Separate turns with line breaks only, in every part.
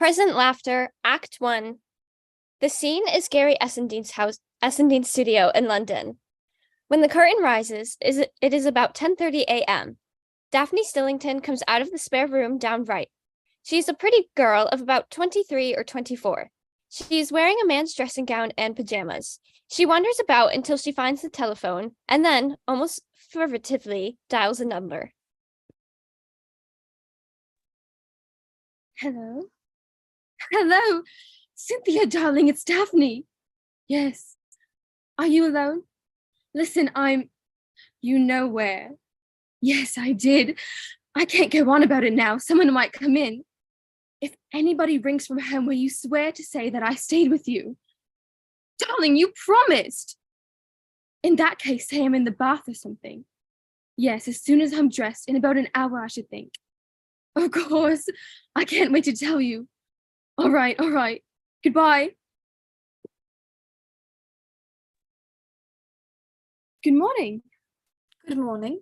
Present Laughter, Act 1. The scene is Gary Essendean's studio in London. When the curtain rises, it is about 10:30 a.m. Daphne Stillington comes out of the spare room down right. She is a pretty girl of about 23 or 24. She is wearing a man's dressing gown and pajamas. She wanders about until she finds the telephone and then, almost furtively, dials a number.
Hello? Hello! Cynthia, darling, it's Daphne. Yes. Are you alone? Listen, you know where. Yes, I did. I can't go on about it now. Someone might come in. If anybody rings from home, will you swear to say that I stayed with you? Darling, you promised. In that case, say I'm in the bath or something. Yes, as soon as I'm dressed, in about an hour, I should think. Of course. I can't wait to tell you. All right. Goodbye. Good morning.
Good morning.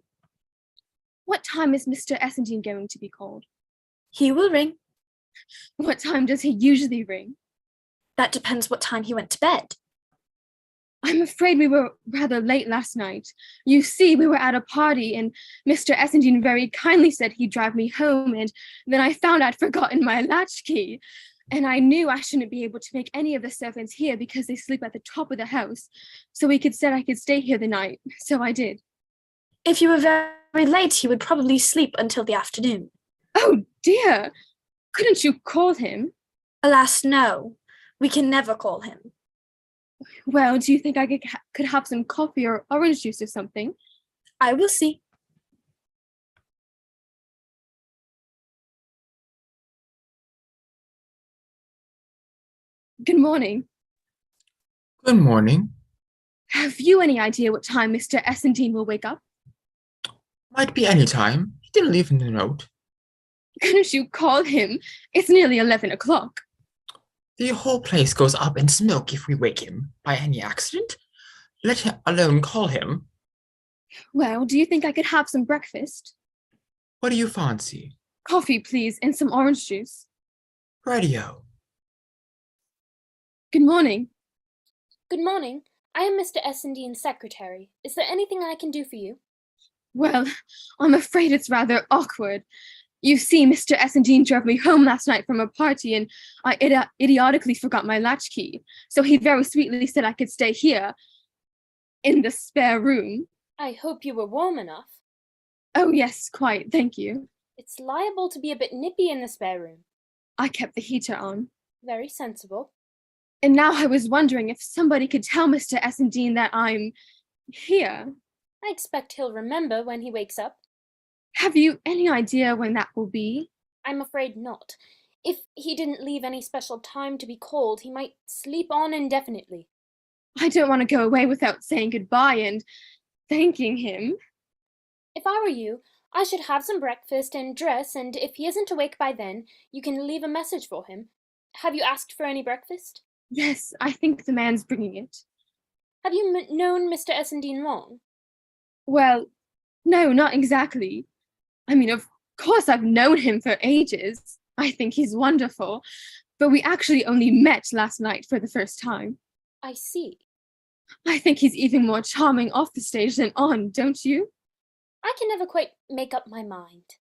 What time is Mr. Essendine going to be called?
He will ring.
What time does he usually ring?
That depends what time he went to bed.
I'm afraid we were rather late last night. You see, we were at a party and Mr. Essendine very kindly said he'd drive me home, and then I found I'd forgotten my latchkey. And I knew I shouldn't be able to make any of the servants here because they sleep at the top of the house. So he said I could stay here the night. So I did.
If you were very late, he would probably sleep until the afternoon.
Oh dear! Couldn't you call him?
Alas, no. We can never call him.
Well, do you think I could have some coffee or orange juice or something?
I will see.
Good morning.
Good morning.
Have you any idea what time Mr. Essendine will wake up?
Might be any time. He didn't leave in the note.
Couldn't you call him? It's nearly 11 o'clock.
The whole place goes up in smoke if we wake him by any accident. Let him alone call him.
Well, do you think I could have some breakfast?
What do you fancy?
Coffee, please, and some orange juice.
Radio.
Good morning.
Good morning. I am Mr. Essendean's secretary. Is there anything I can do for you?
Well, I'm afraid it's rather awkward. You see, Mr. Essendine drove me home last night from a party and I idiotically forgot my latchkey. So he very sweetly said I could stay here in the spare room.
I hope you were warm enough.
Oh, yes, quite. Thank you.
It's liable to be a bit nippy in the spare room.
I kept the heater on.
Very sensible.
And now I was wondering if somebody could tell Mr. Essendine that I'm here.
I expect he'll remember when he wakes up.
Have you any idea when that will be?
I'm afraid not. If he didn't leave any special time to be called, he might sleep on indefinitely.
I don't want to go away without saying goodbye and thanking him.
If I were you, I should have some breakfast and dress, and if he isn't awake by then, you can leave a message for him. Have you asked for any breakfast?
Yes, I think the man's bringing it.
Have you known Mr. Essendine long?
Well, no, not exactly. I mean, of course I've known him for ages. I think he's wonderful. But we actually only met last night for the first time.
I see.
I think he's even more charming off the stage than on, don't you?
I can never quite make up my mind.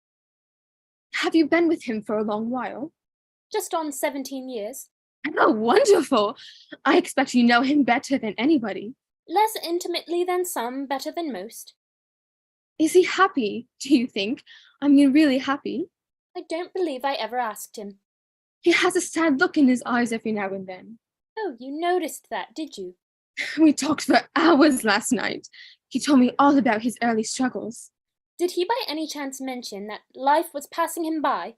Have you been with him for a long while?
Just on 17 years.
Oh, wonderful! I expect you know him better than anybody.
Less intimately than some, better than most.
Is he happy, do you think? I mean, really happy?
I don't believe I ever asked him.
He has a sad look in his eyes every now and then.
Oh, you noticed that, did you?
We talked for hours last night. He told me all about his early struggles.
Did he by any chance mention that life was passing him by?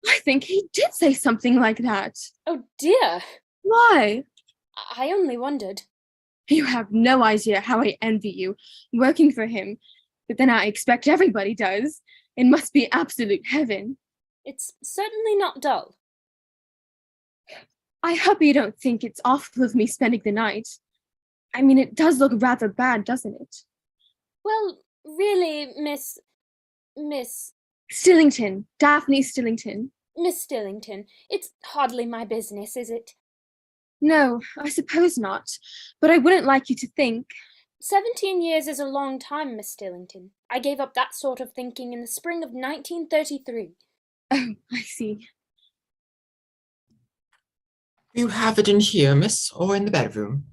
I think he did say something like that.
Oh dear!
Why?
I only wondered.
You have no idea how I envy you, working for him. But then I expect everybody does. It must be absolute heaven.
It's certainly not dull.
I hope you don't think it's awful of me spending the night. I mean, it does look rather bad, doesn't it?
Well, really, Miss...
Stillington, Daphne Stillington.
Miss Stillington, it's hardly my business, is it?
No, I suppose not. But I wouldn't like you to think.
17 years is a long time, Miss Stillington. I gave up that sort of thinking in the spring of 1933.
Oh, I see.
You have it in here, miss, or in the bedroom?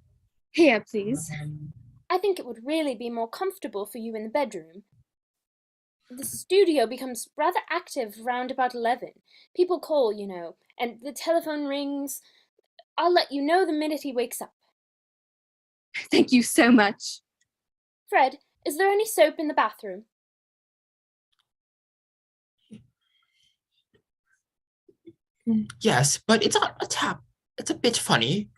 Here, please.
I think it would really be more comfortable for you in the bedroom. The studio becomes rather active round about 11. People call, you know, and the telephone rings. I'll let you know the minute he wakes up.
Thank you so much.
Fred, is there any soap in the bathroom?
Yes, but it's not a tap. It's a bit funny.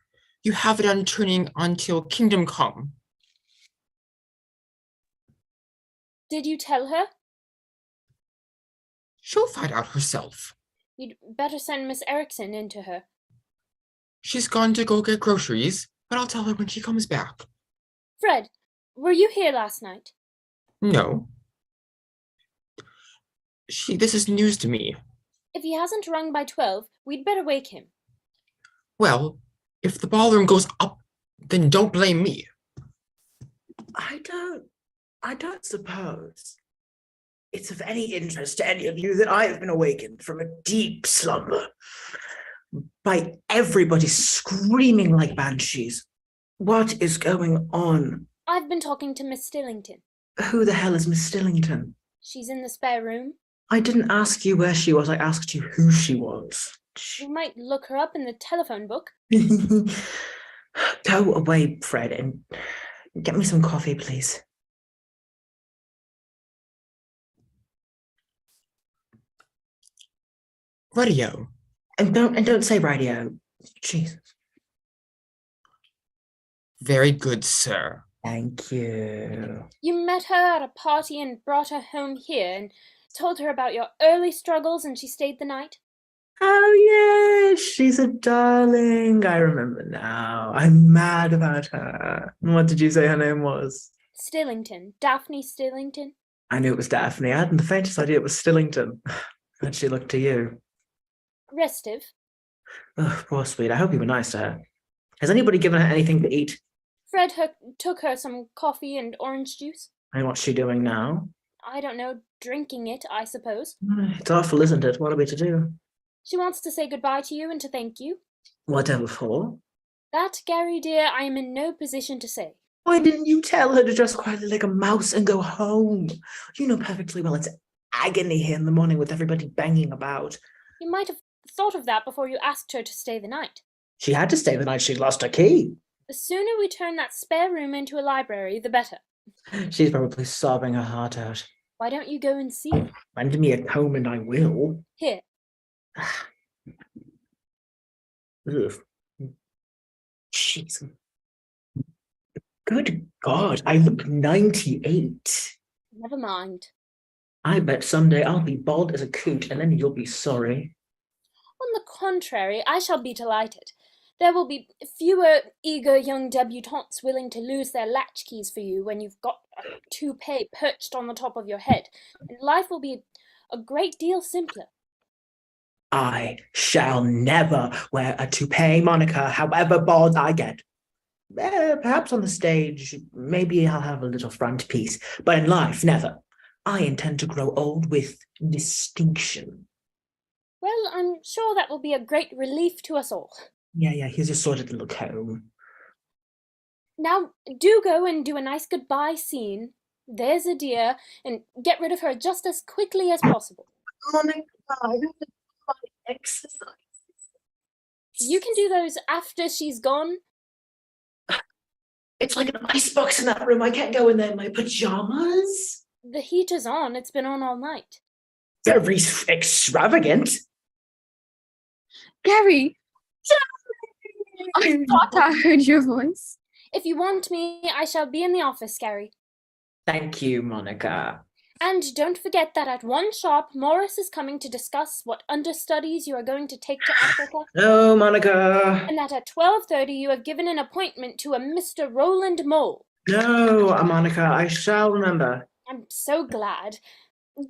You have it on turning until Kingdom Come.
Did you tell her?
She'll find out herself.
You'd better send Miss Erickson in to her.
She's gone to go get groceries, but I'll tell her when she comes back.
Fred, were you here last night?
No. This is news to me.
If he hasn't rung by 12, we'd better wake him.
Well, if the ballroom goes up, then don't blame me.
I don't suppose it's of any interest to any of you that I have been awakened from a deep slumber by everybody screaming like banshees. What is going on?
I've been talking to Miss Stillington.
Who the hell is Miss Stillington?
She's in the spare room.
I didn't ask you where she was, I asked you who she was.
You might look her up in the telephone book.
Go away, Fred, and get me some coffee, please.
Radio.
And don't say radio. Jesus.
Very good, sir.
Thank you.
You met her at a party and brought her home here and told her about your early struggles and she stayed the night?
Oh, yeah, she's a darling. I remember now. I'm mad about her. What did you say her name was?
Stillington. Daphne Stillington.
I knew it was Daphne. I hadn't the faintest idea it was Stillington. How'd she look to you?
Restive.
Oh, poor sweet. I hope you were nice to her. Has anybody given her anything to eat?
Fred took her some coffee and orange juice.
And what's she doing now?
I don't know, drinking it, I suppose.
It's awful, isn't it? What are we to do?
She wants to say goodbye to you and to thank you.
Whatever for?
That, Gary dear, I am in no position to say.
Why didn't you tell her to just quietly like a mouse and go home? You know perfectly well it's agony here in the morning with everybody banging about.
You might have thought of that before you asked her to stay the night.
She had to stay the night she'd lost her key.
The sooner we turn that spare room into a library, the better.
She's probably sobbing her heart out.
Why don't you go and see?
Lend me a comb and I will.
Here.
Ugh. Jeez. Good God, I look 98.
Never mind.
I bet someday I'll be bald as a coot and then you'll be sorry.
On the contrary, I shall be delighted. There will be fewer eager young debutantes willing to lose their latchkeys for you when you've got a toupee perched on the top of your head, and life will be a great deal simpler.
I shall never wear a toupee, Monica, however bald I get. Perhaps on the stage, maybe I'll have a little front piece, but in life, never. I intend to grow old with distinction.
Well, I'm sure that will be a great relief to us all.
Yeah, here's your sordid little comb.
Now, do go and do a nice goodbye scene. There's a dear, and get rid of her just as quickly as possible.
Monica, I have to do my exercise.
You can do those after she's gone.
It's like an icebox in that room. I can't go in there in my pajamas.
The heater's on. It's been on all night.
Very extravagant.
Gary! I thought I heard your voice.
If you want me, I shall be in the office, Gary.
Thank you, Monica.
And don't forget that at 1 sharp, Morris is coming to discuss what understudies you are going to take to Africa.
No, Monica.
And that at 12:30 you have given an appointment to a Mr. Roland Mole.
No, Monica, I shall remember.
I'm so glad.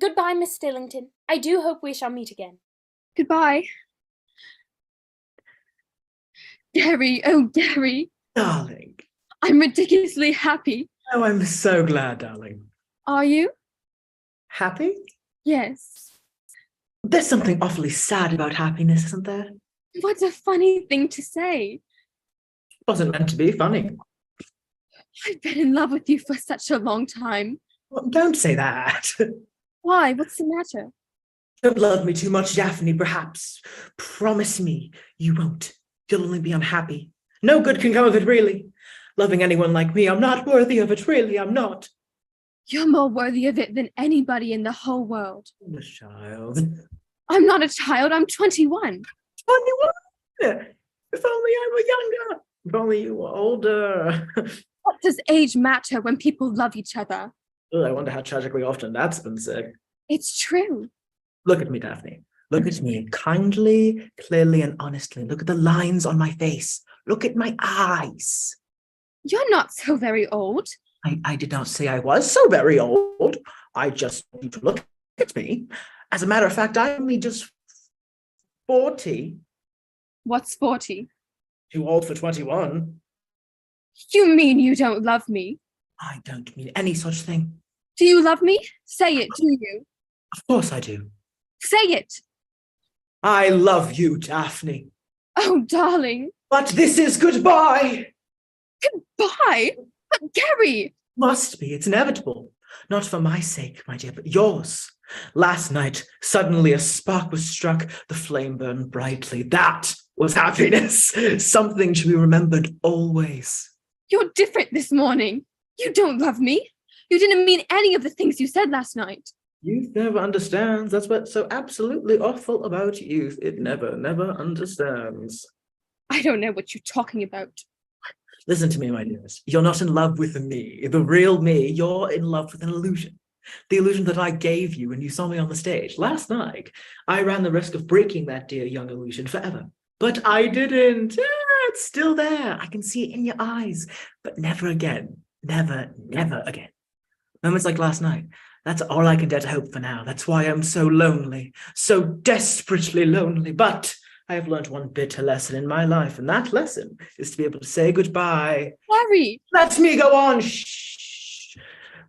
Goodbye, Miss Stillington. I do hope we shall meet again.
Goodbye. Gary, oh Gary,
Darling.
I'm ridiculously happy.
Oh, I'm so glad, darling.
Are you?
Happy?
Yes.
There's something awfully sad about happiness, isn't there?
What a funny thing to say.
Wasn't meant to be funny.
I've been in love with you for such a long time.
Well, don't say that.
Why? What's the matter?
Don't love me too much, Daphne, perhaps. Promise me you won't. You'll only be unhappy. No good can come of it, really. Loving anyone like me, I'm not worthy of it, really, I'm not.
You're more worthy of it than anybody in the whole world.
I'm a child.
I'm not a child, I'm 21.
21! If only I were younger. If only you were older.
What does age matter when people love each other?
Oh, I wonder how tragically often that's been said.
It's true.
Look at me, Daphne. Look at me kindly, clearly, and honestly. Look at the lines on my face. Look at my eyes.
You're not so very old.
I did not say I was so very old. I just want you to look at me. As a matter of fact, I'm only just 40.
What's 40?
Too old for 21.
You mean you don't love me?
I don't mean any such thing.
Do you love me? Say it, do you?
Of course I do.
Say it.
I love you, Daphne.
Oh, darling.
But this is goodbye.
Goodbye. But Gary.
Must be. It's inevitable. Not for my sake, my dear, but yours. Last night, suddenly a spark was struck. The flame burned brightly. That was happiness. Something to be remembered always.
You're different this morning. You don't love me. You didn't mean any of the things you said last night.
Youth never understands. That's what's so absolutely awful about youth. It never understands.
I don't know what you're talking about.
Listen to me, my dearest. You're not in love with me, the real me. You're in love with an illusion. The illusion that I gave you when you saw me on the stage last night. I ran the risk of breaking that dear young illusion forever. But I didn't. It's still there. I can see it in your eyes. But never again. Never again. Moments like last night. That's all I can dare to hope for now. That's why I'm so lonely. So desperately lonely. But I have learned one bitter lesson in my life, and that lesson is to be able to say goodbye.
Harry!
Let me go on. Shh.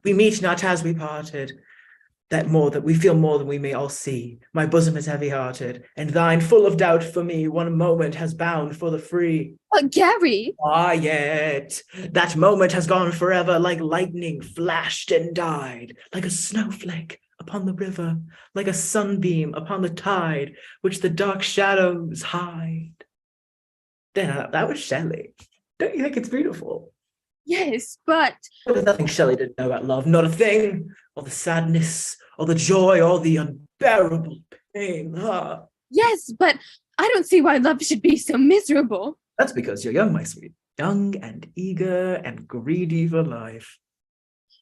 We meet not as we parted. That we feel more than we may all see. My bosom is heavy-hearted, and thine full of doubt for me. One moment has bound for the free.
Gary!
Ah, yet that moment has gone forever, like lightning flashed and died, like a snowflake upon the river, like a sunbeam upon the tide, which the dark shadows hide. Then that was Shelley. Don't you think it's beautiful?
Yes, but...
There was nothing Shelley didn't know about love, not a thing, or the sadness, or the joy, or the unbearable pain. Ah.
Yes, but I don't see why love should be so miserable.
That's because you're young, my sweet. Young and eager and greedy for life.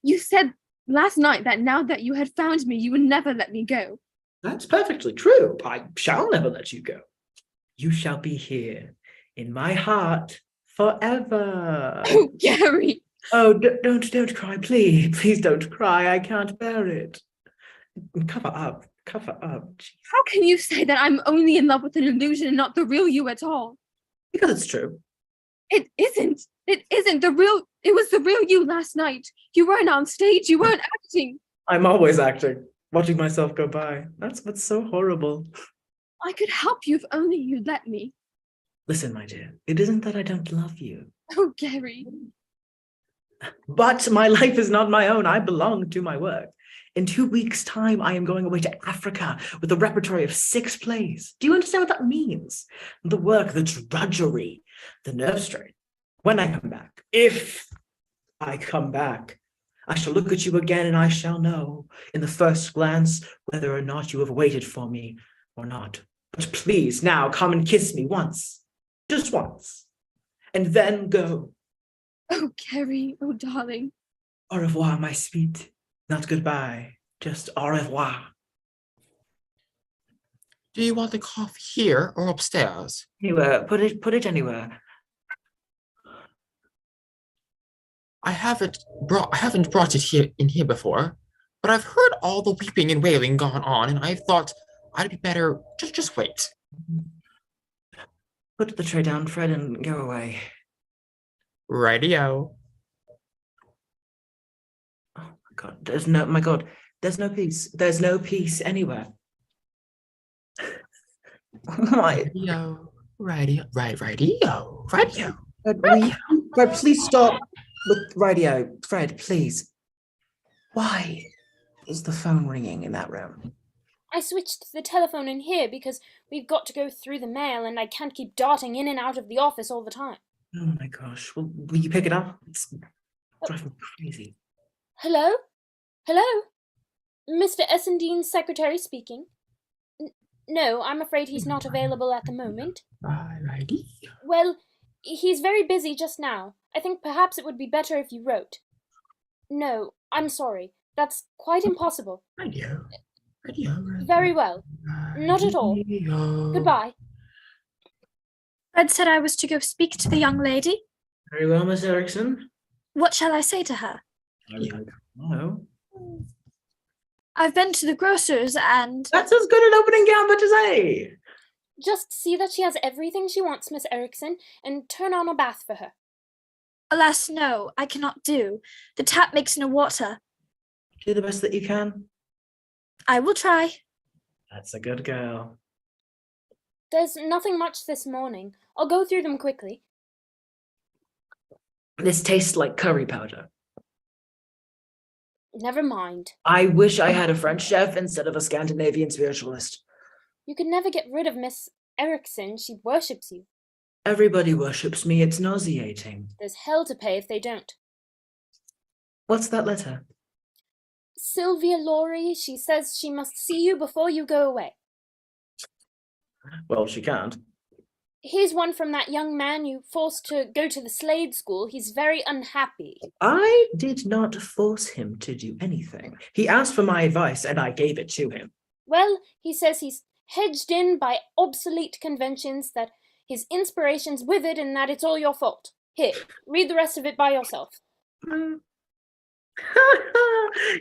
You said last night that now that you had found me, you would never let me go.
That's perfectly true. I shall never let you go. You shall be here in my heart forever.
Oh, Gary!
Oh, don't cry, please. Please don't cry. I can't bear it. Cover up. Jeez.
How can you say that I'm only in love with an illusion and not the real you at all?
Because it's true.
It isn't. It isn't the real. It was the real you last night. You weren't on stage. You weren't acting.
I'm always acting, watching myself go by. That's what's so horrible.
I could help you if only you'd let me.
Listen, my dear, it isn't that I don't love you.
Oh, Gary.
But my life is not my own. I belong to my work. In 2 weeks' time, I am going away to Africa with a repertory of 6 plays. Do you understand what that means? The work, the drudgery, the nerve strain. When I come back, if I come back, I shall look at you again and I shall know in the first glance whether or not you have waited for me or not. But please now come and kiss me once, just once, and then go.
Oh, Gary. Oh, darling.
Au revoir, my sweet. Not goodbye, just au revoir.
Do you want the coffee here or upstairs?
Anywhere, put it anywhere.
I haven't brought it here before, but I've heard all the weeping and wailing going on, and I thought I'd be better. Just wait.
Put the tray down, Fred, and go away.
Radio.
Oh my God, there's no peace. There's no peace anywhere. Why?
Radio. Radio.
Fred, please stop with radio. Fred, please. Why is the phone ringing in that room?
I switched the telephone in here because we've got to go through the mail and I can't keep darting in and out of the office all the time.
Oh my gosh. Well, will you pick it up? It's driving me crazy.
Hello? Hello? Mr. Essendine's secretary speaking. No, I'm afraid he's not available at the moment.
Radio.
Well, he's very busy just now. I think perhaps it would be better if you wrote. No, I'm sorry. That's quite impossible.
Radio.
Very well. Not at all. Goodbye.
Fred said I was to go speak to the young lady.
Very well, Miss Erickson.
What shall I say to her?
No.
I've been to the grocer's and...
That's as good an opening gambit as any.
Just see that she has everything she wants, Miss Erickson, and turn on a bath for her.
Alas, no, I cannot do. The tap makes no water.
Do the best that you can.
I will try.
That's a good girl.
There's nothing much this morning. I'll go through them quickly.
This tastes like curry powder.
Never mind.
I wish I had a French chef instead of a Scandinavian spiritualist.
You could never get rid of Miss Erickson. She worships you.
Everybody worships me. It's nauseating.
There's hell to pay if they don't.
What's that letter?
Sylvia Laurie, she says she must see you before you go away.
Well, she can't.
Here's one from that young man you forced to go to the Slade school. He's very unhappy.
I did not force him to do anything. He asked for my advice and I gave it to him.
Well, he says he's hedged in by obsolete conventions, that his inspiration's withered and that it's all your fault. Here, read the rest of it by yourself.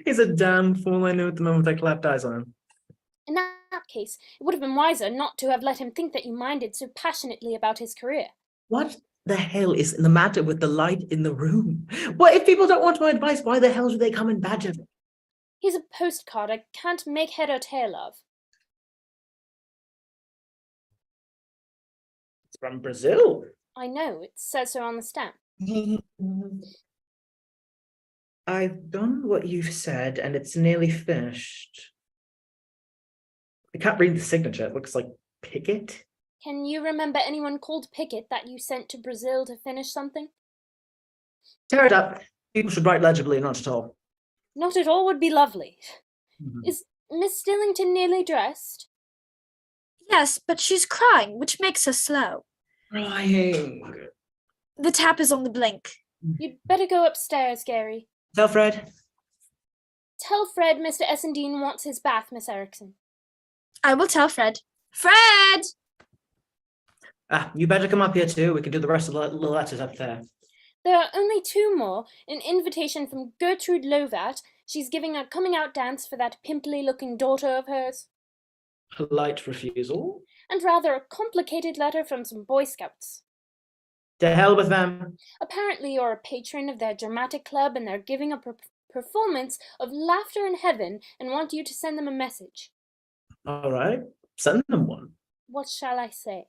He's a damn fool. I knew at the moment I clapped eyes on him.
In that case, it would have been wiser not to have let him think that you minded so passionately about his career.
What the hell is the matter with the light in the room? Well, if people don't want my advice, why the hell do they come and badger me?
Here's a postcard I can't make head or tail of.
It's from Brazil.
I know, it says so on the stamp.
I've done what you've said and it's nearly finished. I can't read the signature. It looks like Pickett.
Can you remember anyone called Pickett that you sent to Brazil to finish something?
Tear it up. People should write legibly, not at all.
Not at all would be lovely.
Mhm.
Is Miss Stillington nearly dressed?
Yes, but she's crying, which makes her slow.
Crying.
The tap is on the blink.
You'd better go upstairs, Gary.
Tell Fred.
Tell Fred Mr. Essendean wants his bath, Miss Erickson.
I will tell Fred. Fred!
You better come up here too. We can do the rest of the letters up there.
There are only two more. An invitation from Gertrude Lovat. She's giving a coming-out dance for that pimply-looking daughter of hers.
Polite refusal.
And rather a complicated letter from some Boy Scouts.
To hell with them.
Apparently you're a patron of their dramatic club and they're giving a performance of Laugther in Heaven and want you to send them a message.
All right. Send them one.
What shall I say?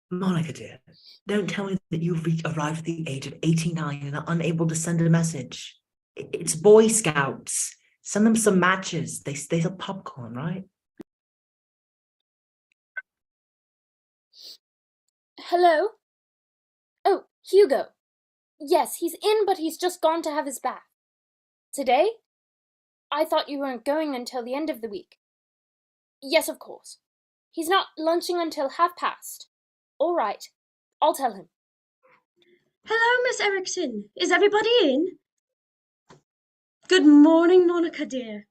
Monica, dear, don't tell me that you've arrived at the age of 89 and are unable to send a message. It's Boy Scouts. Send them some matches. They sell popcorn, right?
Hello? Oh, Hugo. Yes, he's in, but he's just gone to have his bath. Today? I thought you weren't going until the end of the week. Yes, of course. He's not lunching until past. All right, I'll tell him.
Hello, Miss Erickson. Is everybody in? Good morning, Monica, dear.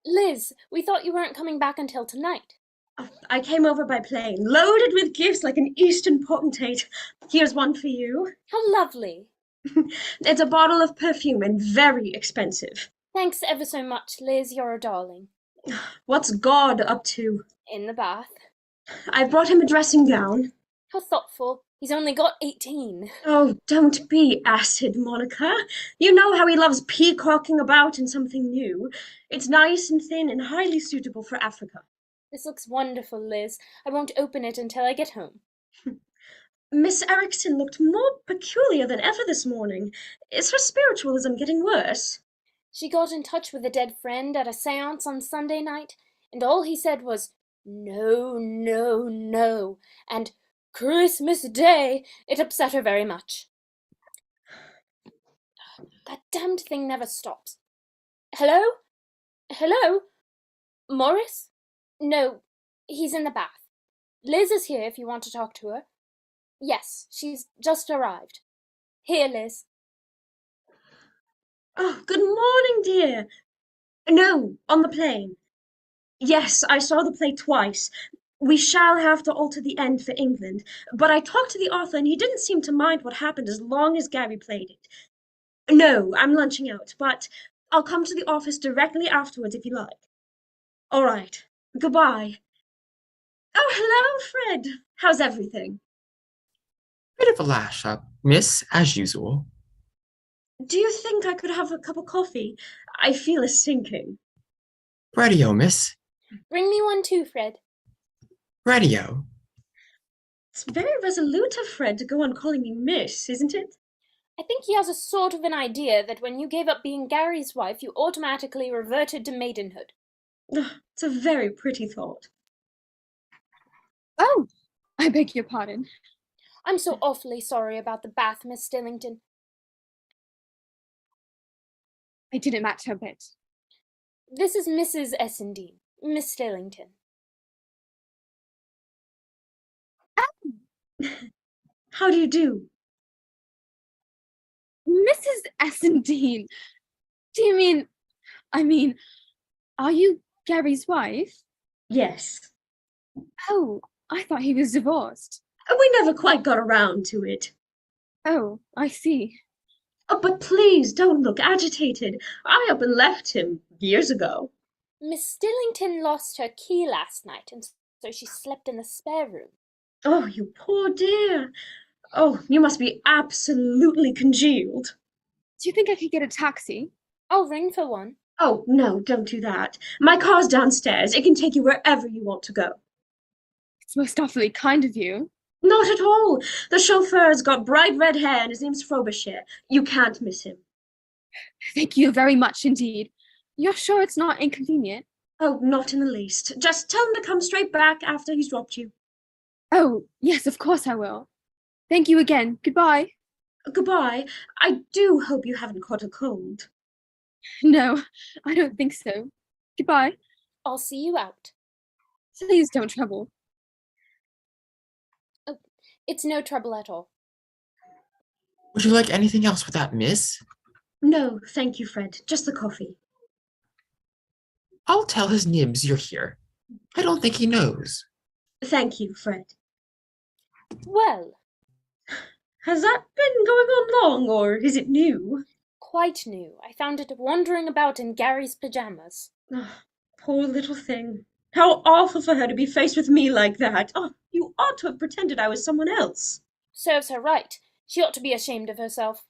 Liz, we thought you weren't coming back until tonight.
Oh, I came over by plane, loaded with gifts like an Eastern potentate. Here's one for you.
How lovely.
It's a bottle of perfume and very expensive.
Thanks ever so much, Liz. You're a darling.
What's God up to?
In the bath.
I've brought him a dressing gown.
How thoughtful. He's only got 18.
Oh, don't be acid, Monica. You know how he loves peacocking about in something new. It's nice and thin and highly suitable for Africa.
This looks wonderful, Liz. I won't open it until I get home.
Miss Erickson looked more peculiar than ever this morning. Is her spiritualism getting worse?
She got in touch with a dead friend at a seance on Sunday night, and all he said was, "No, no, no," and "Christmas Day." It upset her very much. That damned thing never stops. Hello? Hello? Morris? No, he's in the bath. Liz is here if you want to talk to her. Yes, she's just arrived. Here, Liz.
Oh, good morning, dear. No, on the plane. Yes, I saw the play twice. We shall have to alter the end for England, but I talked to the author and he didn't seem to mind what happened as long as Gary played it. No, I'm lunching out, but I'll come to the office directly afterwards if you like. All right. Goodbye. Oh, hello, Fred. How's everything?
Bit of a lash up, miss, as usual.
Do you think I could have a cup of coffee? I feel a sinking.
Radio, miss.
Bring me one too, Fred.
Radio.
It's very resolute of Fred to go on calling me Miss, isn't it?
I think he has a sort of an idea that when you gave up being Gary's wife, you automatically reverted to maidenhood.
It's a very pretty thought.
Oh, I beg your pardon.
I'm so awfully sorry about the bath, Miss Stillington.
I didn't match her bit.
This is Mrs. Essendine, Miss Stillington.
How do you do?
Mrs. Essendine. Do you mean, are you Gary's wife?
Yes.
Oh, I thought he was divorced.
We never quite got around to it.
Oh, I see.
Oh, but please don't look agitated. I up and left him years ago.
Miss Stillington lost her key last night, and so she slept in the spare room.
Oh, you poor dear. Oh, you must be absolutely congealed.
Do you think I could get a taxi?
I'll ring for one.
Oh, no, don't do that. My car's downstairs. It can take you wherever you want to go.
It's most awfully kind of you.
Not at all. The chauffeur's got bright red hair and his name's Frobisher. You can't miss him.
Thank you very much indeed. You're sure it's not inconvenient?
Oh, not in the least. Just tell him to come straight back after he's dropped you.
Oh, yes, of course I will. Thank you again. Goodbye.
Goodbye. I do hope you haven't caught a cold.
No, I don't think so. Goodbye.
I'll see you out.
Please don't trouble.
Oh, it's no trouble at all.
Would you like anything else with that, miss?
No, thank you, Fred. Just the coffee.
I'll tell his nibs you're here. I don't think he knows.
Thank you, Fred.
Well,
Has that been going on long, or is it new?
quite new. I found it wandering about in Gary's pajamas.
Oh, poor little thing. How awful for her to be faced with me like that. Oh, you ought to have pretended I was someone else.
Serves her right. She ought to be ashamed of herself.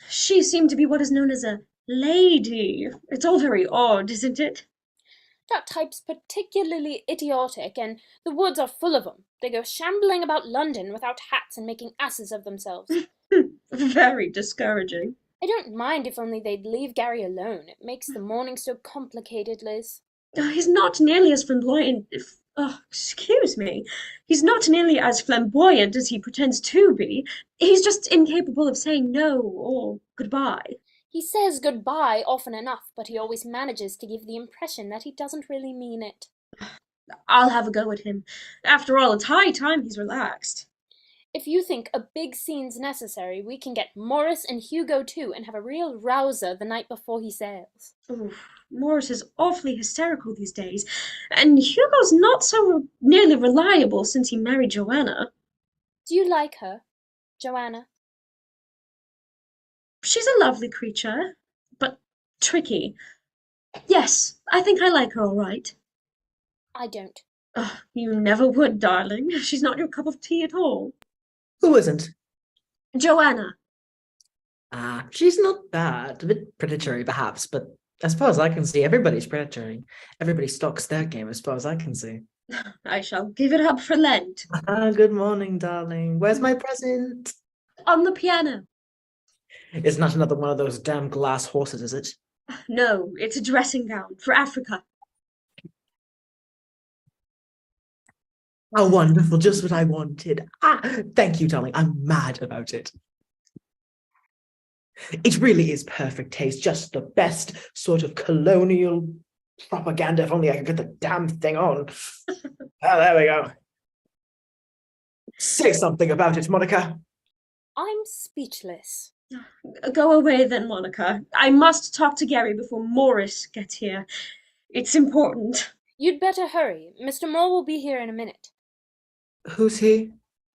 She seemed to be what is known as a lady. It's all very odd, isn't it?
That type's particularly idiotic, and the woods are full of 'em. They go shambling about London without hats and making asses of themselves.
Very discouraging.
I don't mind if only they'd leave Gary alone. It makes the morning so complicated, Liz.
He's not nearly as flamboyant. Excuse me. He's not nearly as flamboyant as he pretends to be. He's just incapable of saying no or goodbye.
He says goodbye often enough, but he always manages to give the impression that he doesn't really mean it.
I'll have a go at him. After all, it's high time he's relaxed.
If you think a big scene's necessary, we can get Morris and Hugo too and have a real rouser the night before he sails.
Oof, Morris is awfully hysterical these days, and Hugo's not so nearly reliable since he married Joanna.
Do you like her, Joanna?
She's a lovely creature, but tricky. Yes, I think I like her all right.
I don't.
Oh, you never would, darling. She's not your cup of tea at all.
Who isn't?
Joanna.
Ah, she's not bad. A bit predatory, perhaps, but as far as I can see, everybody's predatory. Everybody stocks their game, as far as I can see.
I shall give it up for Lent.
Ah, good morning, darling. Where's my present?
On the piano.
It's not another one of those damn glass horses, is it?
No, it's a dressing gown for Africa.
How wonderful, just what I wanted. Ah, thank you, darling. I'm mad about it. It really is perfect taste, just the best sort of colonial propaganda. If only I could get the damn thing on. Oh, there we go. Say something about it, Monica.
I'm speechless.
Go away then, Monica. I must talk to Gary before Morris gets here. It's important.
You'd better hurry. Mr. Moore will be here in a minute.
Who's he?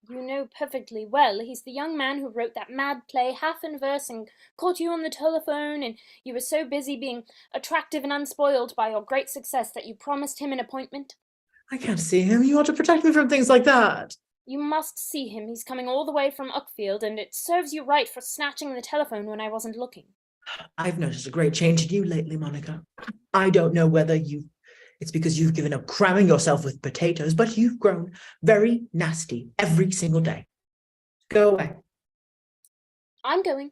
You know perfectly well. He's the young man who wrote that mad play, half in verse, and caught you on the telephone, and you were so busy being attractive and unspoiled by your great success that you promised him an appointment.
I can't see him. You want to protect me from things like that.
You must see him. He's coming all the way from Uckfield, and it serves you right for snatching the telephone when I wasn't looking.
I've noticed a great change in you lately, Monica. I don't know whether it's because you've given up cramming yourself with potatoes, but you've grown very nasty every single day. Go away.
I'm going.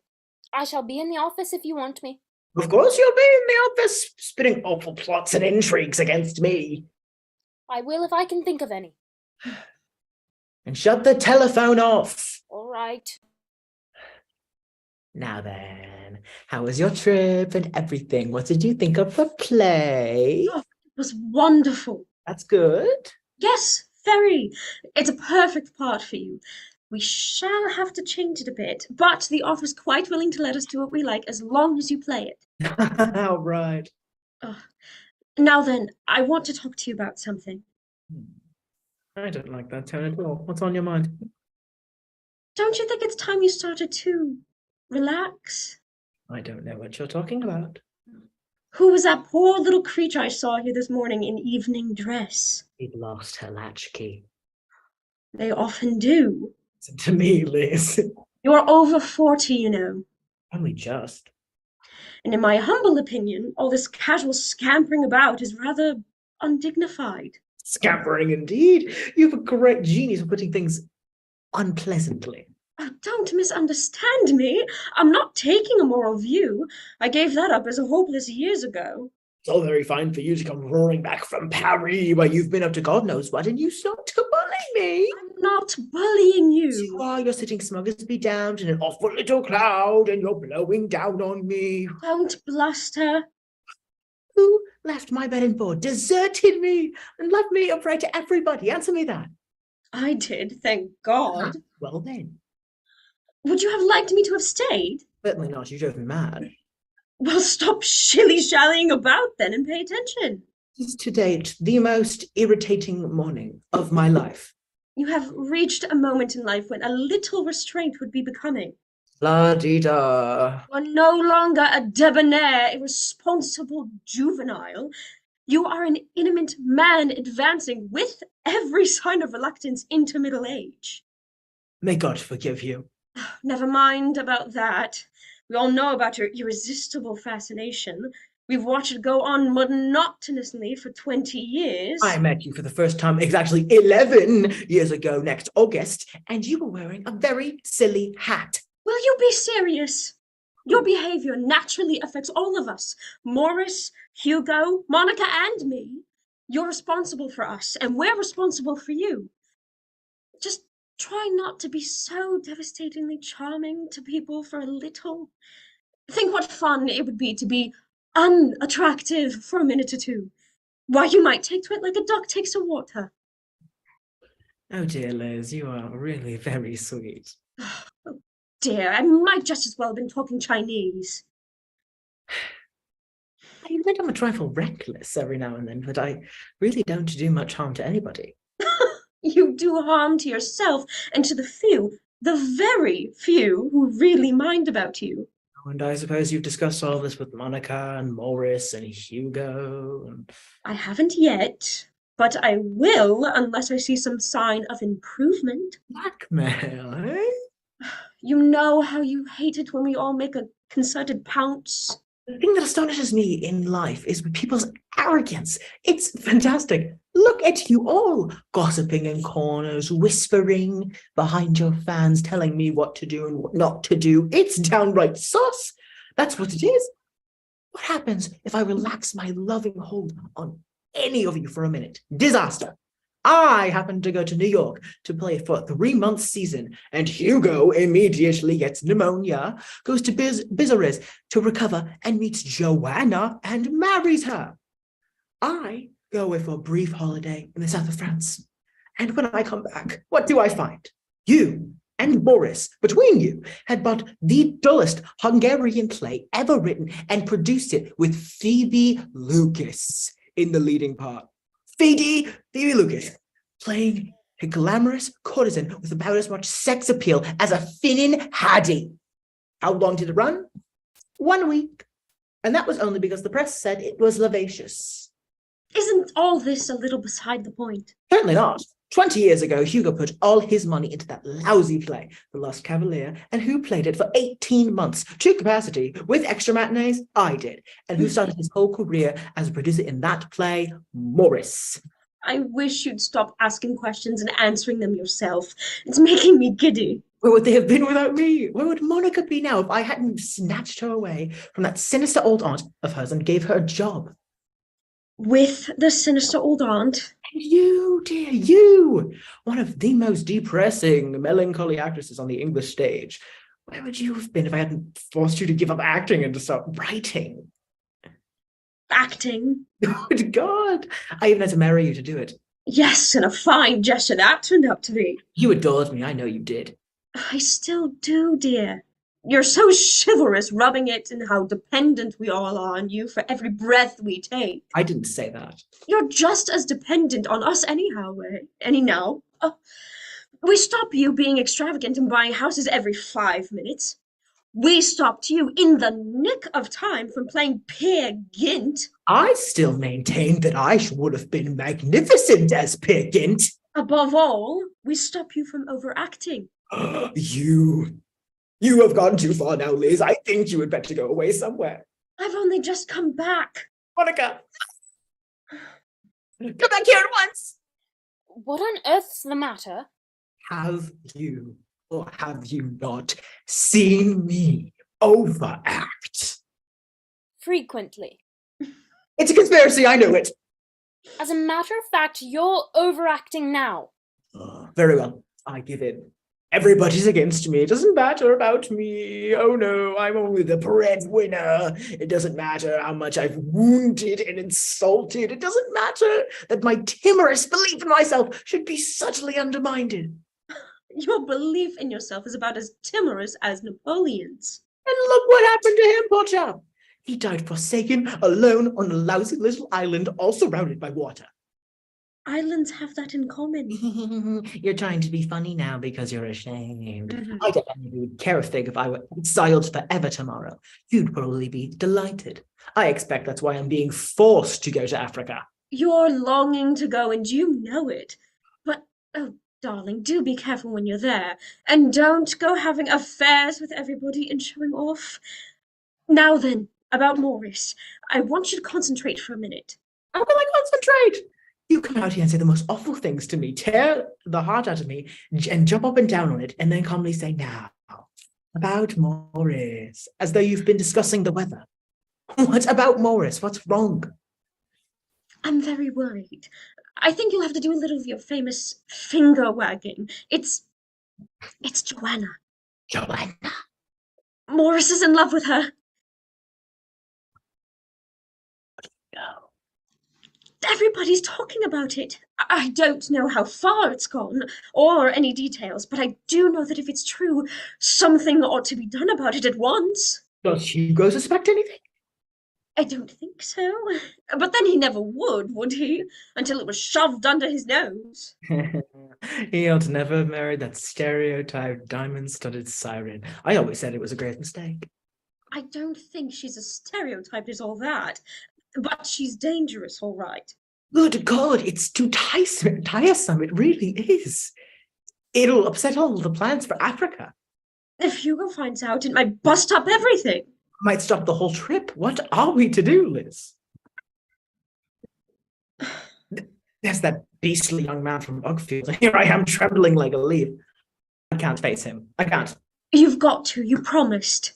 I shall be in the office if you want me.
Of course you'll be in the office, spinning awful plots and intrigues against me.
I will if I can think of any.
And shut the telephone off.
All right.
Now then, how was your trip and everything? What did you think of the play?
Oh, it was wonderful.
That's good.
Yes, very. It's a perfect part for you. We shall have to change it a bit, but the author's quite willing to let us do what we like as long as you play it.
All right.
Now then, I want to talk to you about something.
I don't like that tone at all. What's on your mind?
Don't you think it's time you started to relax?
I don't know what you're talking about.
Who was that poor little creature I saw here this morning in evening dress?
She'd lost her latchkey.
They often do.
Listen to me, Liz.
You're over 40, you know.
Only just.
And in my humble opinion, all this casual scampering about is rather undignified.
Scampering indeed. You have a great genius for putting things unpleasantly.
Oh, don't misunderstand me. I'm not taking a moral view. I gave that up as a hopeless years ago.
It's all very fine for you to come roaring back from Paris, where you've been up to God knows what, and you start to bully me.
I'm not bullying you.
You are. You're sitting smug as be damned in an awful little cloud, and you're blowing down on me.
Don't bluster.
Who left my bed and board, deserted me, and left me a prey to everybody? Answer me that.
I did, thank God.
Well then.
Would you have liked me to have stayed?
Certainly not. You drove me mad.
Well, stop shilly-shallying about then and pay attention.
This is to date the most irritating morning of my life.
You have reached a moment in life when a little restraint would be becoming.
La-dee-da.
You're no longer a debonair, irresponsible juvenile. You are an intimate man advancing with every sign of reluctance into middle age.
May God forgive you.
Never mind about that. We all know about your irresistible fascination. We've watched it go on monotonously for 20 years.
I met you for the first time exactly 11 years ago next August, and you were wearing a very silly hat.
Will you be serious? Your behavior naturally affects all of us. Morris, Hugo, Monica, and me. You're responsible for us, and we're responsible for you. Just try not to be so devastatingly charming to people for a little. Think what fun it would be to be unattractive for a minute or two. Why, you might take to it like a duck takes to water.
Oh dear, Liz, you are really very sweet.
Oh dear, I might just as well have been talking Chinese.
I admit I'm a trifle reckless every now and then, but I really don't do much harm to anybody.
You do harm to yourself and to the few, the very few who really mind about you.
And I suppose you've discussed all this with Monica and Morris and Hugo and
I haven't yet, but I will unless I see some sign of improvement.
blackmail, eh?
You know how you hate it when we all make a concerted pounce.
The thing that astonishes me in life is people's arrogance. It's fantastic. Look at you all, gossiping in corners, whispering behind your fans, telling me what to do and what not to do. It's downright sus. That's what it is. What happens if I relax my loving hold on any of you for a minute? Disaster. I happen to go to New York to play for a 3-month season, and Hugo immediately gets pneumonia, goes to Bizares to recover, and meets Joanna and marries her. I go away for a brief holiday in the south of France, and when I come back, what do I find? You and Boris, between you, had bought the dullest Hungarian play ever written and produced it with Phoebe Lucas in the leading part. Phoebe Lucas, playing a glamorous courtesan with about as much sex appeal as a Finnan Haddie. How long did it run? 1 week. And that was only because the press said it was lavacious.
Isn't all this a little beside the point?
Certainly not. 20 years ago, Hugo put all his money into that lousy play, The Lost Cavalier, and who played it for 18 months to capacity with extra matinees? I did. And who started his whole career as a producer in that play? Morris.
I wish you'd stop asking questions and answering them yourself. It's making me giddy.
Where would they have been without me? Where would Monica be now if I hadn't snatched her away from that sinister old aunt of hers and gave her a job?
With the sinister old aunt.
And you, dear, you, one of the most depressing, melancholy actresses on the English stage. Where would you have been if I hadn't forced you to give up acting and to start writing?
Acting.
Good God, I even had to marry you to do it.
Yes, and a fine gesture that turned out to be.
You adored me, I know you did.
I still do, dear. You're so chivalrous, rubbing it in how dependent we all are on you for every breath we take.
I didn't say that.
You're just as dependent on us anyhow, anyhow. We stop you being extravagant and buying houses every 5 minutes. We stopped you in the nick of time from playing Peer Gynt.
I still maintain that I would have been magnificent as Peer Gynt.
Above all, we stop you from overacting.
You have gone too far now, Liz. I think you had better go away somewhere.
I've only just come back.
Monica! Come back here at once!
What on earth's the matter?
Have you, or have you not, seen me overact?
Frequently.
It's a conspiracy, I know it.
As a matter of fact, you're overacting now.
Very well, I give in. Everybody's against me. It doesn't matter about me. Oh no, I'm only the breadwinner. It doesn't matter how much I've wounded and insulted. It doesn't matter that my timorous belief in myself should be subtly undermined.
Your belief in yourself is about as timorous as Napoleon's.
And look what happened to him, poor chap. He died forsaken, alone on a lousy little island, all surrounded by water.
Islands have that in common.
You're trying to be funny now because you're ashamed.
Mhm.
I don't think you would care a fig if I were exiled forever tomorrow. You'd probably be delighted. I expect that's why I'm being forced to go to Africa.
You're longing to go, and you know it. But, oh, darling, do be careful when you're there. And don't go having affairs with everybody and showing off. Now then, about Morris. I want you to concentrate for a minute.
How can I concentrate? You come out here and say the most awful things to me, tear the heart out of me, and jump up and down on it, and then calmly say, now, about Morris, as though you've been discussing the weather. What about Morris? What's wrong?
I'm very worried. I think you'll have to do a little of your famous finger wagging. It's Joanna.
Joanna.
Morris is in love with her.
No.
Everybody's talking about it. I don't know how far it's gone, or any details, but I do know that if it's true, something ought to be done about it at once.
Does Hugo suspect anything?
I don't think so. But then he never would he? Until it was shoved under his nose.
He ought to never have married that stereotyped diamond-studded siren. I always said it was a great mistake.
I don't think she's as stereotyped as all that, but she's dangerous, all right.
Good God, it's too tiresome. It really is. It'll upset all the plans for Africa.
If Hugo finds out, it might bust up everything.
Might stop the whole trip. What are we to do, Liz? There's that beastly young man from Bugfield. Here I am trembling like a leaf. I can't face him. I can't.
You've got to, you promised.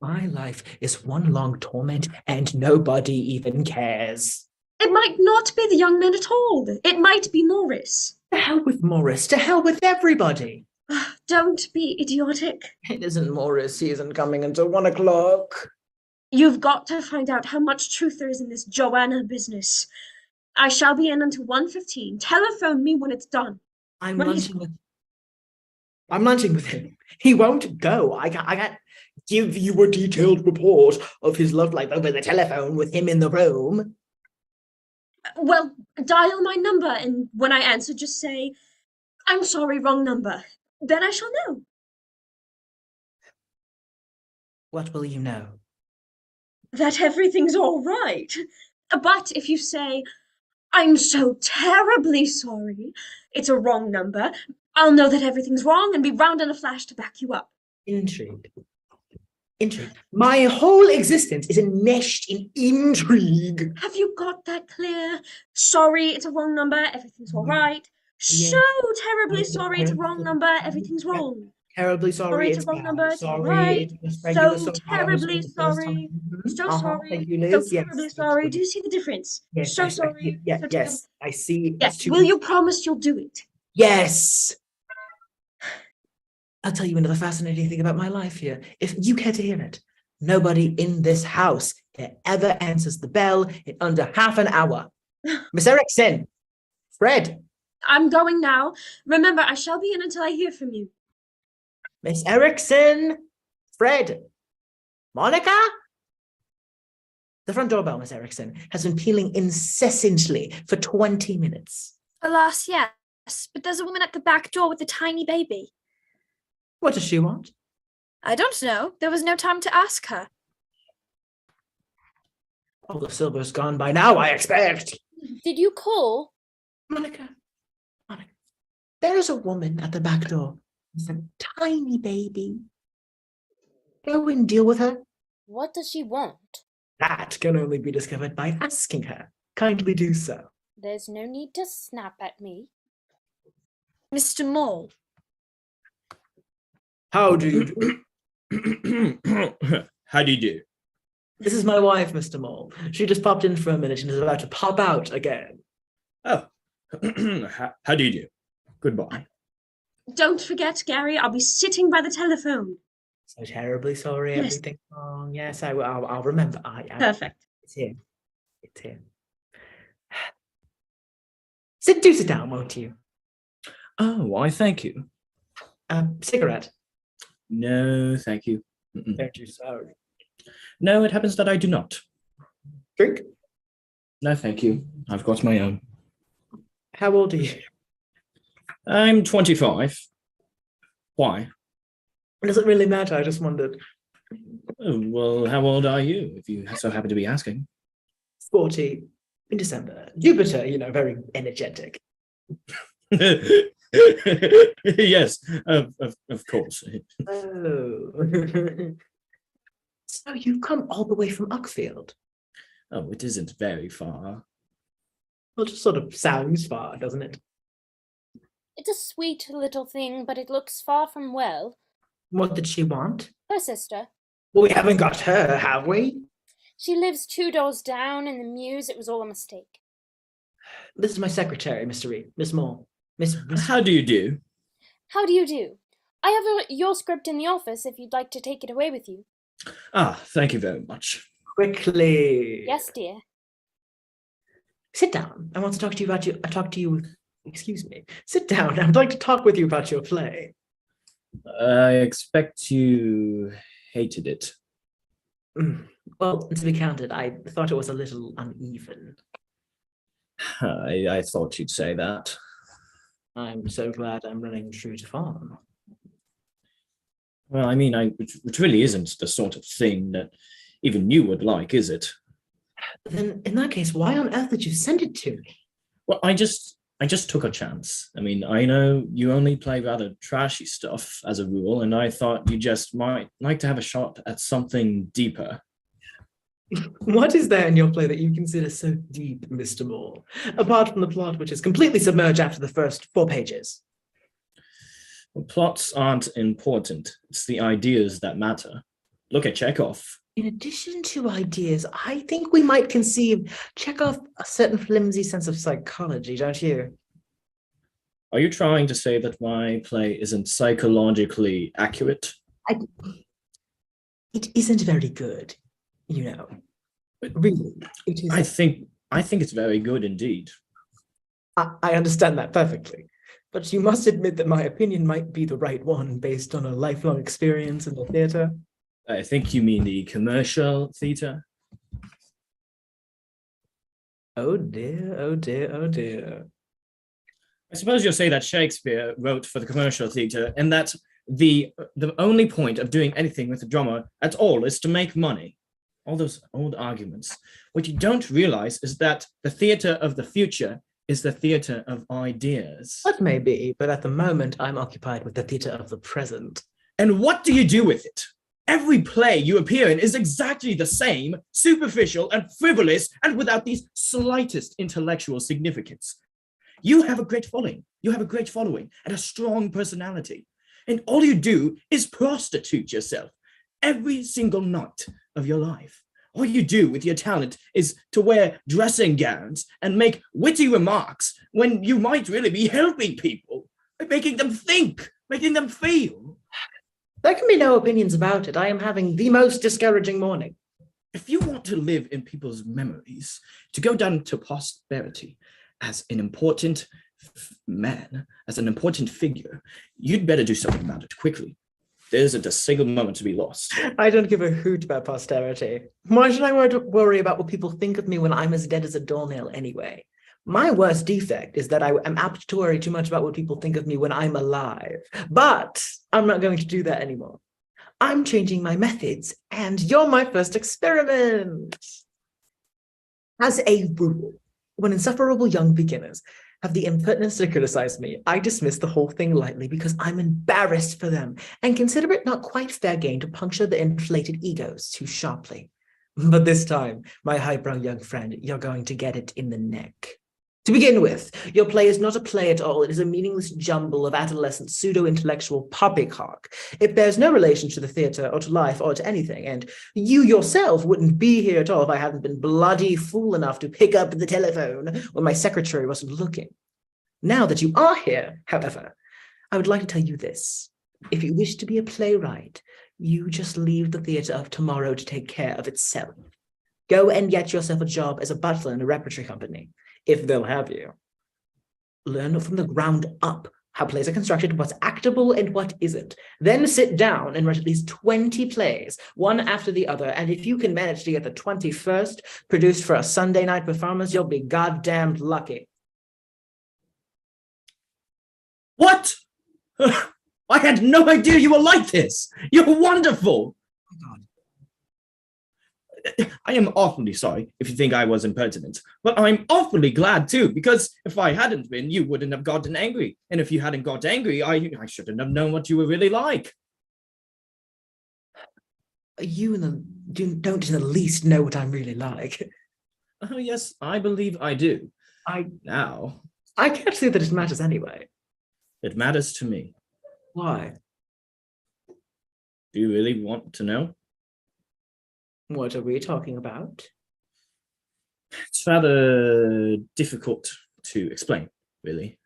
My life is one long torment and nobody even cares.
It might not be the young man at all. It might be Morris.
To hell with Morris. To hell with everybody.
Don't be idiotic.
It isn't Morris. He isn't coming until 1 o'clock.
You've got to find out how much truth there is in this Joanna business. I shall be in until 1:15. Telephone me when it's done.
I'm
When
lunching with him. He won't go. I can't give you a detailed report of his love life over the telephone with him in the room.
Well, dial my number, and when I answer, just say, I'm sorry, wrong number. Then I shall know.
What will you know?
That everything's all right. But if you say, I'm so terribly sorry, it's a wrong number, I'll know that everything's wrong and be round in a flash to back you up.
Intrigue. Intrigue. My whole existence is enmeshed in intrigue.
Have you got that clear? Sorry, it's a wrong number, everything's all right.
Yeah.
So terribly sorry, it's a wrong number, everything's wrong.
Terribly sorry,
Sorry, it's
it's
a wrong
bad.
number, it's all
Sorry,
right.
it was regular.
So
sorry, I was
terribly
on the first
sorry.
time.
So sorry.
Thank you,
So
Liz. Yes.
terribly
yes,
sorry.
yes.
Do you see the difference?
Yes,
So
I
sorry.
yeah,
So
yes, I see.
Yes.
It's too-
Will you promise you'll do it?
Yes. I'll tell you another fascinating thing about my life here. If you care to hear it, nobody in this house ever answers the bell in under half an hour. Miss Erickson, Fred,
I'm going now. Remember, I shall be in until I hear from you.
Miss Erickson, Fred, Monica? The front doorbell, Miss Erickson, has been pealing incessantly for 20 minutes.
Alas, yes, but there's a woman at the back door with a tiny baby.
What does she want?
I don't know. There was no time to ask her.
All the silver's gone by now, I expect.
Did you call?
Monica, there is a woman at the back door with a tiny baby. Go and deal with her.
What does she want?
That can only be discovered by asking her. Kindly do so.
There's no need to snap at me.
Mr. Mole.
How do you do?
How do you do?
This is my wife, Mr. Mole. She just popped in for a minute and is about to pop out again.
Oh, how do you do? Goodbye.
Don't forget, Gary, I'll be sitting by the telephone.
So terribly sorry,
Yes.
everything's wrong. Yes, I will. I'll remember.
Perfect.
It's here. It's here. Sit down, won't you?
Oh, why, thank you.
Cigarette.
No, thank you. Mm-mm.
Don't you so?
No, it happens that I do not.
Drink.
No, thank you. I've got my own.
How old are you?
I'm 25. Why?
Does it really matter? I just wondered.
Oh, well, how old are you, if you so happen to be asking?
40 in December. Jupiter, very energetic.
Yes, of course.
Oh. So you've come all the way from Uckfield?
Oh, it isn't very far.
Well, it just sort of sounds far, doesn't it?
It's a sweet little thing, but it looks far from well.
What did she want?
Her sister.
Well, we haven't got her, have we?
She lives 2 doors down in the mews. It was all a mistake.
This is my secretary, Mr. Reed. Miss Mole. Miss
How do you do?
How do you do? I have your script in the office if you'd like to take it away with you.
Ah, thank you very much.
Quickly.
Yes, dear.
Sit down. I want to talk to you excuse me. Sit down. I'd like to talk with you about your play.
I expect you hated it.
Well, to be candid, I thought it was a little uneven.
I thought you'd say that.
I'm so glad I'm running true to form.
Well, I mean, which really isn't the sort of thing that even you would like, is it?
Then in that case, why on earth did you send it to me?
Well, I just took a chance. I mean, I know you only play rather trashy stuff as a rule, and I thought you just might like to have a shot at something deeper.
What is there in your play that you consider so deep, Mr. Moore? Apart from the plot, which is completely submerged after the first 4 pages.
Well, plots aren't important. It's the ideas that matter. Look at Chekhov.
In addition to ideas, I think we might conceive Chekhov a certain flimsy sense of psychology, don't you?
Are you trying to say that my play isn't psychologically accurate?
It isn't very good, you know. Really, it is.
I think it's very good indeed.
I understand that perfectly. But you must admit that my opinion might be the right one based on a lifelong experience in the theatre.
I think you mean the commercial theatre.
Oh dear, oh dear, oh dear.
I suppose you'll say that Shakespeare wrote for the commercial theatre, and that the only point of doing anything with the drama at all is to make money. All those old arguments. What you don't realize is that the theatre of the future is the theatre of ideas.
That may be, but at the moment I'm occupied with the theatre of the present.
And what do you do with it? Every play you appear in is exactly the same, superficial and frivolous, and without the slightest intellectual significance. You have a great following. You have a great following and a strong personality. And all you do is prostitute yourself every single night of your life. All you do with your talent is to wear dressing gowns and make witty remarks when you might really be helping people, making them think, making them feel.
There can be no opinions about it. I am having the most discouraging morning.
If you want to live in people's memories, to go down to posterity as an important man, as an important figure, you'd better do something about it quickly. There isn't a single moment to be lost.
I don't give a hoot about posterity. Why should I worry about what people think of me when I'm as dead as a doornail anyway? My worst defect is that I am apt to worry too much about what people think of me when I'm alive. But I'm not going to do that anymore. I'm changing my methods, and you're my first experiment. As a rule, when insufferable young beginners have the impertinence to criticize me, I dismiss the whole thing lightly because I'm embarrassed for them and consider it not quite fair game to puncture the inflated egos too sharply. But this time, my highbrow young friend, you're going to get it in the neck. To begin with, your play is not a play at all. It is a meaningless jumble of adolescent pseudo-intellectual poppycock. It bears no relation to the theatre or to life or to anything, and you yourself wouldn't be here at all if I hadn't been bloody fool enough to pick up the telephone when my secretary wasn't looking. Now that you are here, however, I would like to tell you this. If you wish to be a playwright, you just leave the theatre of tomorrow to take care of itself. Go and get yourself a job as a butler in a repertory company, if they'll have you. Learn from the ground up how plays are constructed, what's actable and what isn't. Then sit down and write at least 20 plays, one after the other, and if you can manage to get the 21st produced for a Sunday night performance, you'll be goddamned lucky.
What? I had no idea you were like this. You're wonderful.
Oh my God.
I am awfully sorry if you think I was impertinent, but I'm awfully glad too, because if I hadn't been, you wouldn't have gotten angry. And if you hadn't got angry, I shouldn't have known what you were really like.
You don't in the least know what I'm really like.
Oh, yes, I believe I do.
I can't see that it matters anyway.
It matters to me.
Why?
Do you really want to know?
What are we talking about?
It's rather difficult to explain, really.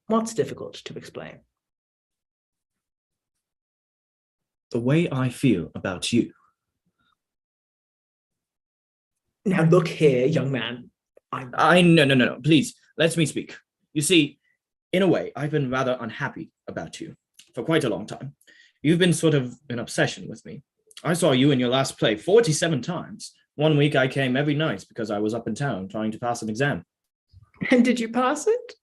What's difficult to explain?
The way I feel about you.
Now look here, young man.
No. Please, let me speak. You see, in a way, I've been rather unhappy about you for quite a long time. You've been sort of an obsession with me. I saw you in your last play 47 times. One week I came every night because I was up in town trying to pass an exam.
And did you pass it?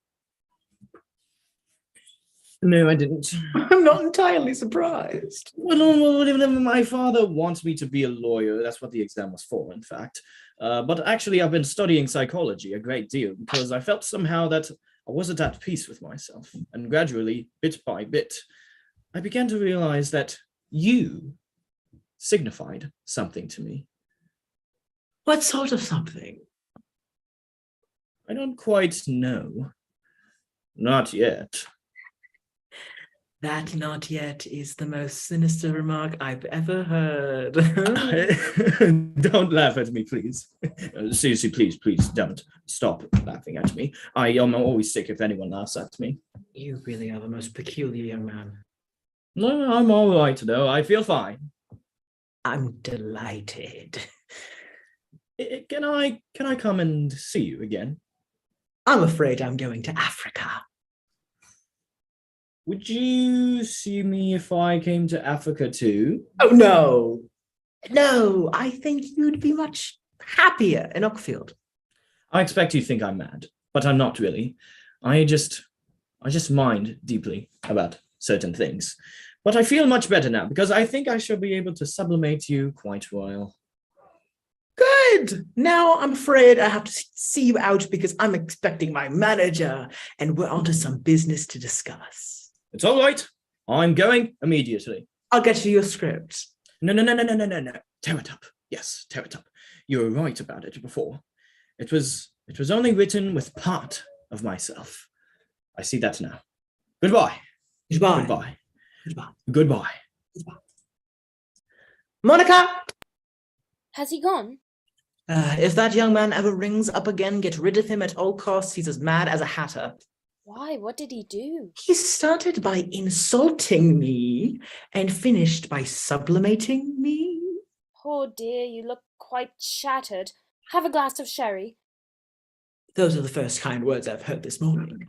No, I didn't.
I'm not entirely surprised.
My father wants me to be a lawyer. That's what the exam was for, in fact. But actually, I've been studying psychology a great deal because I felt somehow that I wasn't at peace with myself. And gradually, bit by bit, I began to realize that you signified something to me.
What sort of something?
I don't quite know. Not yet.
That not yet is the most sinister remark I've ever heard.
Don't laugh at me, please. Seriously, please don't stop laughing at me. I am always sick if anyone laughs at me.
You really are the most peculiar young man.
No, I'm all right, though. I feel fine.
I'm delighted.
Can I come and see you again?
I'm afraid I'm going to Africa.
Would you see me if I came to Africa too?
Oh, no. No, I think you'd be much happier in Oakfield.
I expect you think I'm mad, but I'm not really. I just mind deeply about certain things. But I feel much better now because I think I shall be able to sublimate you quite well.
Good. Now I'm afraid I have to see you out because I'm expecting my manager and we're onto some business to discuss.
It's all right. I'm going immediately.
I'll get you your script.
No. Tear it up. Yes, tear it up. You were right about it before. It was only written with part of myself. I see that now. Goodbye.
Goodbye.
Goodbye.
Goodbye.
Goodbye.
Goodbye. Monica!
Has he gone?
If that young man ever rings up again, get rid of him at all costs. He's as mad as a hatter.
Why? What did he do?
He started by insulting me and finished by sublimating me.
Poor dear, you look quite shattered. Have a glass of sherry.
Those are the first kind words I've heard this morning.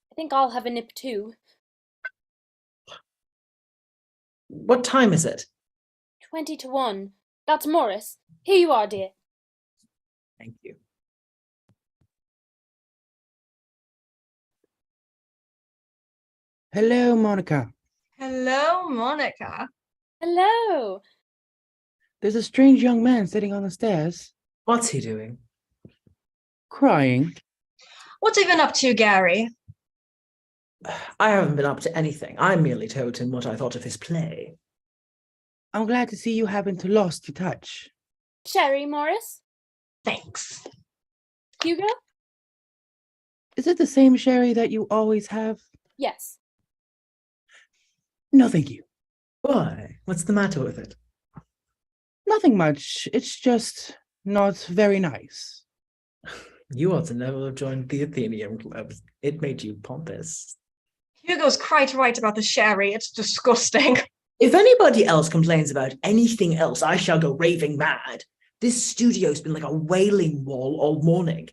I think I'll have a nip too.
What time is it?
20 to 1. That's Morris. Here you are, dear.
Thank you.
Hello, Monica.
Hello, Monica.
Hello.
There's a strange young man sitting on the stairs,
What's he doing?
crying.
What's he been up to, Gary?
I haven't been up to anything. I merely told him what I thought of his play.
I'm glad to see you haven't lost your touch.
Sherry, Morris?
Thanks.
Hugo?
Is it the same sherry that you always have?
Yes.
No, thank you.
Why? What's the matter with it?
Nothing much. It's just not very nice.
You ought to never have joined the Athenaeum Club. It made you pompous.
Hugo's quite right about the sherry. It's disgusting.
If anybody else complains about anything else, I shall go raving mad. This studio's been like a wailing wall all morning.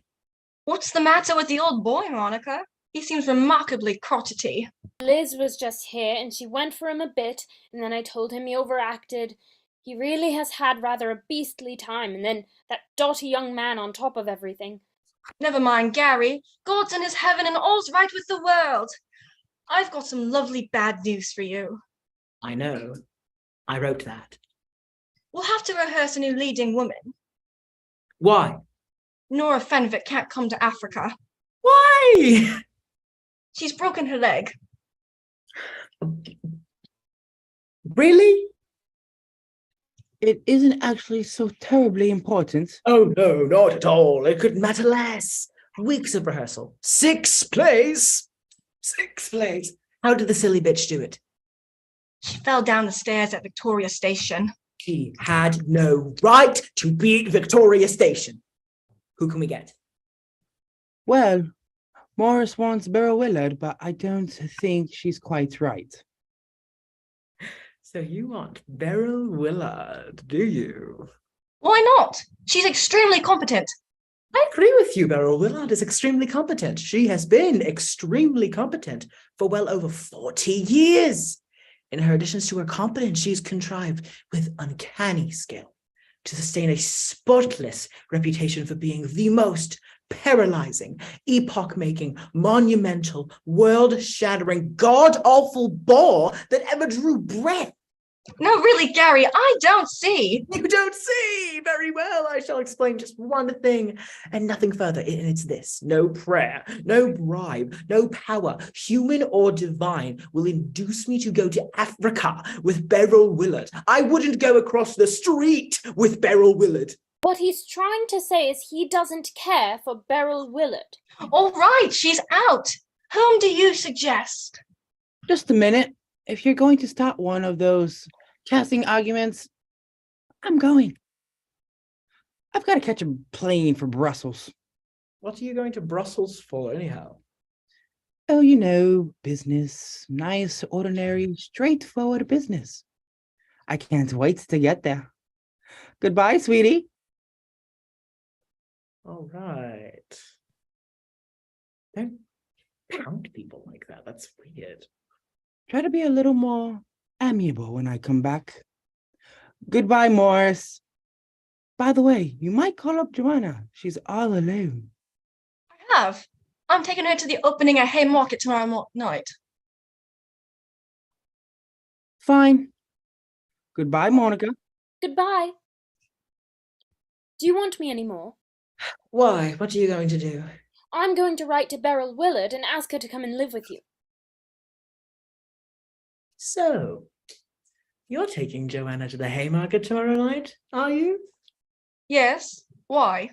What's the matter with the old boy, Monica? He seems remarkably crotchety.
Liz was just here and she went for him a bit, and then I told him he overacted. He really has had rather a beastly time, and then that dotty young man on top of everything.
Never mind, Gary. God's in his heaven and all's right with the world. I've got some lovely bad news for you.
I know. I wrote that.
We'll have to rehearse a new leading woman.
Why?
Nora Fenwick can't come to Africa.
Why?
She's broken her leg.
Really?
It isn't actually so terribly important.
Oh, no, not at all. It couldn't matter less. Weeks of rehearsal. 6 plays. 6 plays. How did the silly bitch do it?
She fell down the stairs at Victoria Station.
She had no right to be at Victoria Station. Who can we get?
Well, Morris wants Beryl Willard, but I don't think she's quite right.
So you want Beryl Willard, do you?
Why not? She's extremely competent.
I agree with you. Beryl Willard is extremely competent. She has been extremely competent for well over 40 years. In her additions to her competence, she's contrived with uncanny skill to sustain a spotless reputation for being the most paralyzing, epoch-making, monumental, world-shattering, god-awful bore that ever drew breath.
No, really, Gary, I don't see.
You don't see! Very well, I shall explain just one thing and nothing further, and it's this. No prayer, no bribe, no power, human or divine, will induce me to go to Africa with Beryl Willard. I wouldn't go across the street with Beryl Willard.
What he's trying to say is he doesn't care for Beryl Willard.
All right, she's out. Whom do you suggest?
Just a minute. If you're going to start one of those casting arguments, I'm going. I've got to catch a plane for Brussels.
What are you going to Brussels for, anyhow?
Oh, you know, business. Nice, ordinary, straightforward business. I can't wait to get there. Goodbye, sweetie.
All right. Don't pound people like that. That's weird.
Try to be a little more amiable when I come back. Goodbye, Morris. By the way, you might call up Joanna. She's all alone.
I have. I'm taking her to the opening at Haymarket tomorrow night.
Fine. Goodbye, Monica.
Goodbye. Do you want me anymore?
Why? What are you going to do?
I'm going to write to Beryl Willard and ask her to come and live with you.
So, you're taking Joanna to the Haymarket tomorrow night, are you?
Yes. Why?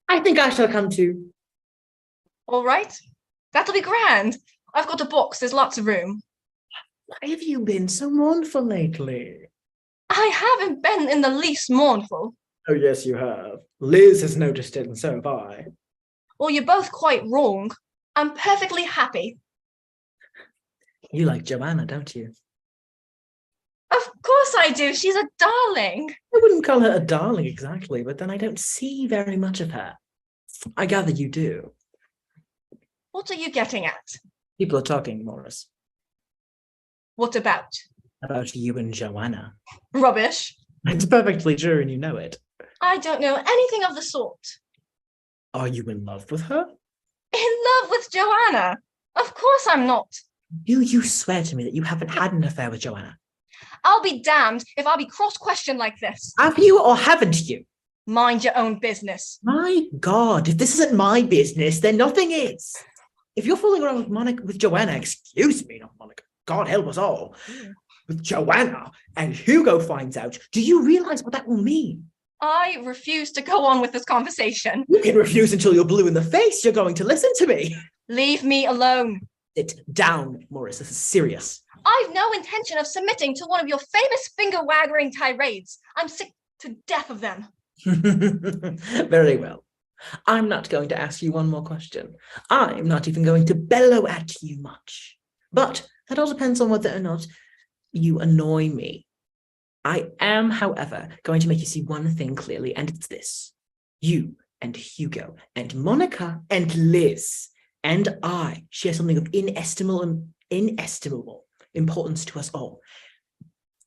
I think I shall come too.
All right. That'll be grand. I've got a box. There's lots of room.
Why have you been so mournful lately?
I haven't been in the least mournful.
Oh, yes, you have. Liz has noticed it, and so have I.
Well, you're both quite wrong. I'm perfectly happy.
You like Joanna, don't you?
Of course I do. She's a darling.
I wouldn't call her a darling exactly, but then I don't see very much of her. I gather you do.
What are you getting at?
People are talking, Morris,
What about?
about you and Joanna.
Rubbish.
It's perfectly true, and you know it.
I don't know anything of the sort.
Are you in love with her?
In love with Joanna? Of course I'm not.
Do you swear to me that you haven't had an affair with Joanna?
I'll be damned if I'll be cross-questioned like this.
Have you or haven't you?
Mind your own business.
My God, if this isn't my business, then nothing is. If you're fooling around with Joanna, excuse me, not Monica, God help us all, with Joanna, and Hugo finds out, do you realize what that will mean?
I refuse to go on with this conversation.
You can refuse until you're blue in the face. You're going to listen to me.
Leave me alone.
Sit down, Morris. This is serious.
I've no intention of submitting to one of your famous finger-wagging tirades. I'm sick to death of them.
Very well. I'm not going to ask you one more question. I'm not even going to bellow at you much. But that all depends on whether or not you annoy me. I am, however, going to make you see one thing clearly, and it's this. You and Hugo and Monica and Liz and I share something of inestimable importance to us all.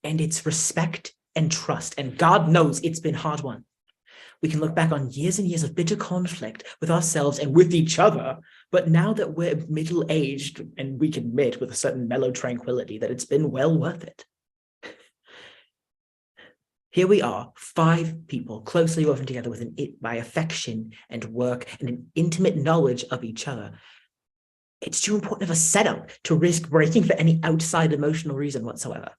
And it's respect and trust. And God knows it's been hard won. We can look back on years and years of bitter conflict with ourselves and with each other. But now that we're middle-aged, and we can admit with a certain mellow tranquility that it's been well worth it. Here we are, 5 people closely woven together by affection and work and an intimate knowledge of each other. It's too important of a setup to risk breaking for any outside emotional reason whatsoever.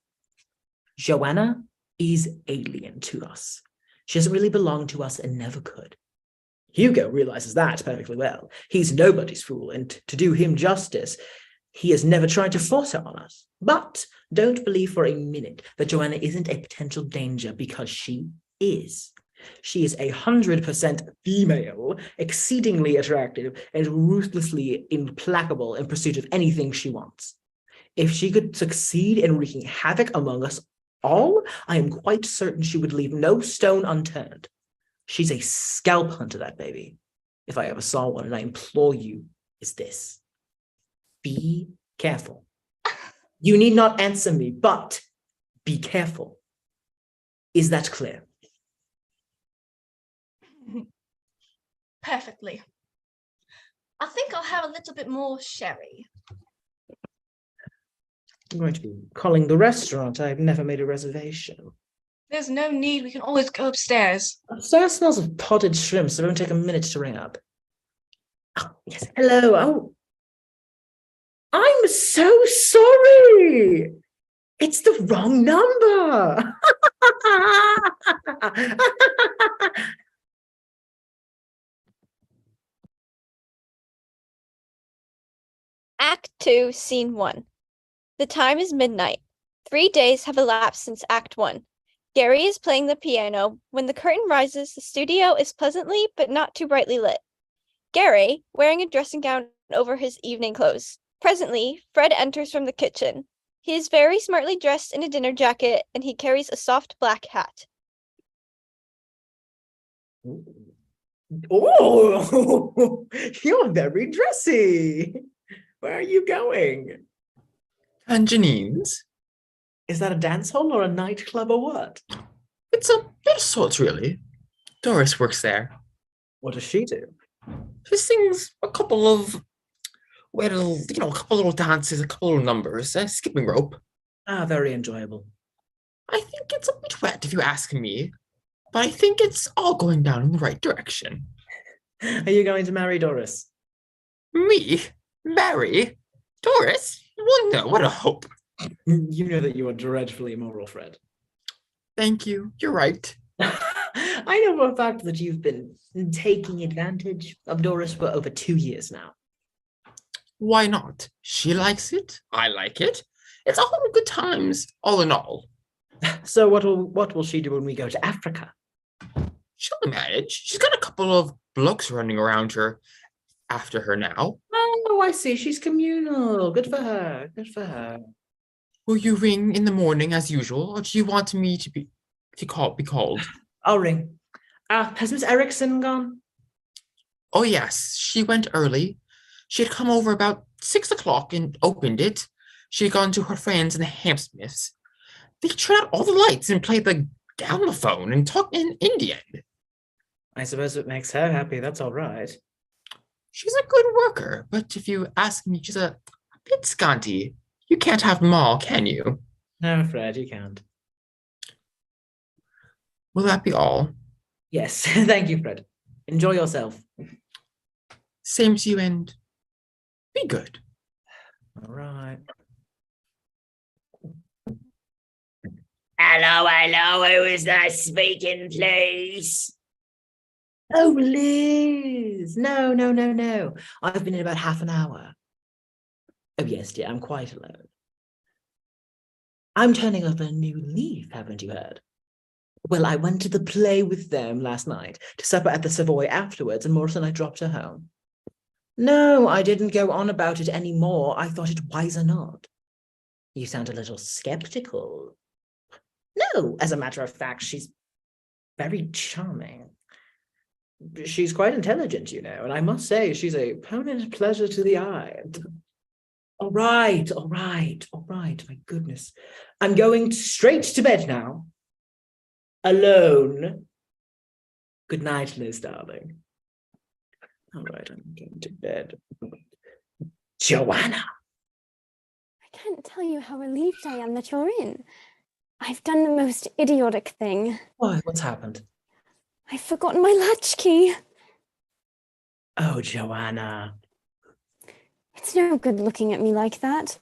Joanna is alien to us. She doesn't really belong to us and never could. Hugo realizes that perfectly well. He's nobody's fool, and to do him justice, he has never tried to force her on us. But don't believe for a minute that Joanna isn't a potential danger, because she is. She is 100% female, exceedingly attractive, and ruthlessly implacable in pursuit of anything she wants. If she could succeed in wreaking havoc among us all, I am quite certain she would leave no stone unturned. She's a scalp hunter, that baby. If I ever saw one, and I implore you, is this. Be careful. You need not answer me, but be careful. Is that clear?
perfectly. I think I'll have a little bit more sherry.
I'm going to be calling the restaurant. I've never made a reservation.
There's no need. We can always go upstairs.
Upstairs smells of potted shrimp, so it won't take a minute to ring up. Oh, yes. Hello. Oh, I'm so sorry. It's the wrong number.
Act 2, Scene 1. The time is midnight. 3 days have elapsed since Act 1. Gary is playing the piano. When the curtain rises, the studio is pleasantly but not too brightly lit. Gary, wearing a dressing gown over his evening clothes. Presently, Fred enters from the kitchen. He is very smartly dressed in a dinner jacket, and he carries a soft black hat.
Oh, you're very dressy. Where are you going?
Janine's?
Is that a dance hall or a nightclub or what?
It's a bit of sorts, really. Doris works there.
What does she do?
She sings a couple of, well, a couple little dances, a couple little numbers, skipping rope.
Ah, very enjoyable.
I think it's a bit wet if you ask me, but I think it's all going down in the right direction.
Are you going to marry Doris?
Me? Marry? Doris? Well, no, what a hope.
You know that you are dreadfully immoral, Fred.
Thank you, you're right.
I know for a fact that you've been taking advantage of Doris for over 2 years now.
Why not? She likes it, I like it. It's all good times, all in all.
So what will she do when we go to Africa?
She'll manage. She's got a couple of blokes running around her after her now.
Oh, I see. She's communal. Good for her. Good for her.
Will you ring in the morning as usual, or do you want me to be called?
I'll ring. Has Miss Erickson gone?
Oh yes, she went early. She had come over about 6 o'clock and opened it. She had gone to her friends in the Hamsmiths. They turned out all the lights and played the gramophone and talked in Indian.
I suppose it makes her happy. That's all right.
She's a good worker, but if you ask me, she's a bit scanty. You can't have them all, can you?
No, Fred, you can't.
Will that be all?
Yes, thank you, Fred. Enjoy yourself.
Same to you, and be good.
All right.
Hello, who is that speaking, please?
Oh, Liz. No. I've been in about half an hour. Oh, yes, dear, I'm quite alone. I'm turning over a new leaf, haven't you heard? Well, I went to the play with them last night, to supper at the Savoy afterwards, and Morris and I dropped her home. No, I didn't go on about it any more. I thought it wiser not. You sound a little skeptical. No, as a matter of fact, she's very charming. She's quite intelligent, you know, and I must say she's a permanent pleasure to the eye. All right, my goodness. I'm going straight to bed now. Alone. Good night, Liz, darling. All right, I'm going to bed. Joanna.
I can't tell you how relieved I am that you're in. I've done the most idiotic thing.
Why? What's happened?
I've forgotten my latchkey.
Oh, Joanna.
It's no good looking at me like that.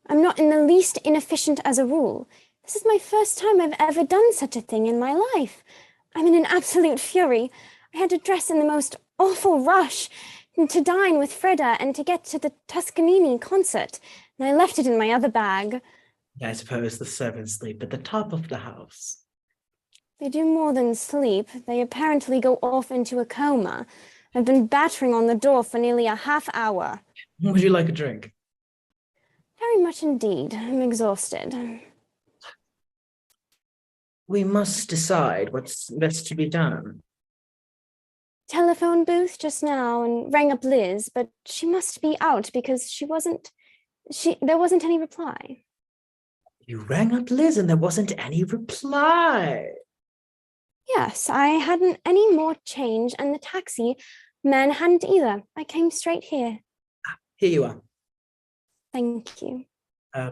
I'm not in the least inefficient as a rule. This is my first time I've ever done such a thing in my life. I'm in an absolute fury. I had to dress in the most awful rush to dine with Freda and to get to the Toscanini concert, and I left it in my other bag.
I suppose the servants sleep at the top of the house.
They do more than sleep. They apparently go off into a coma. I've been battering on the door for nearly a half hour.
Would you like a drink?
Very much indeed. I'm exhausted.
We must decide what's best to be done.
Telephone booth just now and rang up Liz, but she must be out because there wasn't any reply.
You rang up Liz and there wasn't any reply.
Yes, I hadn't any more change and the taxi Man hadn't either. I came straight here.
Here you are.
Thank you.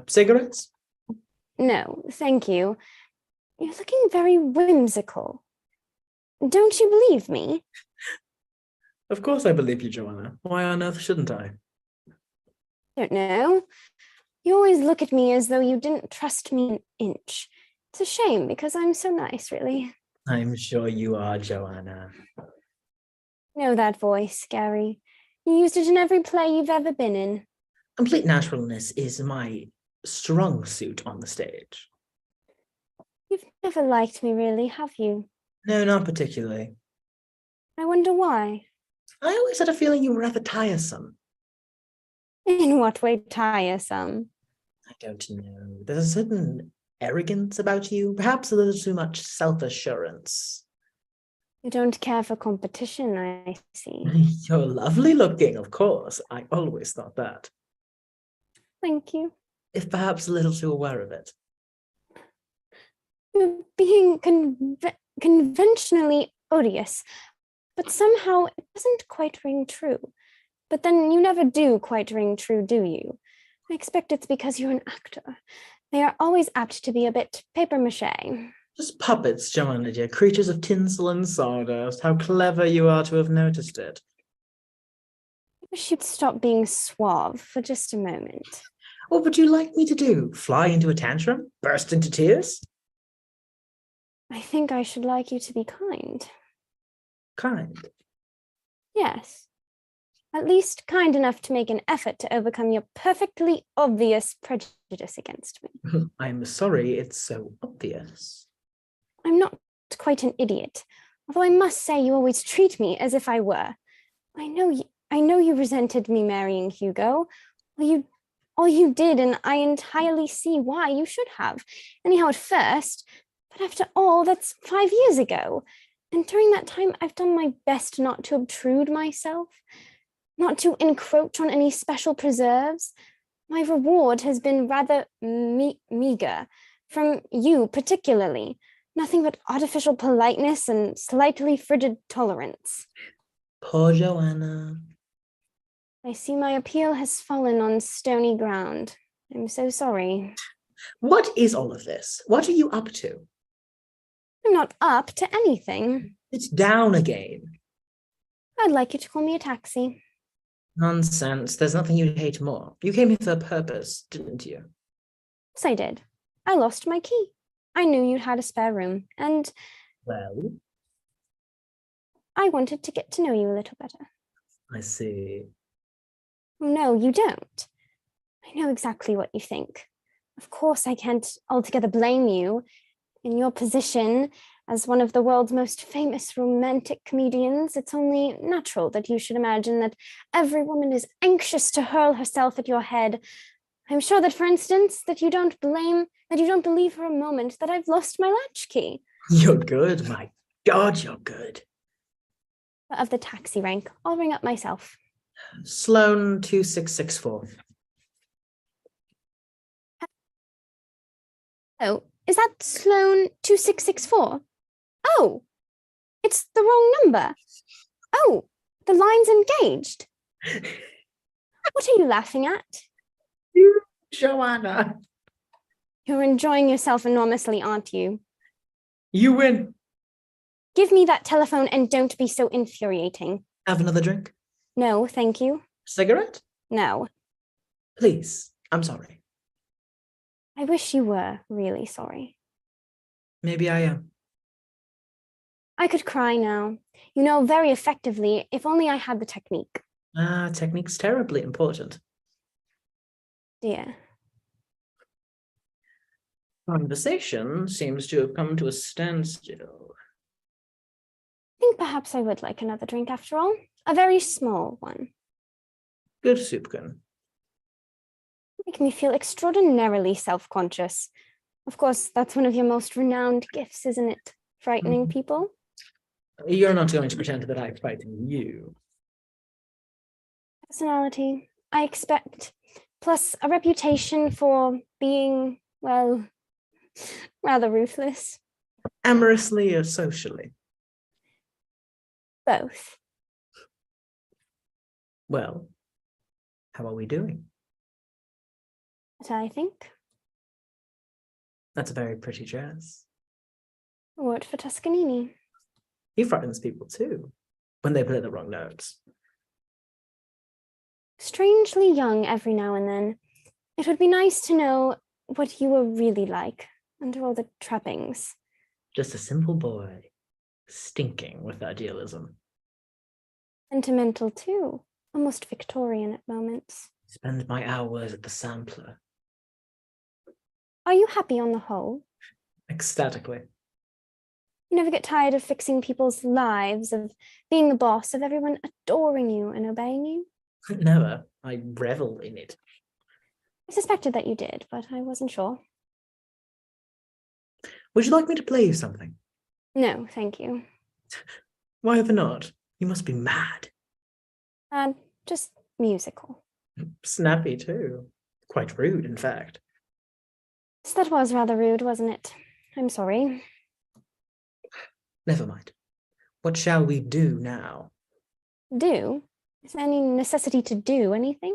Cigarettes?
No, thank you. You're looking very whimsical. Don't you believe me?
Of course I believe you, Joanna. Why on earth shouldn't I?
Don't know. You always look at me as though you didn't trust me an inch. It's a shame because I'm so nice, really.
I'm sure you are, Joanna.
Know that voice, Gary. You used it in every play you've ever been in.
Complete naturalness is my strong suit on the stage.
You've never liked me, really, have you?
No, not particularly.
I wonder why.
I always had a feeling you were rather tiresome.
In what way tiresome?
I don't know. There's a certain arrogance about you, perhaps a little too much self-assurance.
You don't care for competition, I see.
You're lovely looking, of course. I always thought that.
Thank you.
If perhaps a little too aware of it.
You're being conventionally odious, but somehow it doesn't quite ring true. But then you never do quite ring true, do you? I expect it's because you're an actor. They are always apt to be a bit papier-mâché.
Just puppets, Joanna dear, creatures of tinsel and sawdust. How clever you are to have noticed it.
I wish you'd stop being suave for just a moment.
What would you like me to do? Fly into a tantrum? Burst into tears?
I think I should like you to be kind.
Kind.
Yes. At least kind enough to make an effort to overcome your perfectly obvious prejudice against me.
I'm sorry it's so obvious.
I'm not quite an idiot, although I must say you always treat me as if I were. I know you resented me marrying Hugo. All you did, and I entirely see why you should have. Anyhow, at first, but after all, that's 5 years ago. And during that time, I've done my best not to obtrude myself, not to encroach on any special preserves. My reward has been rather meager, from you particularly. Nothing but artificial politeness and slightly frigid tolerance.
Poor Joanna.
I see my appeal has fallen on stony ground. I'm so sorry.
What is all of this? What are you up to?
I'm not up to anything.
It's down again.
I'd like you to call me a taxi.
Nonsense. There's nothing you'd hate more. You came here for a purpose, didn't you?
Yes, I did. I lost my key. I knew you had a spare room, and
Well,
I wanted to get to know you a little better.
I see.
No, you don't. I know exactly what you think. Of course, I can't altogether blame you. In your position as one of the world's most famous romantic comedians, it's only natural that you should imagine that every woman is anxious to hurl herself at your head. I'm sure that, for instance, that you don't believe for a moment that I've lost my latchkey.
You're good. My God, you're good.
But of the taxi rank, I'll ring up myself.
Sloan 2664.
Oh, is that Sloan 2664? Oh, it's the wrong number. Oh, the line's engaged. What are you laughing at?
You, Joanna.
You're enjoying yourself enormously, aren't you?
You win.
Give me that telephone and don't be so infuriating.
Have another drink?
No, thank you.
Cigarette?
No.
Please. I'm sorry.
I wish you were really sorry.
Maybe I am.
I could cry now. You know, very effectively, if only I had the technique.
Technique's terribly important.
Dear.
Conversation seems to have come to a standstill.
I think perhaps I would like another drink after all. A very small one.
Good soupkin.
Make me feel extraordinarily self-conscious. Of course, that's one of your most renowned gifts, isn't it? Frightening people.
You're not going to pretend that I frighten you.
Personality, I expect. Plus a reputation for being, well, rather ruthless.
Amorously or socially?
Both.
Well, how are we doing?
But I think
That's a very pretty dress.
I wore it for Toscanini.
He frightens people too, when they play the wrong notes.
Strangely young every now and then. It would be nice to know what you were really like under all the trappings.
Just a simple boy, stinking with idealism.
Sentimental too, almost Victorian at moments.
Spend my hours at the sampler.
Are you happy on the whole?
Ecstatically.
You never get tired of fixing people's lives, of being the boss, of everyone adoring you and obeying you?
Never. I revel in it.
I suspected that you did, but I wasn't sure.
Would you like me to play you something?
No, thank you.
Why ever not? You must be mad.
Just musical.
Snappy too. Quite rude, in fact.
So that was rather rude, wasn't it? I'm sorry.
Never mind. What shall we do now?
Do? Is there any necessity to do anything?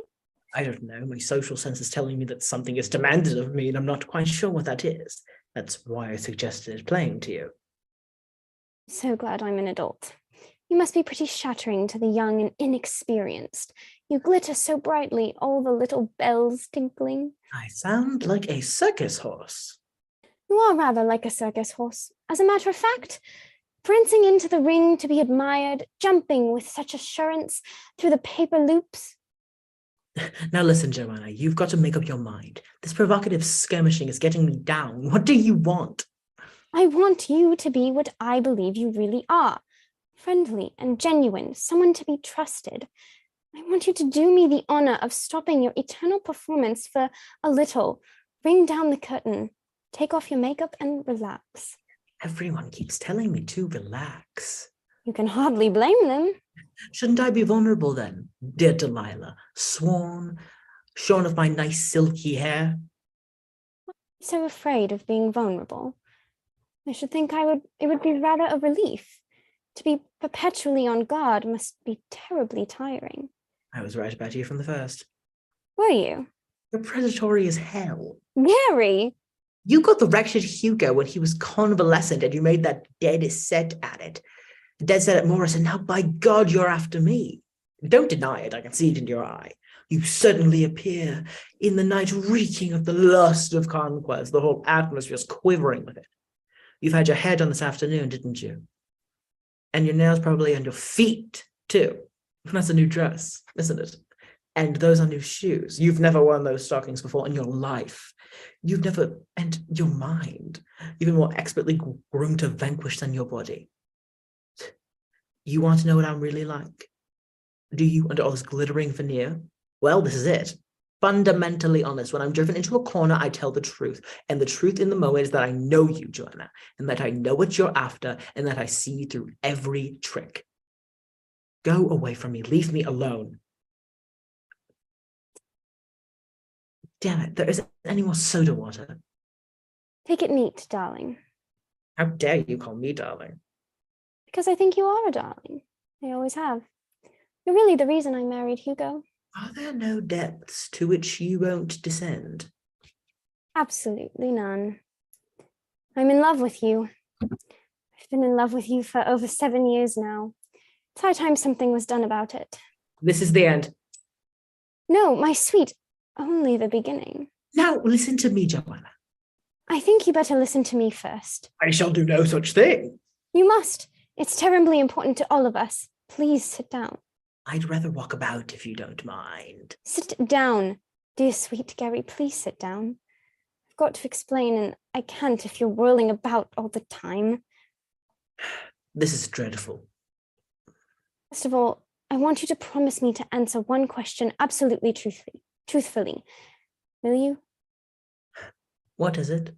I don't know. My social sense is telling me that something is demanded of me, and I'm not quite sure what that is. That's why I suggested playing to you.
So glad I'm an adult. You must be pretty shattering to the young and inexperienced. You glitter so brightly, all the little bells tinkling.
I sound like a circus horse.
You are rather like a circus horse. As a matter of fact, prancing into the ring to be admired, jumping with such assurance through the paper loops.
Now listen, Joanna, you've got to make up your mind. This provocative skirmishing is getting me down. What do you want?
I want you to be what I believe you really are. Friendly and genuine, someone to be trusted. I want you to do me the honor of stopping your eternal performance for a little. Bring down the curtain, take off your makeup and relax.
Everyone keeps telling me to relax.
You can hardly blame them.
Shouldn't I be vulnerable then, dear Delilah? Shorn of my nice silky hair?
So afraid of being vulnerable. I should think it would be rather a relief. To be perpetually on guard must be terribly tiring.
I was right about you from the first.
Were you?
You're predatory as hell.
Gary!
You got the wretched Hugo when he was convalescent and you made that dead set at it. Dead set at Morris, and now by God you're after me. Don't deny it, I can see it in your eye. You suddenly appear in the night reeking of the lust of conquest, the whole atmosphere's quivering with it. You've had your hair done this afternoon, didn't you? And your nails probably on your feet, too. That's a new dress, isn't it? And those are new shoes. You've never worn those stockings before in your life. You've never, and your mind, even more expertly groomed to vanquish than your body. You want to know what I'm really like? Do you, under all this glittering veneer? Well, this is it. Fundamentally honest. When I'm driven into a corner, I tell the truth. And the truth in the moment is that I know you, Joanna, and that I know what you're after, and that I see through every trick. Go away from me. Leave me alone. Damn it, there isn't any more soda water.
Take it neat, darling.
How dare you call me darling?
Because I think you are a darling. I always have. You're really the reason I married Hugo.
Are there no depths to which you won't descend?
Absolutely none. I'm in love with you. I've been in love with you for over 7 years now. It's high time something was done about it.
This is the end.
No, my sweet, only the beginning.
Now listen to me, Joanna.
I think you better listen to me first.
I shall do no such thing.
You must. It's terribly important to all of us. Please sit down.
I'd rather walk about if you don't mind.
Sit down. Dear sweet Gary, please sit down. I've got to explain, and I can't if you're whirling about all the time.
This is dreadful.
First of all, I want you to promise me to answer one question absolutely truthfully. Will you?
What is it?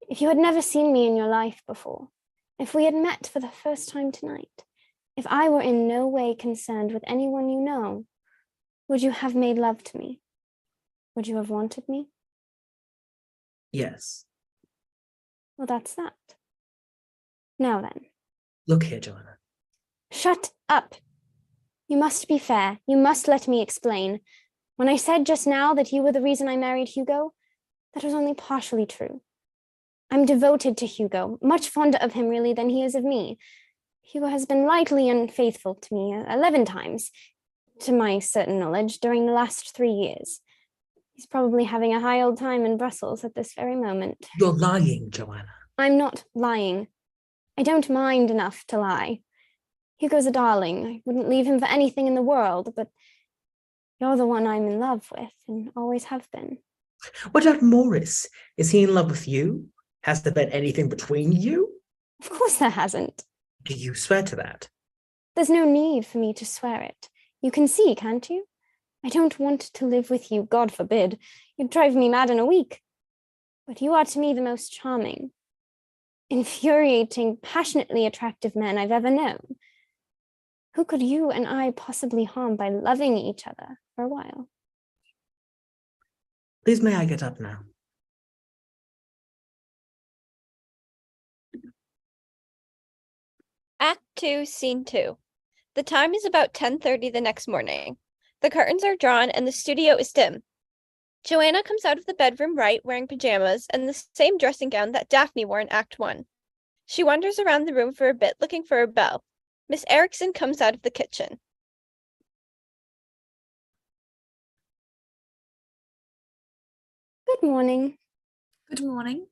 If you had never seen me in your life before, if we had met for the first time tonight, if I were in no way concerned with anyone you know, would you have made love to me? Would you have wanted me?
Yes.
Well, that's that. Now then.
Look here, Joanna.
Shut up. You must be fair. You must let me explain. When I said just now that you were the reason I married Hugo, that was only partially true. I'm devoted to Hugo, much fonder of him really than he is of me. Hugo has been lightly unfaithful to me 11 times, to my certain knowledge, during the last 3 years. He's probably having a high old time in Brussels at this very moment.
You're lying, Joanna.
I'm not lying. I don't mind enough to lie. Hugo's a darling. I wouldn't leave him for anything in the world, but you're the one I'm in love with and always have been.
What about Morris? Is he in love with you? Has there been anything between you?
Of course there hasn't.
Do you swear to that?
There's no need for me to swear it. You can see, can't you? I don't want to live with you, God forbid. You'd drive me mad in a week. But you are to me the most charming, infuriating, passionately attractive man I've ever known. Who could you and I possibly harm by loving each other for a while?
Please may I get up now?
Act 2, Scene 2. The time is about 10:30 the next morning. The curtains are drawn and the studio is dim. Joanna comes out of the bedroom right wearing pajamas and the same dressing gown that Daphne wore in Act 1. She wanders around the room for a bit looking for her bell. Miss Erickson comes out of the kitchen.
Good morning.
Good morning.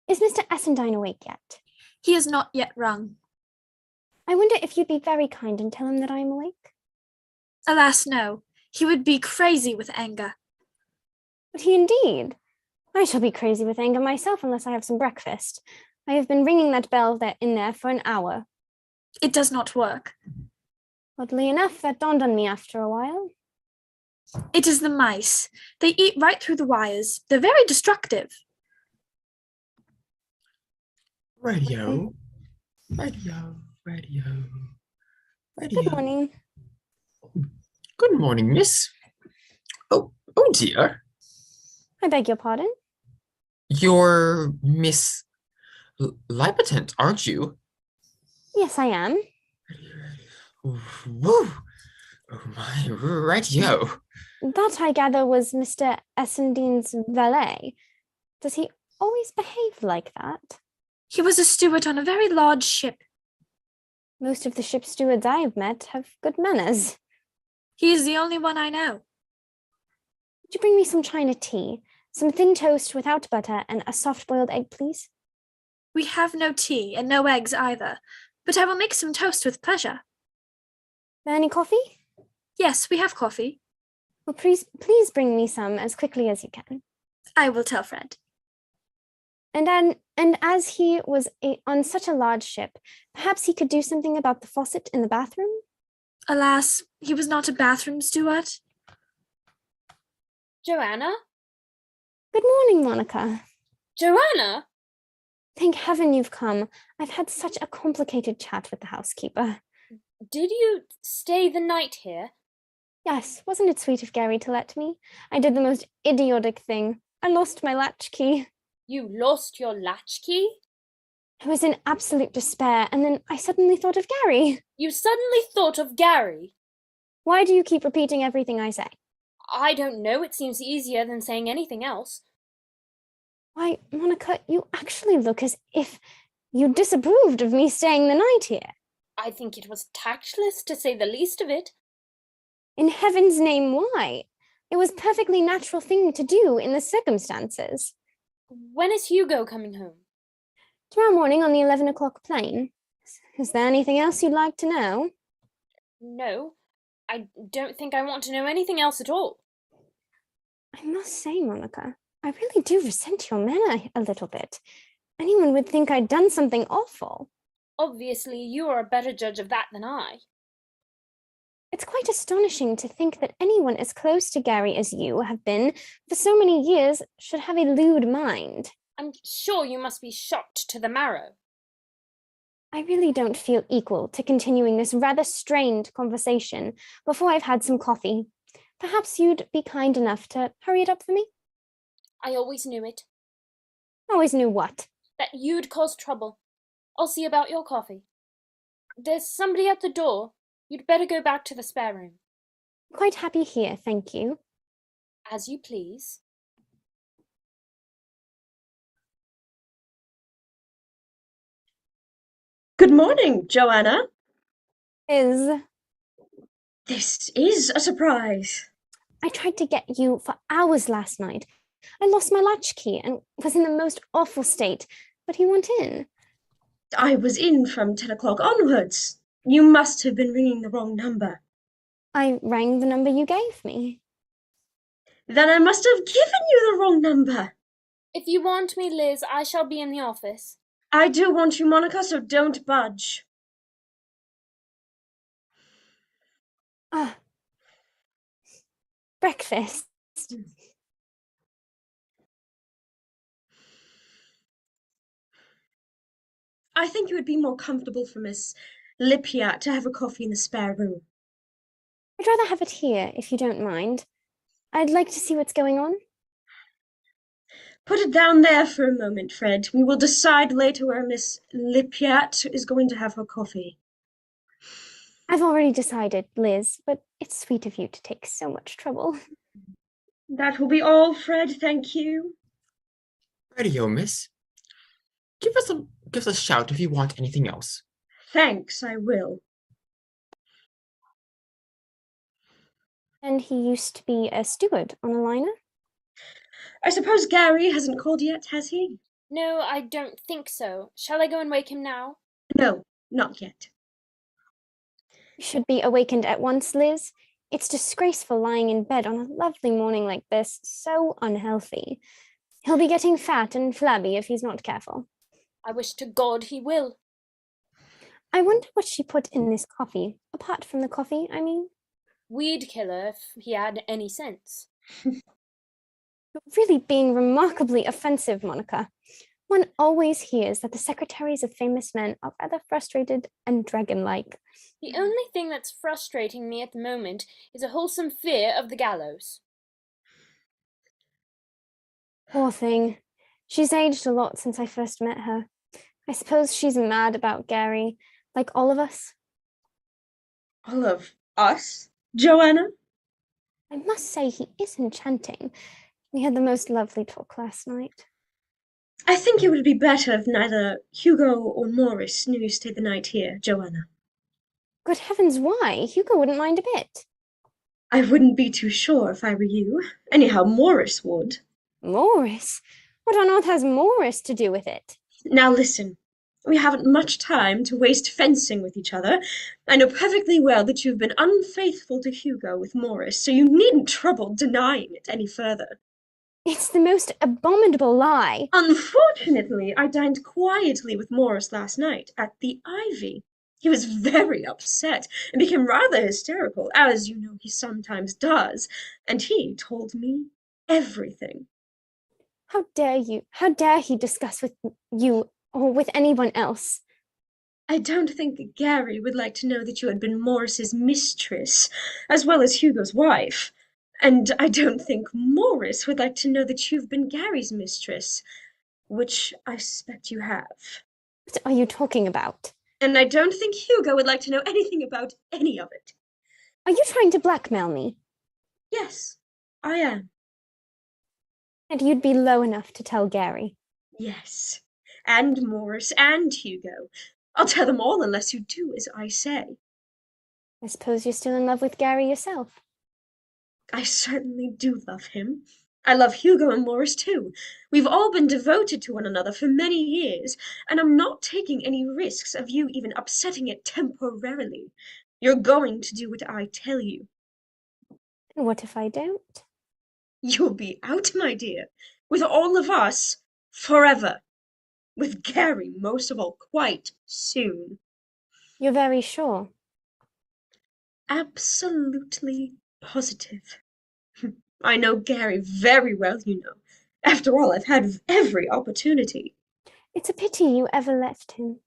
Is Mr. Essendine awake yet?
He has not yet rung.
I wonder if you'd be very kind and tell him that I am awake?
Alas, no. He would be crazy with anger.
Would he indeed? I shall be crazy with anger myself unless I have some breakfast. I have been ringing that bell in there for an hour.
It does not work.
Oddly enough, that dawned on me after a while.
It is the mice. They eat right through the wires. They're very destructive.
Radio. Radio. Radio. Radio.
Good morning.
Good morning, miss. Oh dear.
I beg your pardon?
You're Miss Lipotent, aren't you?
Yes, I am.
Woo! Oh my, rightio.
That, I gather, was Mr. Essendine's valet. Does he always behave like that?
He was a steward on a very large ship.
Most of the ship stewards I have met have good manners.
He is the only one I know.
Would you bring me some China tea, some thin toast without butter, and a soft-boiled egg, please?
We have no tea and no eggs either, but I will make some toast with pleasure.
Any coffee?
Yes, we have coffee.
Well, please bring me some as quickly as you can.
I will tell Fred.
And as he was on such a large ship, perhaps he could do something about the faucet in the bathroom?
Alas, he was not a bathroom steward.
Joanna?
Good morning, Monica.
Joanna?
Thank heaven you've come. I've had such a complicated chat with the housekeeper.
Did you stay the night here?
Yes, wasn't it sweet of Gary to let me? I did the most idiotic thing. I lost my latchkey.
You lost your latchkey?
I was in absolute despair, and then I suddenly thought of Gary.
You suddenly thought of Gary?
Why do you keep repeating everything I say?
I don't know. It seems easier than saying anything else.
Why, Monica, you actually look as if you disapproved of me staying the night here.
I think it was tactless, to say the least of it.
In heaven's name, why? It was a perfectly natural thing to do in the circumstances.
When is Hugo coming home?
Tomorrow morning on the 11 o'clock plane. Is there anything else you'd like to know?
No, I don't think I want to know anything else at all.
I must say, Monica, I really do resent your manner a little bit. Anyone would think I'd done something awful.
Obviously, you are a better judge of that than I.
It's quite astonishing to think that anyone as close to Gary as you have been for so many years should have a lewd mind.
I'm sure you must be shocked to the marrow.
I really don't feel equal to continuing this rather strained conversation before I've had some coffee. Perhaps you'd be kind enough to hurry it up for me?
I always knew it.
Always knew what?
That you'd cause trouble. I'll see about your coffee. There's somebody at the door. You'd better go back to the spare room.
Quite happy here, thank you.
As you please.
Good morning, Joanna.
Is
This is a surprise.
I tried to get you for hours last night. I lost my latchkey and was in the most awful state, but you weren't in.
I was in from 10 o'clock onwards. You must have been ringing the wrong number.
I rang the number you gave me.
Then I must have given you the wrong number.
If you want me, Liz, I shall be in the office.
I do want you, Monica, so don't budge.
Ah, breakfast.
I think it would be more comfortable for Miss Lippiat to have a coffee in the spare room.
I'd rather have it here, if you don't mind. I'd like to see what's going on.
Put it down there for a moment, Fred. We will decide later where Miss Lippiat is going to have her coffee.
I've already decided, Liz, but it's sweet of you to take so much trouble.
That will be all, Fred, thank you.
Radio, miss. Give us a shout if you want anything else.
Thanks, I will.
And he used to be a steward on a liner?
I suppose Gary hasn't called yet, has he?
No, I don't think so. Shall I go and wake him now?
No, not yet.
You should be awakened at once, Liz. It's disgraceful lying in bed on a lovely morning like this, so unhealthy. He'll be getting fat and flabby if he's not careful.
I wish to God he will.
I wonder what she put in this coffee, apart from the coffee, I mean.
Weed killer, if he had any sense.
You're really being remarkably offensive, Monica. One always hears that the secretaries of famous men are rather frustrated and dragon-like.
The only thing that's frustrating me at the moment is a wholesome fear of the gallows.
Poor thing. She's aged a lot since I first met her. I suppose she's mad about Gary, like all of us.
All of us, Joanna?
I must say he is enchanting. We had the most lovely talk last night.
I think it would be better if neither Hugo or Morris knew you stayed the night here, Joanna.
Good heavens, why? Hugo wouldn't mind a bit.
I wouldn't be too sure if I were you. Anyhow, Morris would.
Morris? What on earth has Morris to do with it?
Now listen, we haven't much time to waste fencing with each other. I know perfectly well that you've been unfaithful to Hugo with Morris, so you needn't trouble denying it any further.
It's the most abominable lie.
Unfortunately, I dined quietly with Morris last night at the Ivy. He was very upset and became rather hysterical, as you know he sometimes does, and he told me everything.
How dare you? How dare he discuss with you or with anyone else?
I don't think Gary would like to know that you had been Morris's mistress, as well as Hugo's wife. And I don't think Morris would like to know that you've been Gary's mistress, which I suspect you have.
What are you talking about?
And I don't think Hugo would like to know anything about any of it.
Are you trying to blackmail me?
Yes, I am.
And you'd be low enough to tell Gary?
Yes, and Morris and Hugo. I'll tell them all unless you do as I say.
I suppose you're still in love with Gary yourself.
I certainly do love him. I love Hugo and Morris too. We've all been devoted to one another for many years, and I'm not taking any risks of you even upsetting it temporarily. You're going to do what I tell you.
And what if I don't?
You'll be out, my dear, with all of us, forever. With Gary, most of all, quite soon.
You're very sure?
Absolutely positive. I know Gary very well, you know. After all, I've had every opportunity.
It's a pity you ever left him.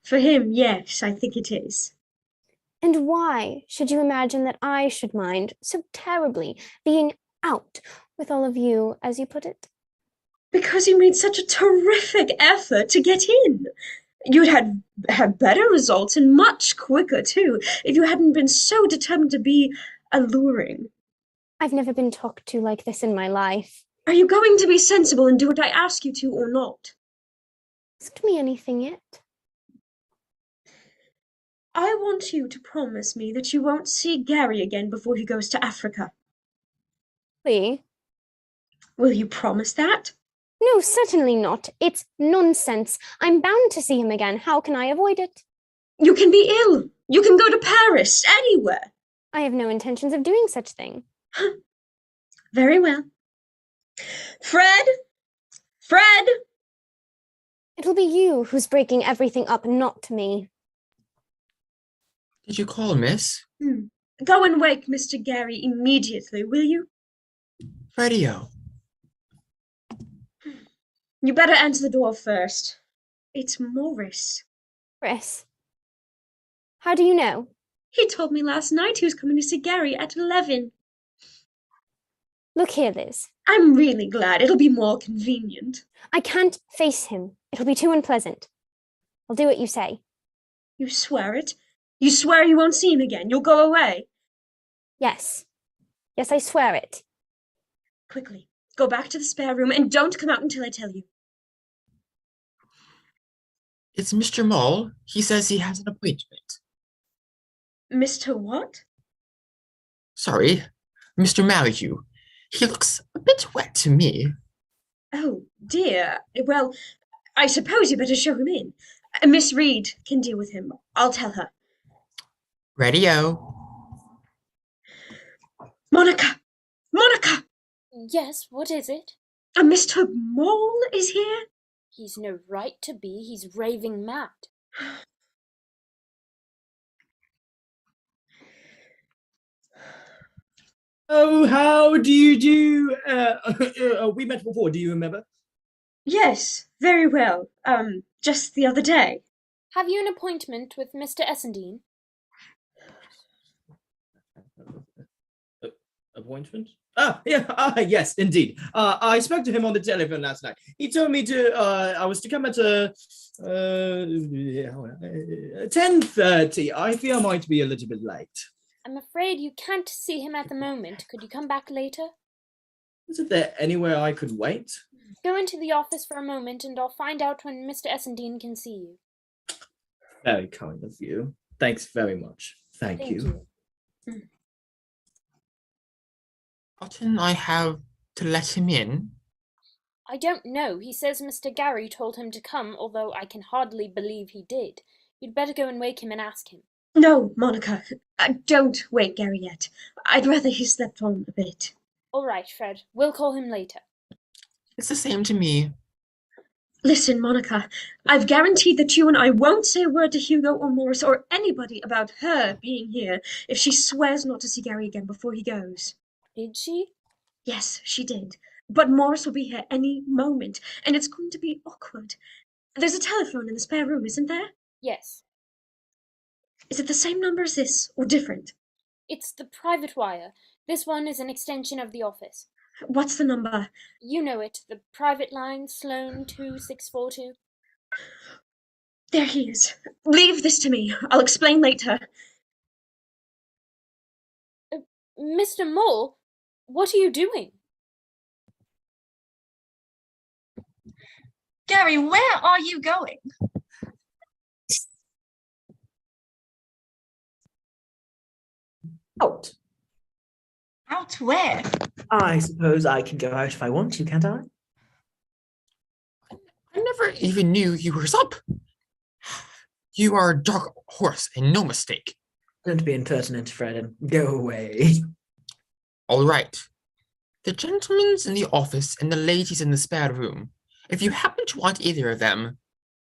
For him, yes, I think it is.
And why should you imagine that I should mind so terribly being out with all of you, as you put it?
Because you made such a terrific effort to get in. You'd had better results and much quicker, too, if you hadn't been so determined to be alluring.
I've never been talked to like this in my life.
Are you going to be sensible and do what I ask you to or not?
Asked me anything yet?
I want you to promise me that you won't see Gary again before he goes to Africa.
Lee?
Will you promise that?
No, certainly not. It's nonsense. I'm bound to see him again. How can I avoid it?
You can be ill. You can go to Paris, anywhere.
I have no intentions of doing such thing.
Very well. Fred! Fred!
It'll be you who's breaking everything up, not me.
Did you call, miss?
Go and wake Mr. Gary immediately, will you?
Radio.
You better answer the door first. It's Morris.
Chris. How do you know?
He told me last night he was coming to see Gary at 11.
Look here, Liz.
I'm really glad. It'll be more convenient.
I can't face him. It'll be too unpleasant. I'll do what you say.
You swear it? You swear you won't see him again? You'll go away?
Yes. Yes, I swear it.
Quickly, go back to the spare room and don't come out until I tell you.
It's Mr. Mull. He says he has an appointment.
Mr. what?
Sorry, Mr. Mallew. He looks a bit wet to me.
Oh, dear. Well, I suppose you better show him in. Miss Reed can deal with him. I'll tell her.
Radio.
Monica! Monica!
Yes, what is it?
Mr. Mole is here?
He's no right to be. He's raving mad.
Oh, how do you do? We met before, do you remember?
Yes, very well. Just the other day.
Have you an appointment with Mr. Essendine?
Appointment? Yes, indeed. I spoke to him on the telephone last night. He told me I was to come at 10:30. I fear I might be a little bit late.
I'm afraid you can't see him at the moment. Could you come back later?
Isn't there anywhere I could wait?
Go into the office for a moment and I'll find out when Mr. Essendine can see you.
Very kind of you. Thanks very much. Thank you.
Oughtn't I have to let him in?
I don't know. He says Mr. Gary told him to come, although I can hardly believe he did. You'd better go and wake him and ask him.
No, Monica. Don't wake Gary yet. I'd rather he slept on a bit.
All right, Fred. We'll call him later.
It's the same to me.
Listen, Monica. I've guaranteed that you and I won't say a word to Hugo or Morris or anybody about her being here if she swears not to see Gary again before he goes.
Did she?
Yes, she did. But Morris will be here any moment, and it's going to be awkward. There's a telephone in the spare room, isn't there?
Yes.
Is it the same number as this, or different?
It's the private wire. This one is an extension of the office.
What's the number?
You know it. The private line, Sloane 2642.
There he is. Leave this to me. I'll explain later.
Mr. Mole, what are you doing?
Gary, where are you going?
Out.
Out where?
I suppose I can go out if I want to, can't I?
I never even knew you were up. You are a dark horse and no mistake.
Don't be impertinent, Fred, and go away.
All right. The gentleman's in the office and the lady's in the spare room. If you happen to want either of them.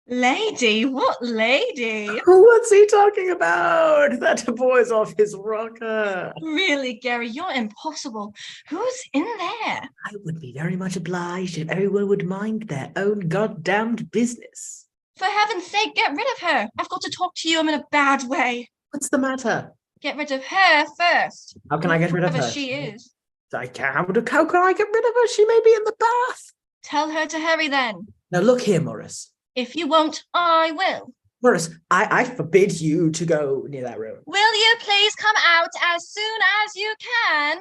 Lady? What lady?
What's he talking about? That boy's off his rocker.
Really, Gary, you're impossible. Who's in there?
I would be very much obliged if everyone would mind their own goddamned business.
For heaven's sake, get rid of her. I've got to talk to you. I'm in a bad way.
What's the matter?
Get rid of her first.
How can I get rid of
Whoever
her?
she is.
How can I get rid of her? She may be in the bath.
Tell her to hurry then.
Now look here, Morris.
If you won't, I will.
Morris, I forbid you to go near that room.
Will you please come out as soon as you can?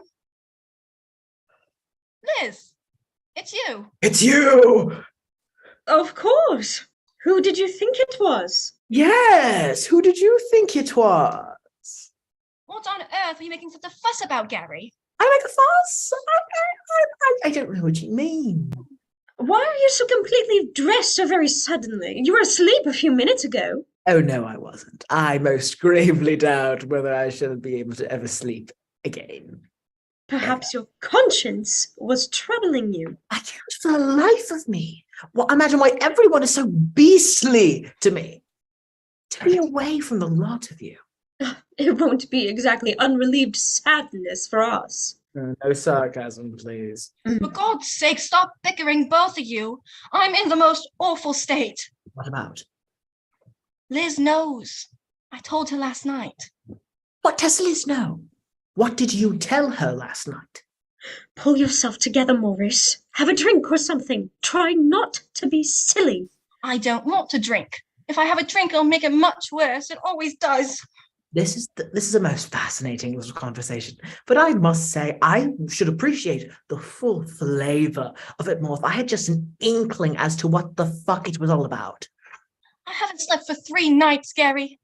Liz, it's you.
It's you!
Of course. Who did you think it was?
Yes, who did you think it was?
What on earth are you making such a fuss about, Gary?
I make a fuss? I don't know what you mean.
Why are you so completely dressed so very suddenly? You were asleep a few minutes ago.
Oh, no, I wasn't. I most gravely doubt whether I shall be able to ever sleep again.
Perhaps your conscience was troubling you.
I can't for the life of me. Well, imagine why everyone is so beastly to me. To be away from the lot of you.
It won't be exactly unrelieved sadness for us.
No sarcasm, please.
For God's sake, stop bickering, both of you. I'm in the most awful state.
What about?
Liz knows. I told her last night.
What does Liz know? What did you tell her last night?
Pull yourself together, Morris. Have a drink or something. Try not to be silly.
I don't want to drink. If I have a drink, it'll make it much worse. It always does.
This is a most fascinating little conversation, but I must say I should appreciate the full flavor of it more if I had just an inkling as to what the fuck it was all about.
I haven't slept for 3 nights, Gary.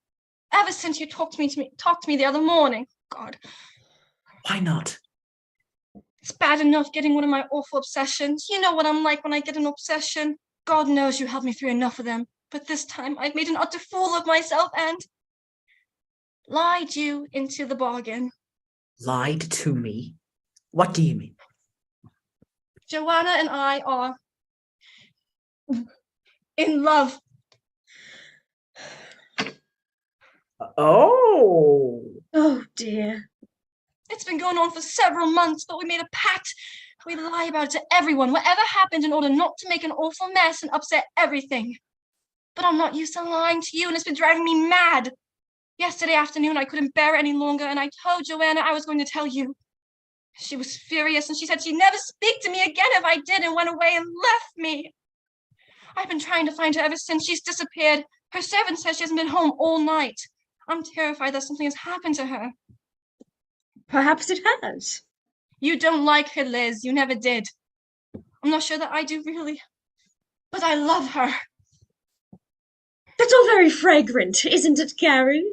Ever since you talked to me the other morning. God.
Why not?
It's bad enough getting one of my awful obsessions. You know what I'm like when I get an obsession. God knows you helped me through enough of them. But this time I've made an utter fool of myself and lied you into the bargain.
Lied to me? What do you mean?
Joanna and I are in love.
Oh.
Oh, dear.
It's been going on for several months, but we made a pact. We lie about it to everyone, whatever happened, in order not to make an awful mess and upset everything. But I'm not used to lying to you, and it's been driving me mad. Yesterday afternoon, I couldn't bear it any longer, and I told Joanna I was going to tell you. She was furious, and she said she'd never speak to me again if I did, and went away and left me. I've been trying to find her ever since she's disappeared. Her servant says she hasn't been home all night. I'm terrified that something has happened to her.
Perhaps it has.
You don't like her, Liz. You never did. I'm not sure that I do really, but I love her.
That's all very fragrant, isn't it, Gary?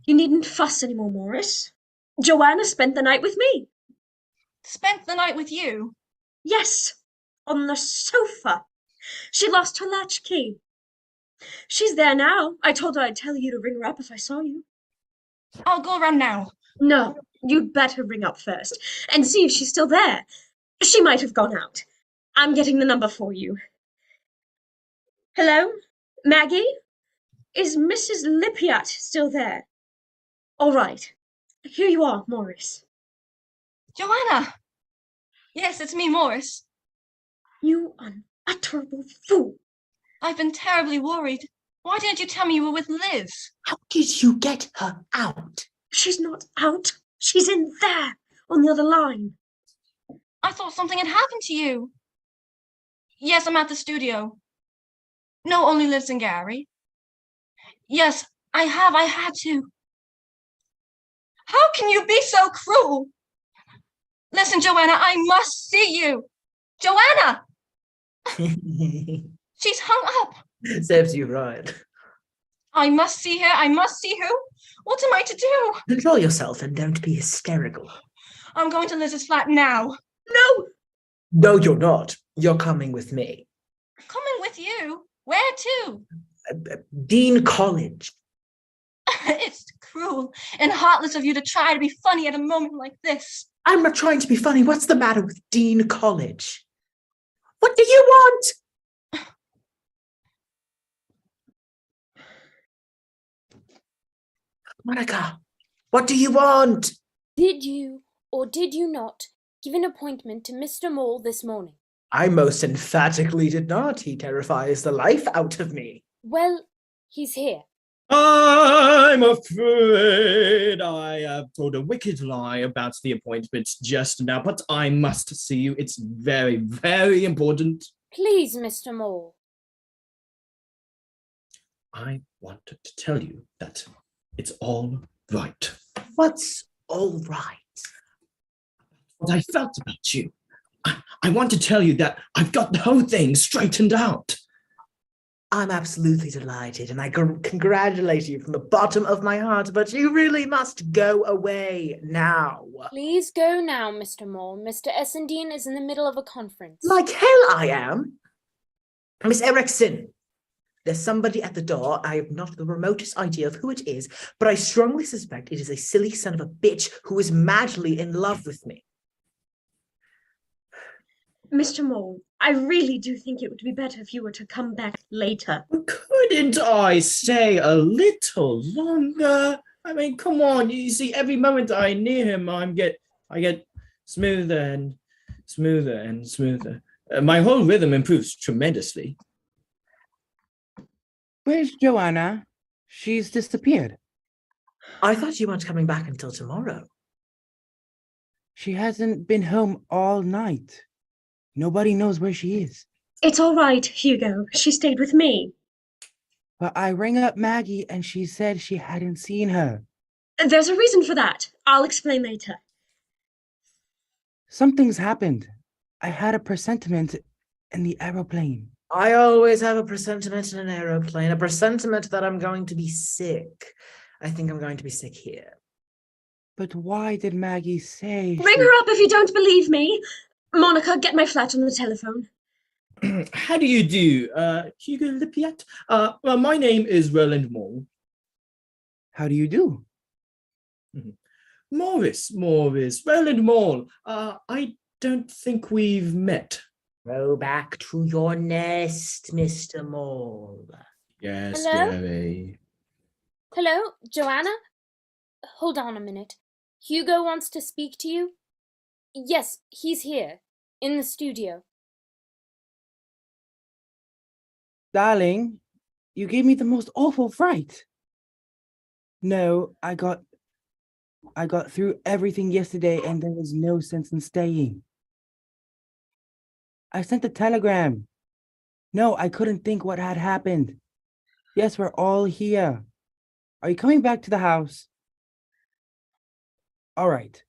You needn't fuss anymore, Morris. Joanna spent the night with me.
Spent the night with you?
Yes, on the sofa. She lost her latchkey. She's there now. I told her I'd tell you to ring her up if I saw you.
I'll go around now.
No, you'd better ring up first and see if she's still there. She might have gone out. I'm getting the number for you. Hello? Maggie? Is Mrs. Lippiat still there? All right. Here you are, Morris.
Joanna! Yes, it's me, Morris.
You unutterable fool.
I've been terribly worried. Why didn't you tell me you were with Liz?
How did you get her out?
She's not out. She's in there, on the other line.
I thought something had happened to you. Yes, I'm at the studio. No, only Liz and Gary. Yes, I had to. How can you be so cruel? Listen, Joanna, I must see you. Joanna! She's hung up.
Serves you right.
I must see her. I must see her. What am I to do?
Control yourself and don't be hysterical.
I'm going to Liz's flat now.
No!
No, you're not. You're coming with me.
Coming with you? Where to?
Dean College.
It's cruel and heartless of you to try to be funny at a moment like this.
I'm not trying to be funny. What's the matter with Dean College? What do you want? Monica, what do you want?
Did you, or did you not, give an appointment to Mr. Mole this morning?
I most emphatically did not. He terrifies the life out of me.
Well, he's here.
I'm afraid I have told a wicked lie about the appointment just now, but I must see you. It's very, very important.
Please, Mr. Mole.
I wanted to tell you that it's all right.
What's all right?
What I felt about you. I want to tell you that I've got the whole thing straightened out.
I'm absolutely delighted, and I congratulate you from the bottom of my heart, but you really must go away now.
Please go now, Mr. Mole. Mr. Essendine is in the middle of a conference.
Like hell I am. Miss Erickson, there's somebody at the door. I have not the remotest idea of who it is, but I strongly suspect it is a silly son of a bitch who is madly in love with me.
Mr. Mole, I really do think it would be better if you were to come back later.
Couldn't I stay a little longer? I mean, come on. You see, every moment I near him, I get smoother and smoother and smoother. My whole rhythm improves tremendously.
Where's Joanna? She's disappeared.
I thought you weren't coming back until tomorrow.
She hasn't been home all night. Nobody knows where she is.
It's all right, Hugo. She stayed with me.
But I rang up Maggie and she said she hadn't seen her.
There's a reason for that. I'll explain later.
Something's happened. I had a presentiment in the aeroplane.
I always have a presentiment in an aeroplane, a presentiment that I'm going to be sick. I think I'm going to be sick here.
But why did Maggie say
Ring her up if you don't believe me. Monica, get my flat on the telephone.
How do you do, Hugo Lipiat? Well, my name is Roland Mole.
How do you do?
Morris, Roland Mole. I don't think we've met.
Go back to your nest, Mr. Mole.
Yes,
Hello?
Gary.
Hello, Joanna? Hold on a minute. Hugo wants to speak to you? Yes, he's here, in the studio.
Darling, you gave me the most awful fright. No, I got through everything yesterday and there was no sense in staying. I sent a telegram. No, I couldn't think what had happened. Yes, we're all here. Are you coming back to the house? All right.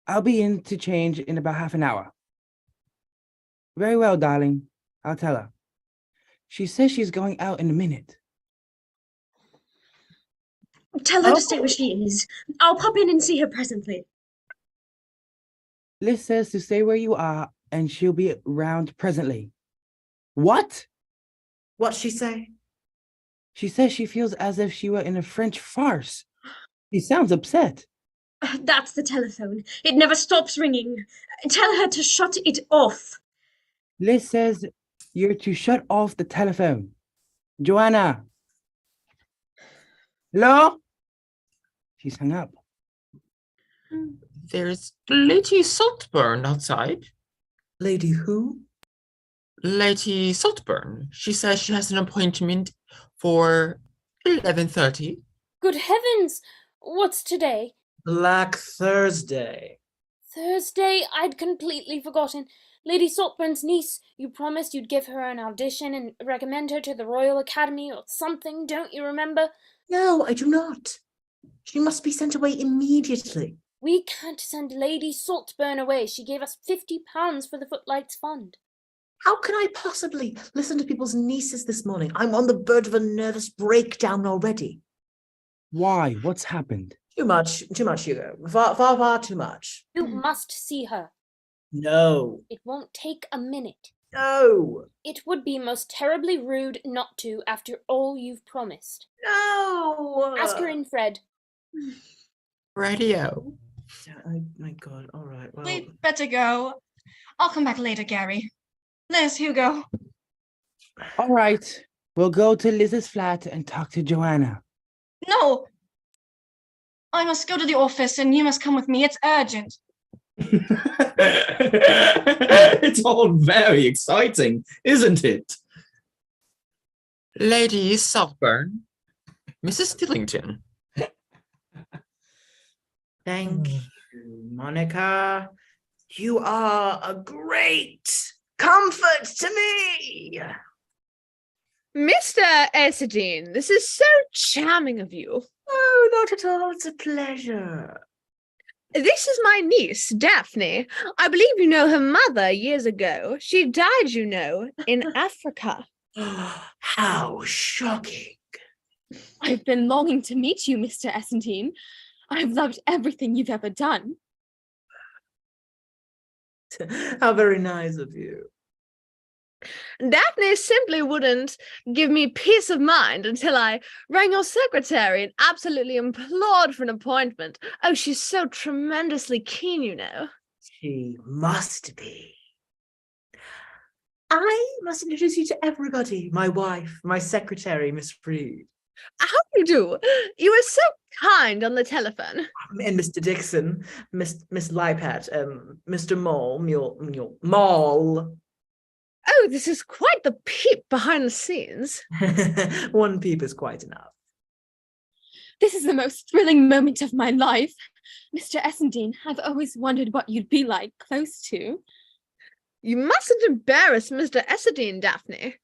I'll be in to change in about half an hour. Very well, darling. I'll tell her. She says she's going out in a minute.
Tell her to stay where she is. I'll pop in and see her presently.
Liz says to stay where you are and she'll be around presently. What?
What's she say?
She says she feels as if she were in a French farce. She sounds upset.
That's the telephone. It never stops ringing. Tell her to shut it off.
Liz says you're to shut off the telephone. Joanna. Hello? She's hung up.
There's Lady Saltburn outside.
Lady who?
Lady Saltburn. She says she has an appointment for 11:30.
Good heavens! What's today?
Black Thursday.
Thursday? I'd completely forgotten. Lady Saltburn's niece, you promised you'd give her an audition and recommend her to the Royal Academy or something, don't you remember?
No, I do not. She must be sent away immediately.
We can't send Lady Saltburn away. She gave us £50 for the Footlights Fund.
How can I possibly listen to people's nieces this morning? I'm on the verge of a nervous breakdown already.
Why? What's happened?
Too much, Hugo. Far too much.
You must see her.
No.
It won't take a minute.
No.
It would be most terribly rude not to after all you've promised.
No.
Ask her in, Fred.
Radio.
Oh my God. All right. Well,
We'd better go. I'll come back later, Gary. Liz, Hugo.
All right. We'll go to Liz's flat and talk to Joanna.
No. I must go to the office and you must come with me. It's urgent.
It's all very exciting, isn't it?
Lady Saltburn. Mrs. Stillington.
thank you, Monica. You are a great comfort to me.
Mr. Essedine, this is so charming of you.
Oh, not at all. It's a pleasure.
This is my niece, Daphne. I believe you know her mother years ago. She died, you know, in Africa.
How shocking.
I've been longing to meet you, Mr. Essendine. I've loved everything you've ever done.
How very nice of you.
Daphne simply wouldn't give me peace of mind until I rang your secretary and absolutely implored for an appointment. Oh, she's so tremendously keen, you know.
She must be. I must introduce you to everybody. My wife, my secretary, Miss Reed.
How do you do? You were so kind on the telephone.
And Mr. Dixon, Miss Lipat, Mr. Mole.
Oh, this is quite the peep behind the scenes.
One peep is quite enough.
This is the most thrilling moment of my life. Mr. Essendine, I've always wondered what you'd be like close to.
You mustn't embarrass Mr. Essedine, Daphne.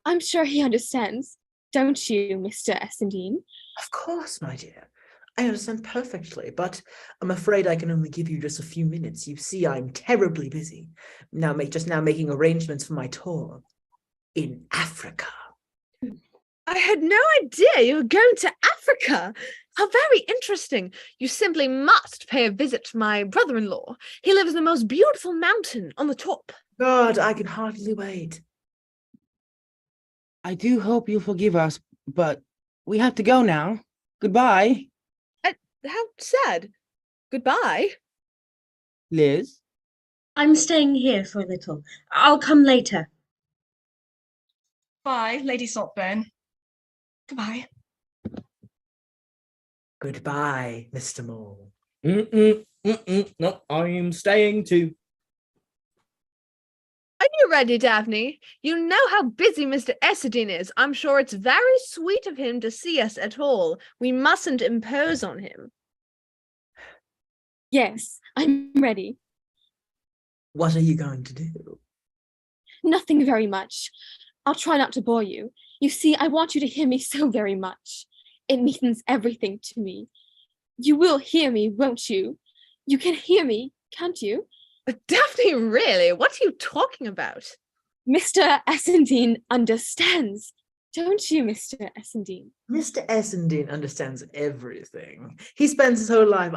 I'm sure he understands, don't you, Mr. Essendine?
Of course, my dear. I understand perfectly, but I'm afraid I can only give you just a few minutes. You see, I'm terribly busy. Just now making arrangements for my tour in Africa.
I had no idea you were going to Africa. How very interesting. You simply must pay a visit to my brother-in-law. He lives in the most beautiful mountain on the top.
God, I can hardly wait.
I do hope you'll forgive us, but we have to go now. Goodbye.
How sad. Goodbye.
Liz?
I'm staying here for a little. I'll come later.
Bye, Lady Saltburn. Goodbye.
Goodbye, Mr. Mole.
No, I'm staying too.
Are you ready, Daphne? You know how busy Mr. Essedine is. I'm sure it's very sweet of him to see us at all. We mustn't impose on him.
Yes, I'm ready.
What are you going to do?
Nothing very much. I'll try not to bore you. You see, I want you to hear me so very much. It means everything to me. You will hear me, won't you? You can hear me, can't you?
Daphne, really? What are you talking about?
Mr. Essendine understands. Don't you, Mr. Essendine?
Mr. Essendine understands everything. He spends his whole life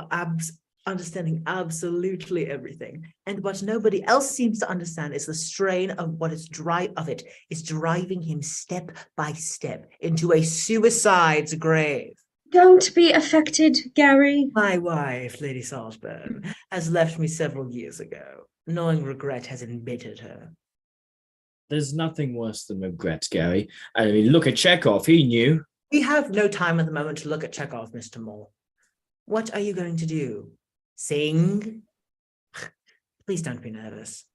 understanding absolutely everything. And what nobody else seems to understand is the strain of what is driving him step by step into a suicide's grave.
Don't be affected, Gary.
My wife, Lady Saltburn, has left me several years ago. Knowing regret has embittered her.
There's nothing worse than regret, Gary. I mean, look at Chekhov, he knew.
We have no time at the moment to look at Chekhov, Mr. Mole. What are you going to do? Sing? Please don't be nervous.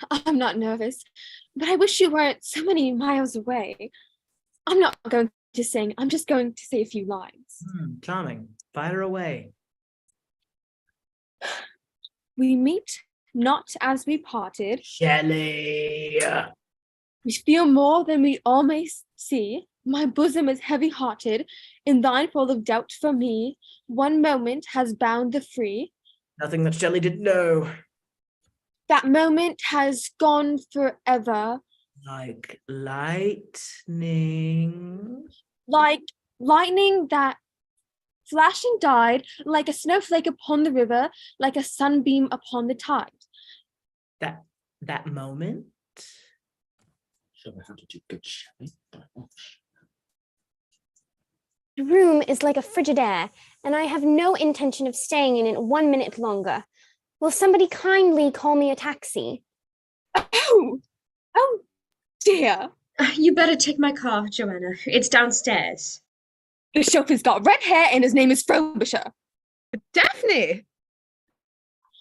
I'm not nervous, but I wish you weren't so many miles away. I'm not going to sing. I'm just going to say a few lines.
Charming. Fire away.
We meet not as we parted.
Shelley.
We feel more than we all may see. My bosom is heavy-hearted, in thine full of doubt for me. One moment has bound the free.
Nothing that Shelley didn't know.
That moment has gone forever.
Like lightning.
Like lightning that flashing died, like a snowflake upon the river, like a sunbeam upon the tide.
That moment?
Show her how to do good Shelley.
The room is like a Frigidaire, and I have no intention of staying in it 1 minute longer. Will somebody kindly call me a taxi?
Oh dear.
You better take my car, Joanna. It's downstairs.
The chauffeur's got red hair and his name is Frobisher.
Daphne!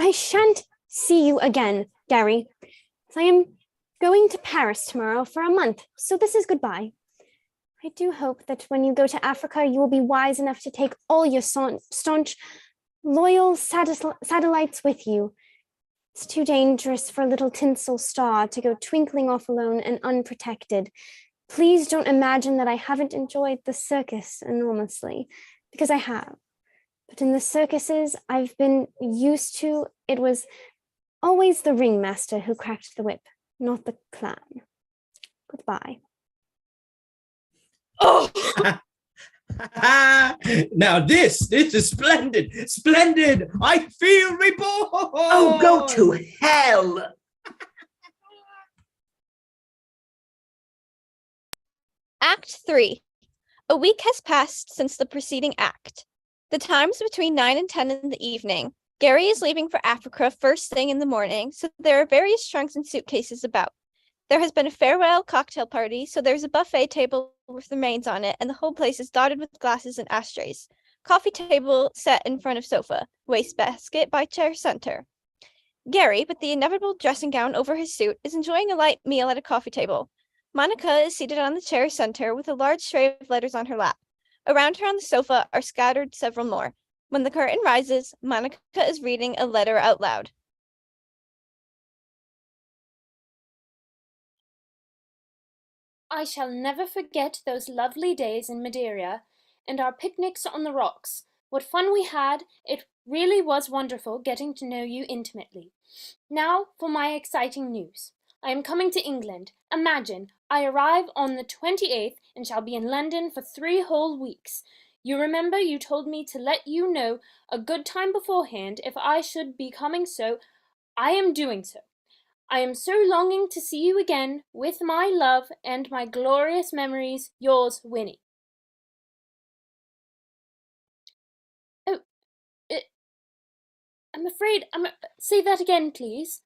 I shan't see you again, Gary. I am going to Paris tomorrow for a month, so this is goodbye. I do hope that when you go to Africa, you will be wise enough to take all your staunch, loyal satellites with you. It's too dangerous for a little tinsel star to go twinkling off alone and unprotected. Please don't imagine that I haven't enjoyed the circus enormously, because I have. But in the circuses I've been used to, it was always the ringmaster who cracked the whip, not the clown. Goodbye.
Oh! Now this is splendid, splendid. I feel reborn.
Oh, go to hell.
Act 3. A week has passed since the preceding act. The time's between 9 and 10 in the evening. Gary is leaving for Africa first thing in the morning, so there are various trunks and suitcases about. There has been a farewell cocktail party, so there's a buffet table with remains on it, and the whole place is dotted with glasses and ashtrays. Coffee table set in front of sofa, wastebasket by chair center. Gary, with the inevitable dressing gown over his suit, is enjoying a light meal at a coffee table. Monica is seated on the chair center with a large tray of letters on her lap. Around her on the sofa are scattered several more. When the curtain rises, Monica is reading a letter out loud.
I shall never forget those lovely days in Madeira and our picnics on the rocks. What fun we had! It really was wonderful getting to know you intimately. Now for my exciting news. I am coming to England. Imagine, I arrive on the 28th and shall be in London for 3 whole weeks. You remember you told me to let you know a good time beforehand if I should be coming, so I am doing so. I am so longing to see you again, with my love and my glorious memories, yours, Winnie. Oh, I'm afraid, say that again, please.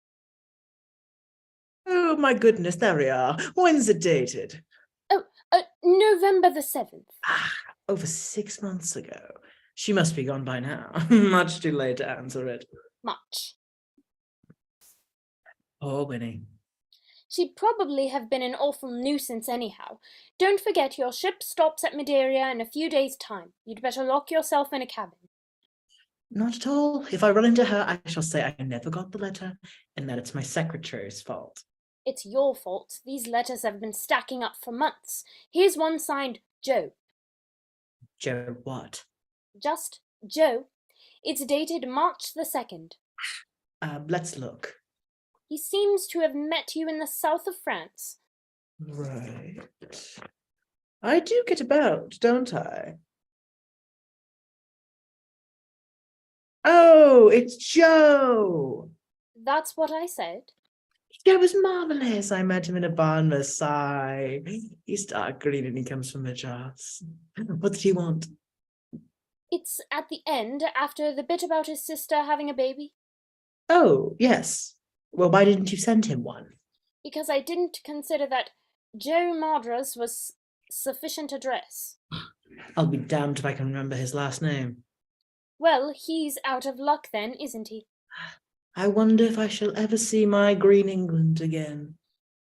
Oh, my goodness, there we are. When's it dated?
Oh, November the 7th.
Ah, over 6 months ago. She must be gone by now. Much too late to answer it.
Much.
Poor Winnie.
She'd probably have been an awful nuisance anyhow. Don't forget your ship stops at Madeira in a few days' time. You'd better lock yourself in a cabin.
Not at all. If I run into her, I shall say I never got the letter and that it's my secretary's fault.
It's your fault. These letters have been stacking up for months. Here's one signed Joe.
Joe what?
Just Joe. It's dated March the 2nd.
Let's look.
He seems to have met you in the south of France.
Right. I do get about, don't I? Oh, it's Joe.
That's what I said.
Joe was marvelous. I met him in a bar in Versailles. He's dark green and he comes from Madras. What did he want?
It's at the end, after the bit about his sister having a baby.
Oh, yes. Well, why didn't you send him one?
Because I didn't consider that Joe Madras was sufficient address.
I'll be damned if I can remember his last name.
Well, he's out of luck then, isn't he?
I wonder if I shall ever see my green England again.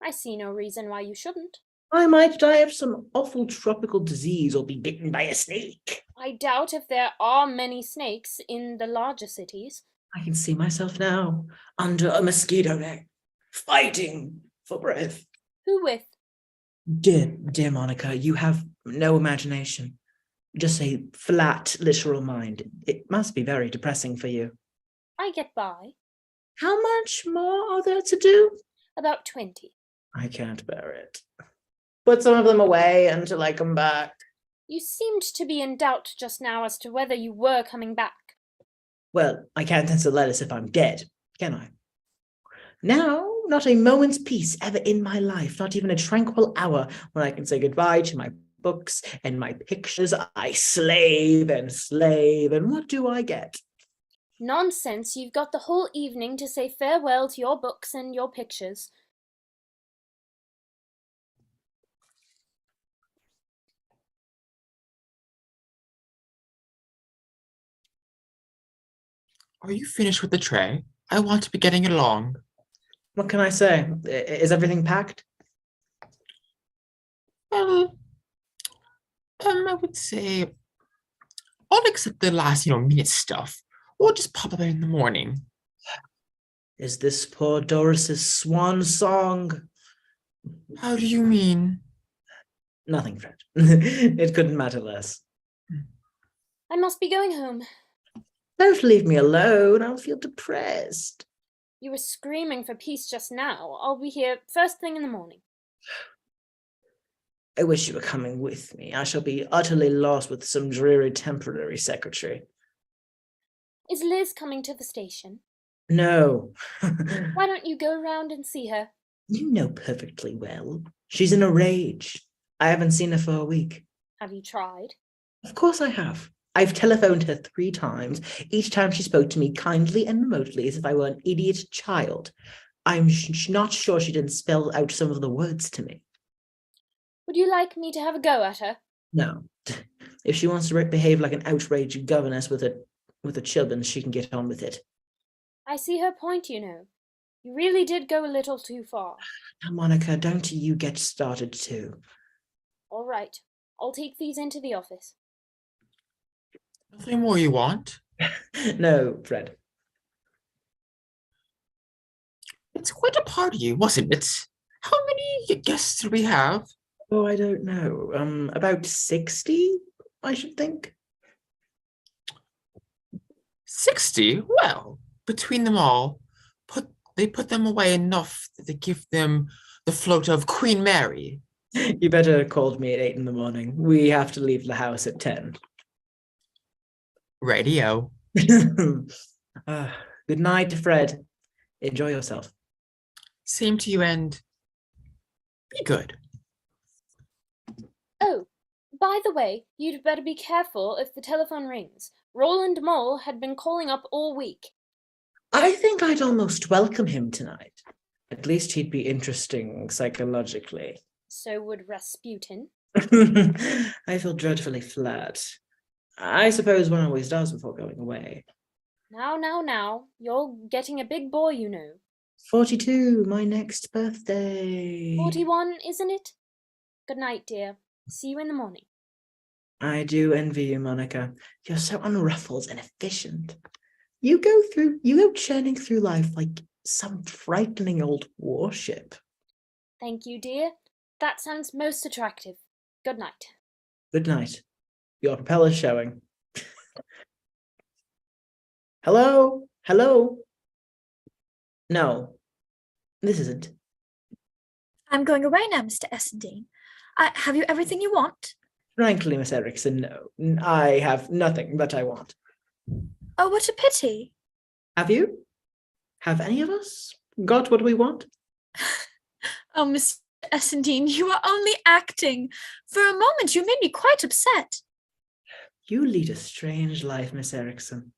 I see no reason why you shouldn't.
I might die of some awful tropical disease or be bitten by a snake.
I doubt if there are many snakes in the larger cities.
I can see myself now, under a mosquito net, fighting for breath.
Who with?
Dear Monica, you have no imagination. Just a flat, literal mind. It must be very depressing for you.
I get by.
How much more are there to do?
About 20.
I can't bear it. Put some of them away until I come back.
You seemed to be in doubt just now as to whether you were coming back.
Well, I can't answer letters if I'm dead, can I? Now, not a moment's peace ever in my life, not even a tranquil hour when I can say goodbye to my books and my pictures. I slave, and what do I get?
Nonsense, you've got the whole evening to say farewell to your books and your pictures.
Are you finished with the tray? I want to be getting along.
What can I say? Is everything packed?
Well, I would say all except the last, minute stuff. We'll just pop up in the morning.
Is this poor Doris's swan song?
How do you mean?
Nothing, Fred. It couldn't matter less.
I must be going home.
Don't leave me alone. I'll feel depressed.
You were screaming for peace just now. I'll be here first thing in the morning.
I wish you were coming with me. I shall be utterly lost with some dreary temporary secretary.
Is Liz coming to the station?
No.
Why don't you go round and see her?
You know perfectly well. She's in a rage. I haven't seen her for a week.
Have you tried?
Of course I have. I've telephoned her 3 times. Each time she spoke to me kindly and remotely as if I were an idiot child. I'm not sure she didn't spell out some of the words to me.
Would you like me to have a go at her?
No. If she wants to behave like an outraged governess with her children, she can get on with it.
I see her point, you know. You really did go a little too far.
Now, Monica, don't you get started too.
All right. I'll take these into the office.
Nothing more you want?
No, Fred.
It's quite a party, wasn't it? How many guests did we have?
Oh, I don't know. About 60, I should think.
60? Well, between them all, they put them away enough that they give them the float of Queen Mary.
You better call me at 8 in the morning. We have to leave the house at 10.
Radio.
Good night, Fred. Enjoy yourself.
Same to you, and be good.
Oh, by the way, you'd better be careful if the telephone rings. Roland Mole had been calling up all week.
I think I'd almost welcome him tonight. At least he'd be interesting psychologically.
So would Rasputin.
I feel dreadfully flat. I suppose one always does before going away.
Now. You're getting a big boy, you know.
42, my next birthday.
41, isn't it? Good night, dear. See you in the morning.
I do envy you, Monica. You're so unruffled and efficient. You go churning through life like some frightening old warship.
Thank you, dear. That sounds most attractive. Good night.
Good night. Your propeller's showing. Hello? Hello? No, this isn't.
I'm going away now, Mr. Essendine. Have you everything you want?
Frankly, Miss Erickson, no. I have nothing that I want.
Oh, what a pity.
Have you? Have any of us got what we want?
Oh, Mr. Essendine, you are only acting. For a moment, you made me quite upset.
You lead a strange life, Miss Erickson.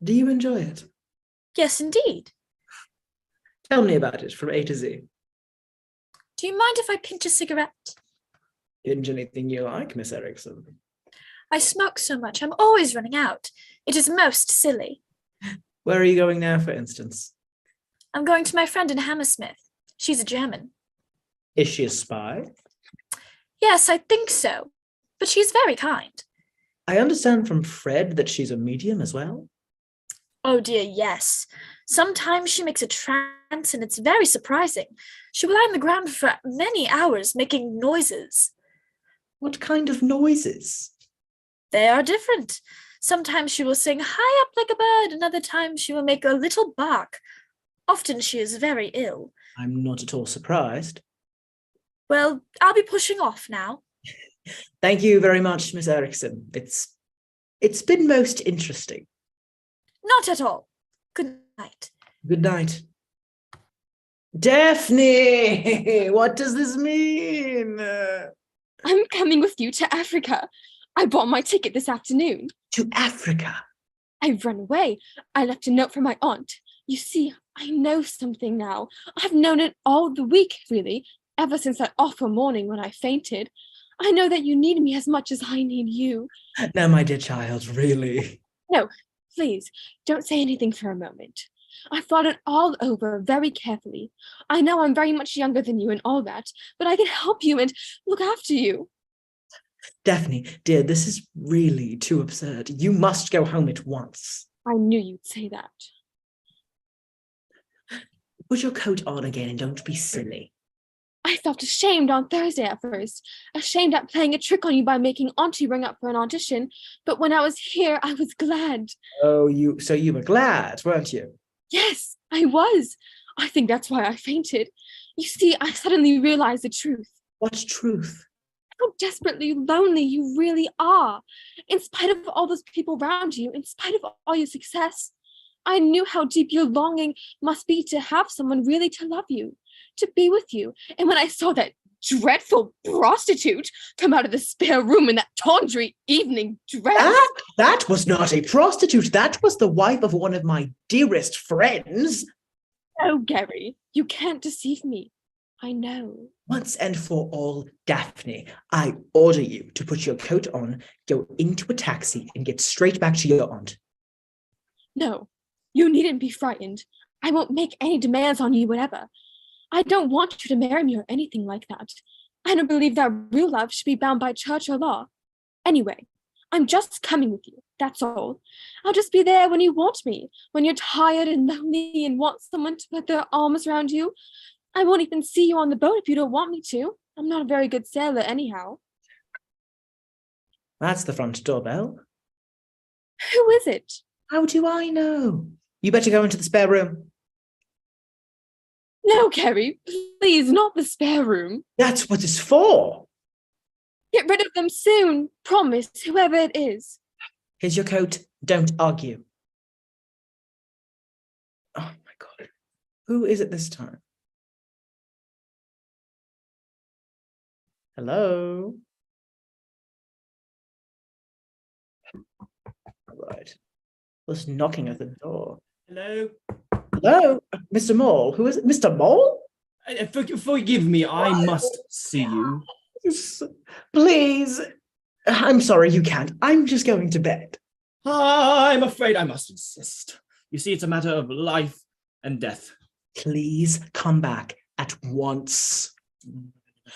Do you enjoy it?
Yes, indeed.
Tell me about it from A to Z.
Do you mind if I pinch a cigarette?
Pinch anything you like, Miss Erickson.
I smoke so much, I'm always running out. It is most silly.
Where are you going now, for instance?
I'm going to my friend in Hammersmith. She's a German.
Is she a spy?
Yes, I think so. But she's very kind.
I understand from Fred that she's a medium as well.
Oh dear, yes. Sometimes she makes a trance and it's very surprising. She will lie on the ground for many hours making noises.
What kind of noises?
They are different. Sometimes she will sing high up like a bird, and other times she will make a little bark. Often she is very ill.
I'm not at all surprised.
Well, I'll be pushing off now.
Thank you very much, Miss Erickson. It's been most interesting.
Not at all. Good night.
Good night. Daphne, what does this mean?
I'm coming with you to Africa. I bought my ticket this afternoon.
To Africa?
I've run away. I left a note for my aunt. You see, I know something now. I've known it all the week, really, ever since that awful morning when I fainted. I know that you need me as much as I need you.
No, my dear child, really.
No, please, don't say anything for a moment. I've thought it all over very carefully. I know I'm very much younger than you and all that, but I can help you and look after you.
Daphne, dear, this is really too absurd. You must go home at once.
I knew you'd say that.
Put your coat on again and don't be silly.
I felt ashamed on Thursday at first, ashamed at playing a trick on you by making Auntie ring up for an audition, but when I was here, I was glad.
Oh, so you were glad, weren't you?
Yes, I was. I think that's why I fainted. You see, I suddenly realized the truth.
What truth?
How desperately lonely you really are. In spite of all those people around you, in spite of all your success, I knew how deep your longing must be to have someone really to love you, to be with you. And when I saw that dreadful prostitute come out of the spare room in that tawdry evening dress.
That was not a prostitute. That was the wife of one of my dearest friends.
Oh, Gary, you can't deceive me. I know.
Once and for all, Daphne, I order you to put your coat on, go into a taxi, and get straight back to your aunt.
No, you needn't be frightened. I won't make any demands on you, whatever. I don't want you to marry me or anything like that. I don't believe that real love should be bound by church or law. Anyway, I'm just coming with you, that's all. I'll just be there when you want me, when you're tired and lonely and want someone to put their arms around you. I won't even see you on the boat if you don't want me to. I'm not a very good sailor anyhow.
That's the front doorbell.
Who is it?
How do I know? You better go into the spare room.
No, Carrie, please, not the spare room.
That's what it's for.
Get rid of them soon. Promise, whoever it is.
Here's your coat. Don't argue. Oh my God. Who is it this time? Hello? All right. Who's knocking at the door?
Hello?
Hello? Mr. Mole? Who is it? Mr. Mole?
Forgive me, I must see you.
Please. I'm sorry you can't. I'm just going to bed.
I'm afraid I must insist. You see, it's a matter of life and death.
Please come back at once.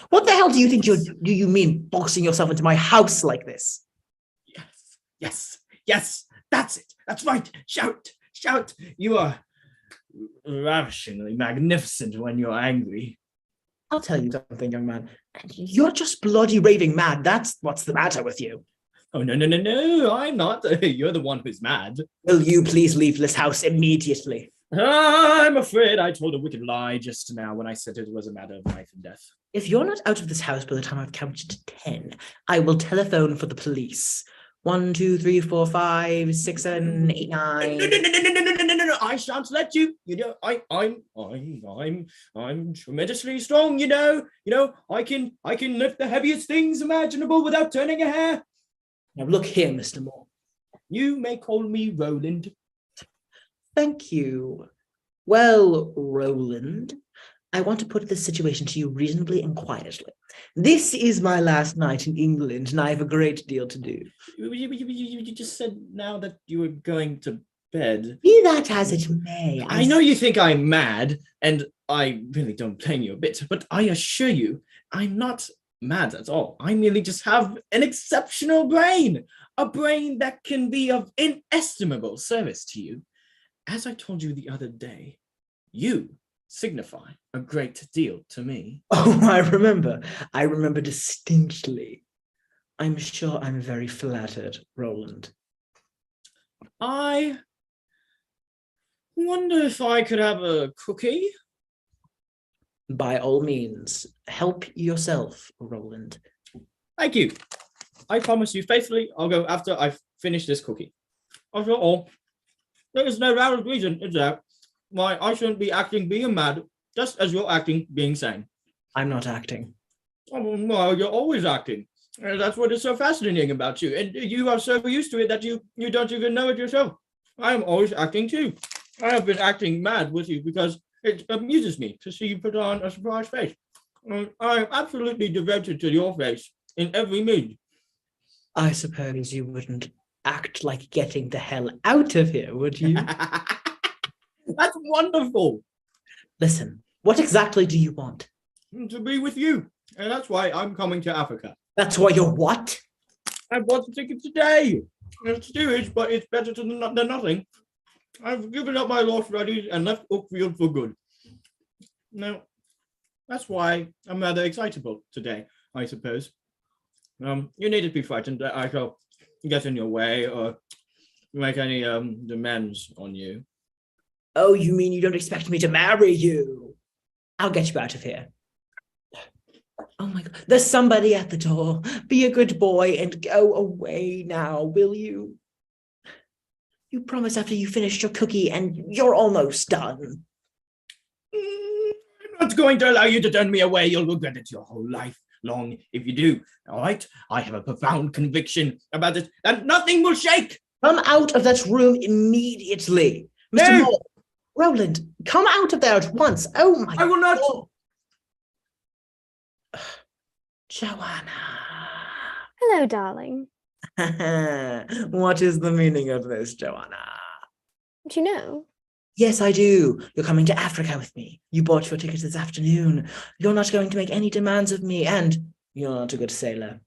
What the hell do you think do you mean boxing yourself into my house like this?
Yes, that's it. That's right. Shout. You are ravishingly magnificent when you're angry.
I'll tell you something, young man. You're just bloody raving mad. That's what's the matter with you.
Oh, no, I'm not. You're the one who's mad.
Will you please leave this house immediately?
I'm afraid I told a wicked lie just now when I said it was a matter of life and death.
If you're not out of this house by the time I've counted to 10, I will telephone for the police. 1, 2, 3, 4, 5, 6, 7, 8, 9.
No! I shan't let you. You know, I'm tremendously strong. You know, I can lift the heaviest things imaginable without turning a hair.
Now look here, Mr. Moore.
You may call me Roland.
Thank you. Well, Roland, I want to put this situation to you reasonably and quietly. This is my last night in England, and I have a great deal to do.
You just said now that you were going to bed.
Be that as it may.
I know you think I'm mad, and I really don't blame you a bit, but I assure you, I'm not mad at all. I merely just have an exceptional brain, a brain that can be of inestimable service to you. As I told you the other day, you signify a great deal to me.
Oh, I remember distinctly. I'm sure I'm very flattered, Roland.
I wonder if I could have a cookie?
By all means, help yourself, Roland.
Thank you. I promise you faithfully, I'll go after I've finished this cookie. After all, there is no valid reason, is there, why I shouldn't be acting being mad, just as you're acting being sane.
I'm not acting.
Oh, well, you're always acting. That's what is so fascinating about you. And you are so used to it that you don't even know it yourself. I am always acting too. I have been acting mad with you because it amuses me to see you put on a surprised face. I am absolutely devoted to your face in every mood.
I suppose you wouldn't act like getting the hell out of here, would you?
That's wonderful.
Listen, what exactly do you want?
To be with you. And that's why I'm coming to Africa.
That's why you're what?
I bought the ticket today. It's stupid, but it's better than nothing. I've given up my law studies and left Oakfield for good. No, that's why I'm rather excitable today, I suppose. You needn't be frightened that I shall get in your way or make any demands on you.
Oh, you mean you don't expect me to marry you? I'll get you out of here. Oh my God, there's somebody at the door. Be a good boy and go away now, will you? You promise after you finished your cookie and you're almost done.
I'm not going to allow you to turn me away. You'll regret it your whole life long if you do. All right? I have a profound conviction about it, and nothing will shake.
Come out of that room immediately. Mr.
No!
Moore, Roland, come out of there at once. Oh my God.
I will not.
Joanna.
Hello, darling.
What is the meaning of this, Joanna?
Do you know?
Yes, I do. You're coming to Africa with me. You bought your ticket this afternoon. You're not going to make any demands of me, and you're not a good sailor.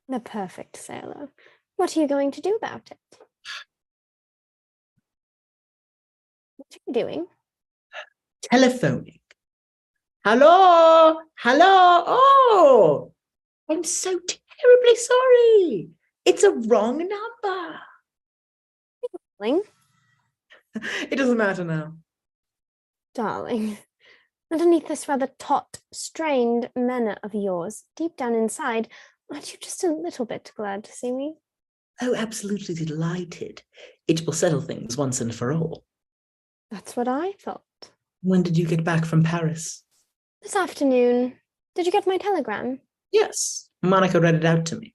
The perfect sailor. What are you going to do about it? What are you doing?
Telephoning. Hello? Hello? Oh, I'm so terribly sorry. It's a wrong number.
Darling?
It doesn't matter now.
Darling. Underneath this rather taut, strained manner of yours, deep down inside, aren't you just a little bit glad to see me?
Oh, absolutely delighted. It will settle things once and for all.
That's what I thought.
When did you get back from Paris?
This afternoon. Did you get my telegram?
Yes, Monica read it out to me.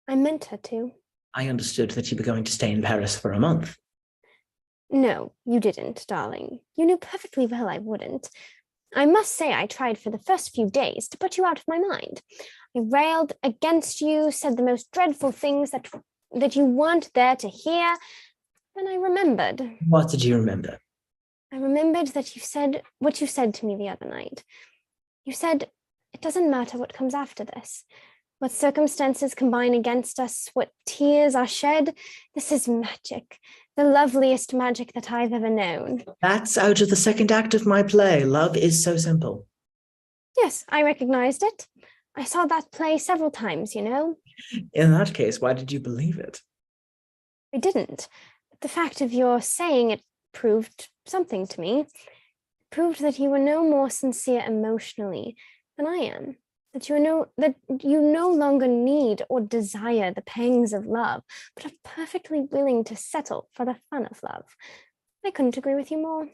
I meant her to.
I understood that you were going to stay in Paris for a month.
No, you didn't, darling. You knew perfectly well I wouldn't. I must say I tried for the first few days to put you out of my mind. I railed against you, said the most dreadful things that you weren't there to hear. Then I remembered.
What did you remember?
I remembered that you said what you said to me the other night. You said, it doesn't matter what comes after this. What circumstances combine against us, what tears are shed. This is magic, the loveliest magic that I've ever known.
That's out of the second act of my play. Love is so simple.
Yes, I recognized it. I saw that play several times, you know.
In that case, why did you believe it?
I didn't. But the fact of your saying it proved something to me. It proved that you were no more sincere emotionally than I am. That you no longer need or desire the pangs of love, but are perfectly willing to settle for the fun of love. I couldn't agree with you more.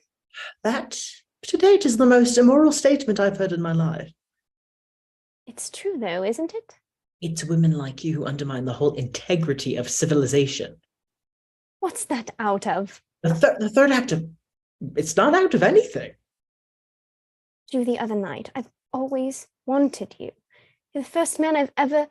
That, to date, is the most immoral statement I've heard in my life.
It's true, though, isn't it?
It's women like you who undermine the whole integrity of civilization.
What's that out of?
The third act of... It's not out of anything.
You the other night. I've always wanted you. You're the first man I've ever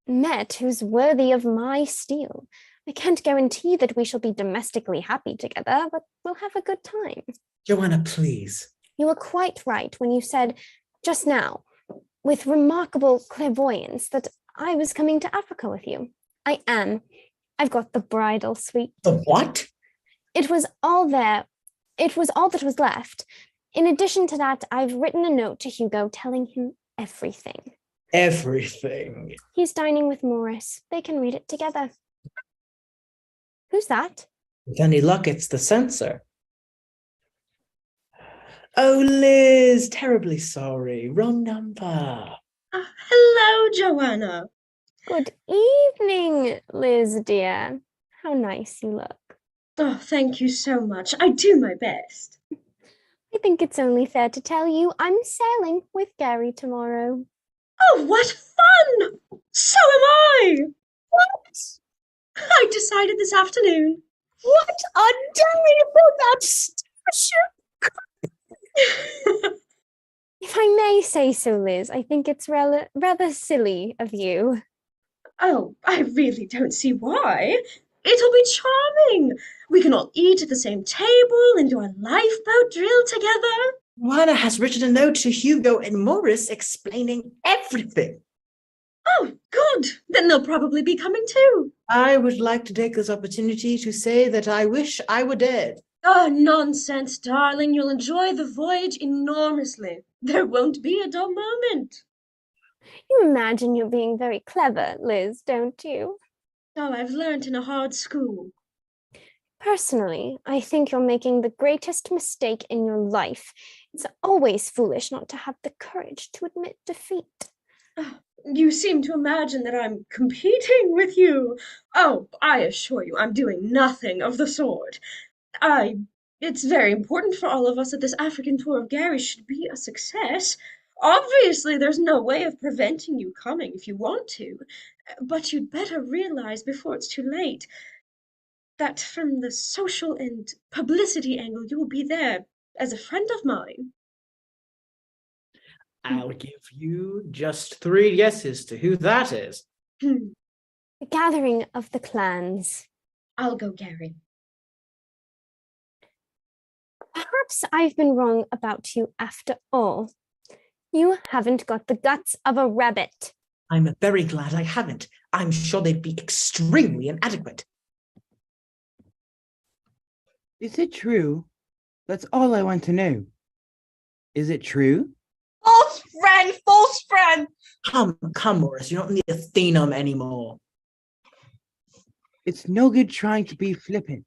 met who's worthy of my steel. I can't guarantee that we shall be domestically happy together, but we'll have a good time.
Joanna, please.
You were quite right when you said just now, with remarkable clairvoyance, that I was coming to Africa with you. I am. I've got the bridal suite.
The what?
It was all there. It was all that was left. In addition to that, I've written a note to Hugo telling him everything.
Everything.
He's dining with Morris. They can read it together. Who's that?
With any luck, it's the censor. Oh, Liz, terribly sorry. Wrong number.
Hello, Joanna.
Good evening, Liz, dear. How nice you look.
Oh, thank you so much. I do my best.
I think it's only fair to tell you I'm sailing with Gary tomorrow.
Oh, what fun! So am I!
What?
I decided this afternoon.
What a day for that starship!
If I may say so, Liz, I think it's rather silly of you.
Oh, I really don't see why. It'll be charming. We can all eat at the same table and do a lifeboat drill together.
Joanna has written a note to Hugo and Morris explaining everything.
Oh, good. Then they'll probably be coming too.
I would like to take this opportunity to say that I wish I were dead.
Oh, nonsense, darling. You'll enjoy the voyage enormously. There won't be a dull moment.
You imagine you're being very clever, Liz, don't you?
Oh, I've learnt in a hard school.
Personally, I think you're making the greatest mistake in your life. It's always foolish not to have the courage to admit defeat.
You seem to imagine that I'm competing with you. Oh, I assure you, I'm doing nothing of the sort. It's very important for all of us that this African tour of Gary should be a success. Obviously, there's no way of preventing you coming if you want to, but you'd better realize before it's too late that from the social and publicity angle, you will be there as a friend of mine.
I'll give you just 3 guesses to who that is.
The gathering of the clans.
I'll go, Gary.
Perhaps I've been wrong about you after all. You haven't got the guts of a rabbit.
I'm very glad I haven't. I'm sure they'd be extremely inadequate.
Is it true? That's all I want to know. Is it true?
False friend, false friend.
Come, Morris, you don't need a thenum anymore.
It's no good trying to be flippant.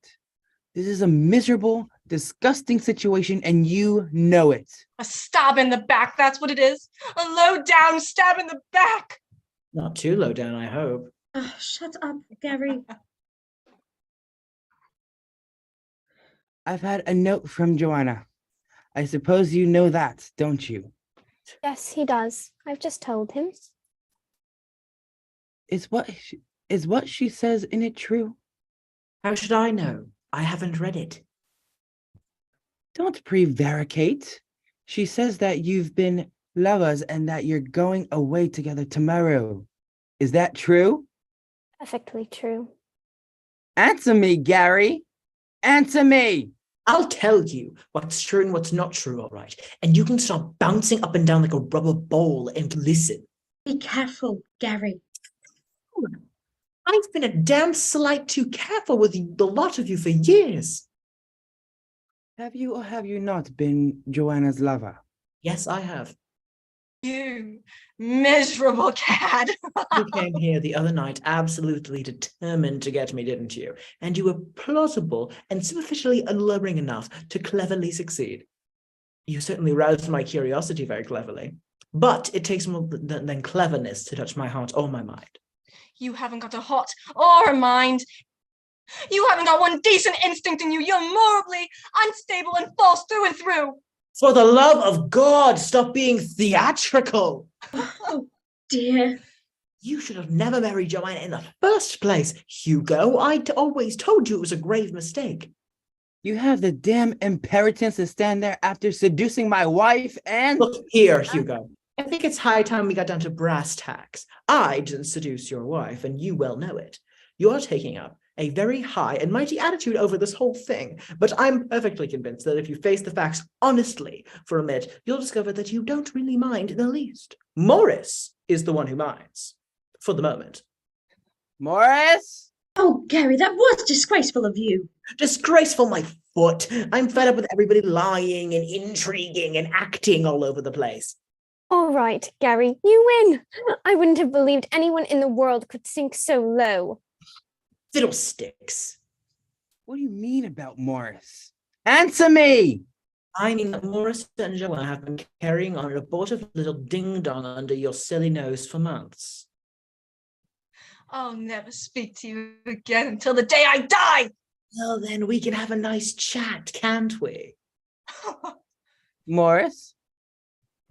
This is a miserable, disgusting situation, and you know it.
A stab in the back, that's what it is. A low down stab in the back.
Not too low down, I hope.
Shut up, Gary.
I've had a note from Joanna. I suppose you know that, don't you?
Yes, he does. I've just told him.
Is what she says in it true?
How should I know? I haven't read it.
Don't prevaricate. She says that you've been lovers and that you're going away together tomorrow. Is that true?
Perfectly true.
Answer me, Gary. Answer me.
I'll tell you what's true and what's not true, all right? And you can stop bouncing up and down like a rubber ball and listen.
Be careful, Gary.
I've been a damn sight too careful with the lot of you for years.
Have you or have you not been Joanna's lover?
Yes, I have.
You miserable cad.
You came here the other night absolutely determined to get me, didn't you? And you were plausible and superficially alluring enough to cleverly succeed. You certainly roused my curiosity very cleverly. But it takes more than cleverness to touch my heart or my mind.
You haven't got a heart or a mind. You haven't got one decent instinct in you. You're morally unstable and false through and through.
For the love of God, stop being theatrical.
Oh, dear.
You should have never married Joanna in the first place, Hugo. I'd always told you it was a grave mistake.
You have the damn impertinence to stand there after seducing my wife and...
Look here, Hugo. I think it's high time we got down to brass tacks. I didn't seduce your wife, and you well know it. You're taking up a very high and mighty attitude over this whole thing, but I'm perfectly convinced that if you face the facts honestly for a minute, you'll discover that you don't really mind in the least. Morris is the one who minds, for the moment.
Morris?
Oh, Gary, that was disgraceful of you.
Disgraceful, my foot. I'm fed up with everybody lying and intriguing and acting all over the place.
All right, Gary, you win. I wouldn't have believed anyone in the world could sink so low.
Fiddlesticks.
What do you mean about Morris? Answer me!
I mean that Morris and Joanna have been carrying on an abortive little ding-dong under your silly nose for months.
I'll never speak to you again until the day I die.
Well, then we can have a nice chat, can't we?
Morris?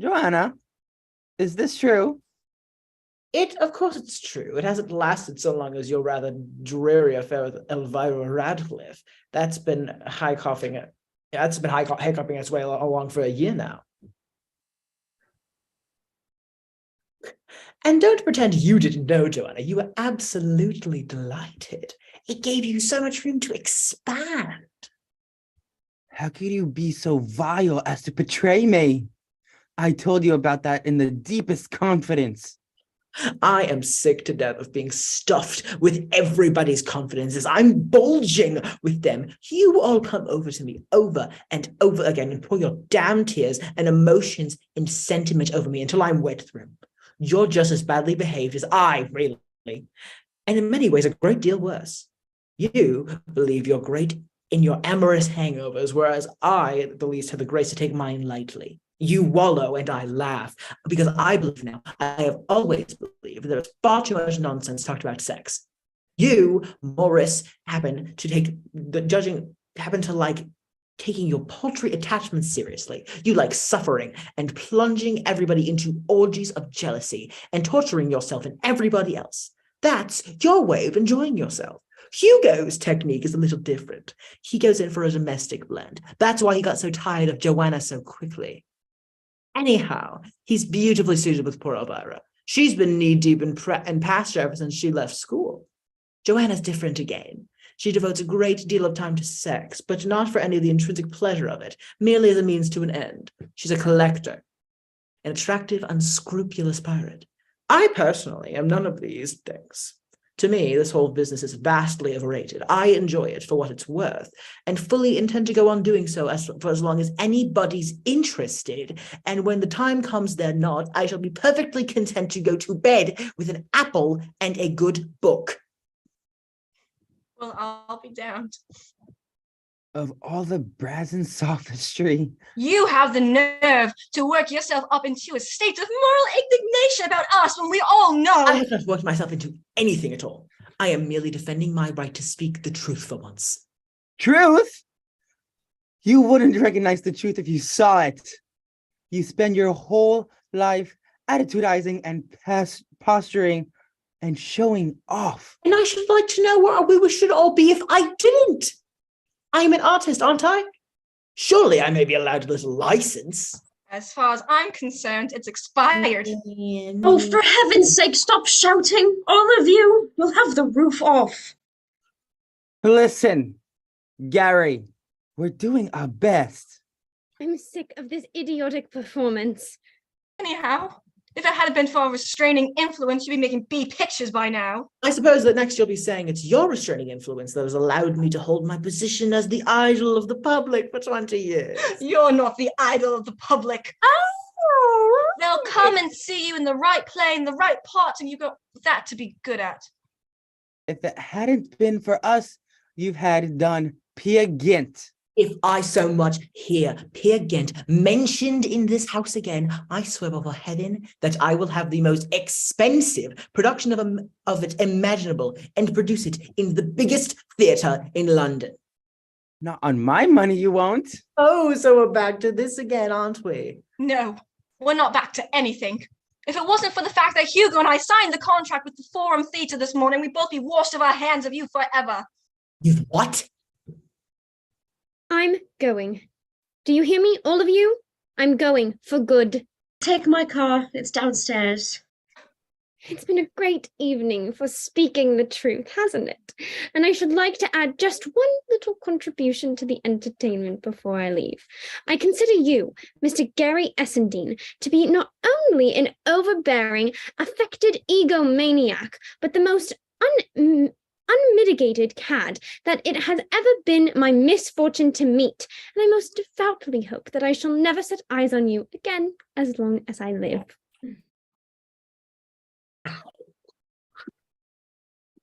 Joanna? Is this true?
Of course it's true. It hasn't lasted so long as your rather dreary affair with Elvira Radcliffe. That's been hiccuping its way along for a year now. And don't pretend you didn't know, Joanna. You were absolutely delighted. It gave you so much room to expand.
How could you be so vile as to betray me? I told you about that in the deepest confidence.
I am sick to death of being stuffed with everybody's confidences. I'm bulging with them. You all come over to me over and over again and pour your damn tears and emotions and sentiment over me until I'm wet through. You're just as badly behaved as I, really. And in many ways, a great deal worse. You believe you're great in your amorous hangovers, whereas I, at the least, have the grace to take mine lightly. You wallow and I laugh because I believe now, I have always believed there's far too much nonsense talked about sex. You, Morris, happen to like taking your paltry attachments seriously. You like suffering and plunging everybody into orgies of jealousy and torturing yourself and everybody else. That's your way of enjoying yourself. Hugo's technique is a little different. He goes in for a domestic blend. That's why he got so tired of Joanna so quickly. Anyhow, he's beautifully suited with poor Elvira. She's been knee-deep in pasture ever since she left school. Joanna's different again. She devotes a great deal of time to sex, but not for any of the intrinsic pleasure of it, merely as a means to an end. She's a collector, an attractive, unscrupulous pirate. I personally am none of these things. To me, this whole business is vastly overrated. I enjoy it for what it's worth and fully intend to go on doing so for as long as anybody's interested. And when the time comes they're not, I shall be perfectly content to go to bed with an apple and a good book.
Well, I'll be damned.
Of all the brazen sophistry.
You have the nerve to work yourself up into a state of moral indignation about us when we all know.
I have not worked myself into anything at all. I am merely defending my right to speak the truth for once.
Truth? You wouldn't recognize the truth if you saw it. You spend your whole life attitudizing and posturing and showing off.
And I should like to know where we should all be if I didn't. I'm an artist, aren't I? Surely I may be allowed a little license.
As far as I'm concerned, it's expired.
Oh, for heaven's sake, stop shouting, all of you. You'll have the roof off.
Listen, Gary, we're doing our best.
I'm sick of this idiotic performance.
Anyhow, if it hadn't been for a restraining influence, you'd be making B pictures by now.
I suppose that next you'll be saying it's your restraining influence that has allowed me to hold my position as the idol of the public for 20 years.
You're not the idol of the public.
Oh,
They'll come and see you in the right play, in the right parts, and you've got that to be good at.
If it hadn't been for us, you've had it done Peer Gynt.
If I so much hear Peer Gynt mentioned in this house again, I swear before heaven that I will have the most expensive production of it imaginable and produce it in the biggest theatre in London.
Not on my money, you won't.
Oh, so we're back to this again, aren't we?
No, we're not back to anything. If it wasn't for the fact that Hugo and I signed the contract with the Forum Theatre this morning, we'd both be washed off our hands of you forever.
You've what?
I'm going. Do you hear me, all of you? I'm going for good.
Take my car. It's downstairs.
It's been a great evening for speaking the truth, hasn't it? And I should like to add just one little contribution to the entertainment before I leave. I consider you, Mr. Gary Essendine, to be not only an overbearing, affected egomaniac, but the most unmitigated cad that it has ever been my misfortune to meet, and I most devoutly hope that I shall never set eyes on you again as long as I live.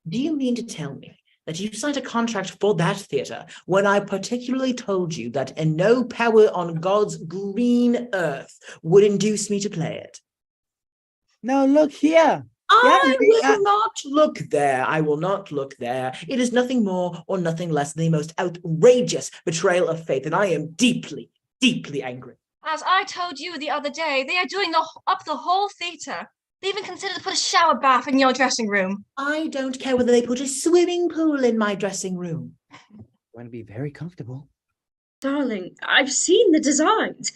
Do you mean to tell me that you signed a contract for that theatre when I particularly told you that no power on God's green earth would induce me to play it?
No, look here.
I will not look there. I will not look there. It is nothing more or nothing less than the most outrageous betrayal of faith, and I am deeply, deeply angry.
As I told you the other day, they are doing up the whole theatre. They even considered to put a shower bath in your dressing room.
I don't care whether they put a swimming pool in my dressing room.
I'm going to be very comfortable.
Darling, I've seen the designs.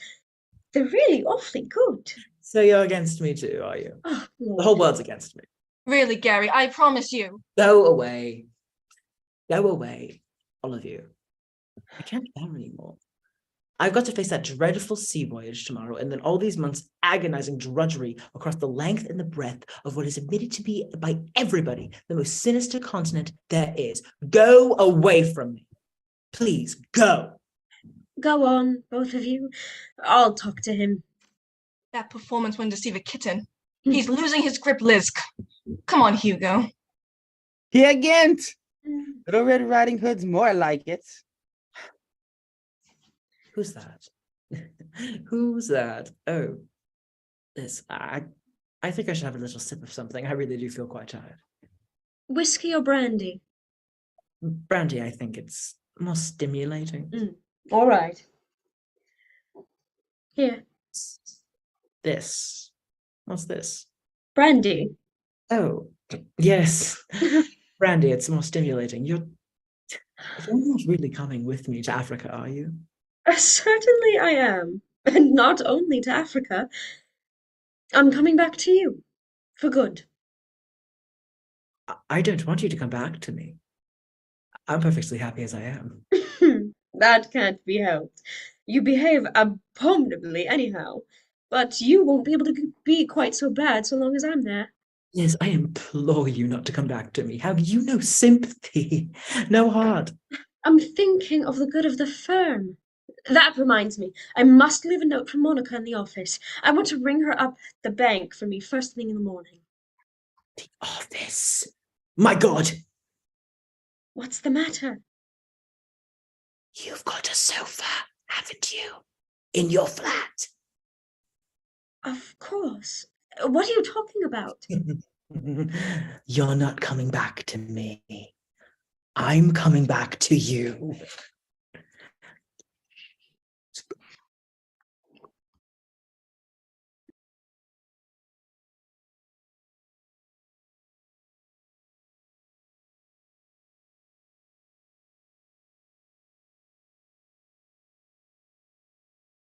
They're really awfully good.
So you're against me too, are you?
Oh,
the whole world's against me.
Really, Gary, I promise you.
Go away. Go away, all of you. I can't bear anymore. I've got to face that dreadful sea voyage tomorrow, and then all these months agonizing drudgery across the length and the breadth of what is admitted to be, by everybody, the most sinister continent there is. Go away from me. Please, go.
Go on, both of you. I'll talk to him.
That performance wouldn't deceive a kitten. He's losing his grip, Liz. Come on, Hugo.
Here again. Little Red Riding Hood's more like it.
Who's that? Who's that? Oh, this. I think I should have a little sip of something. I really do feel quite tired.
Whiskey or brandy?
Brandy, I think it's more stimulating.
All right. Here.
This. What's this?
Brandy.
Oh, yes. Brandy, it's more stimulating. You're not really coming with me to Africa, are you?
Certainly I am. And not only to Africa. I'm coming back to you. For good.
I don't want you to come back to me. I'm perfectly happy as I am.
That can't be helped. You behave abominably anyhow. But you won't be able to be quite so bad so long as I'm there.
Yes, I implore you not to come back to me. Have you no sympathy? No heart?
I'm thinking of the good of the firm. That reminds me, I must leave a note for Monica in the office. I want to ring her up at the bank for me first thing in the morning.
The office? My God!
What's the matter?
You've got a sofa, haven't you? In your flat?
Of course. What are you talking about?
You're not coming back to me. I'm coming back to you.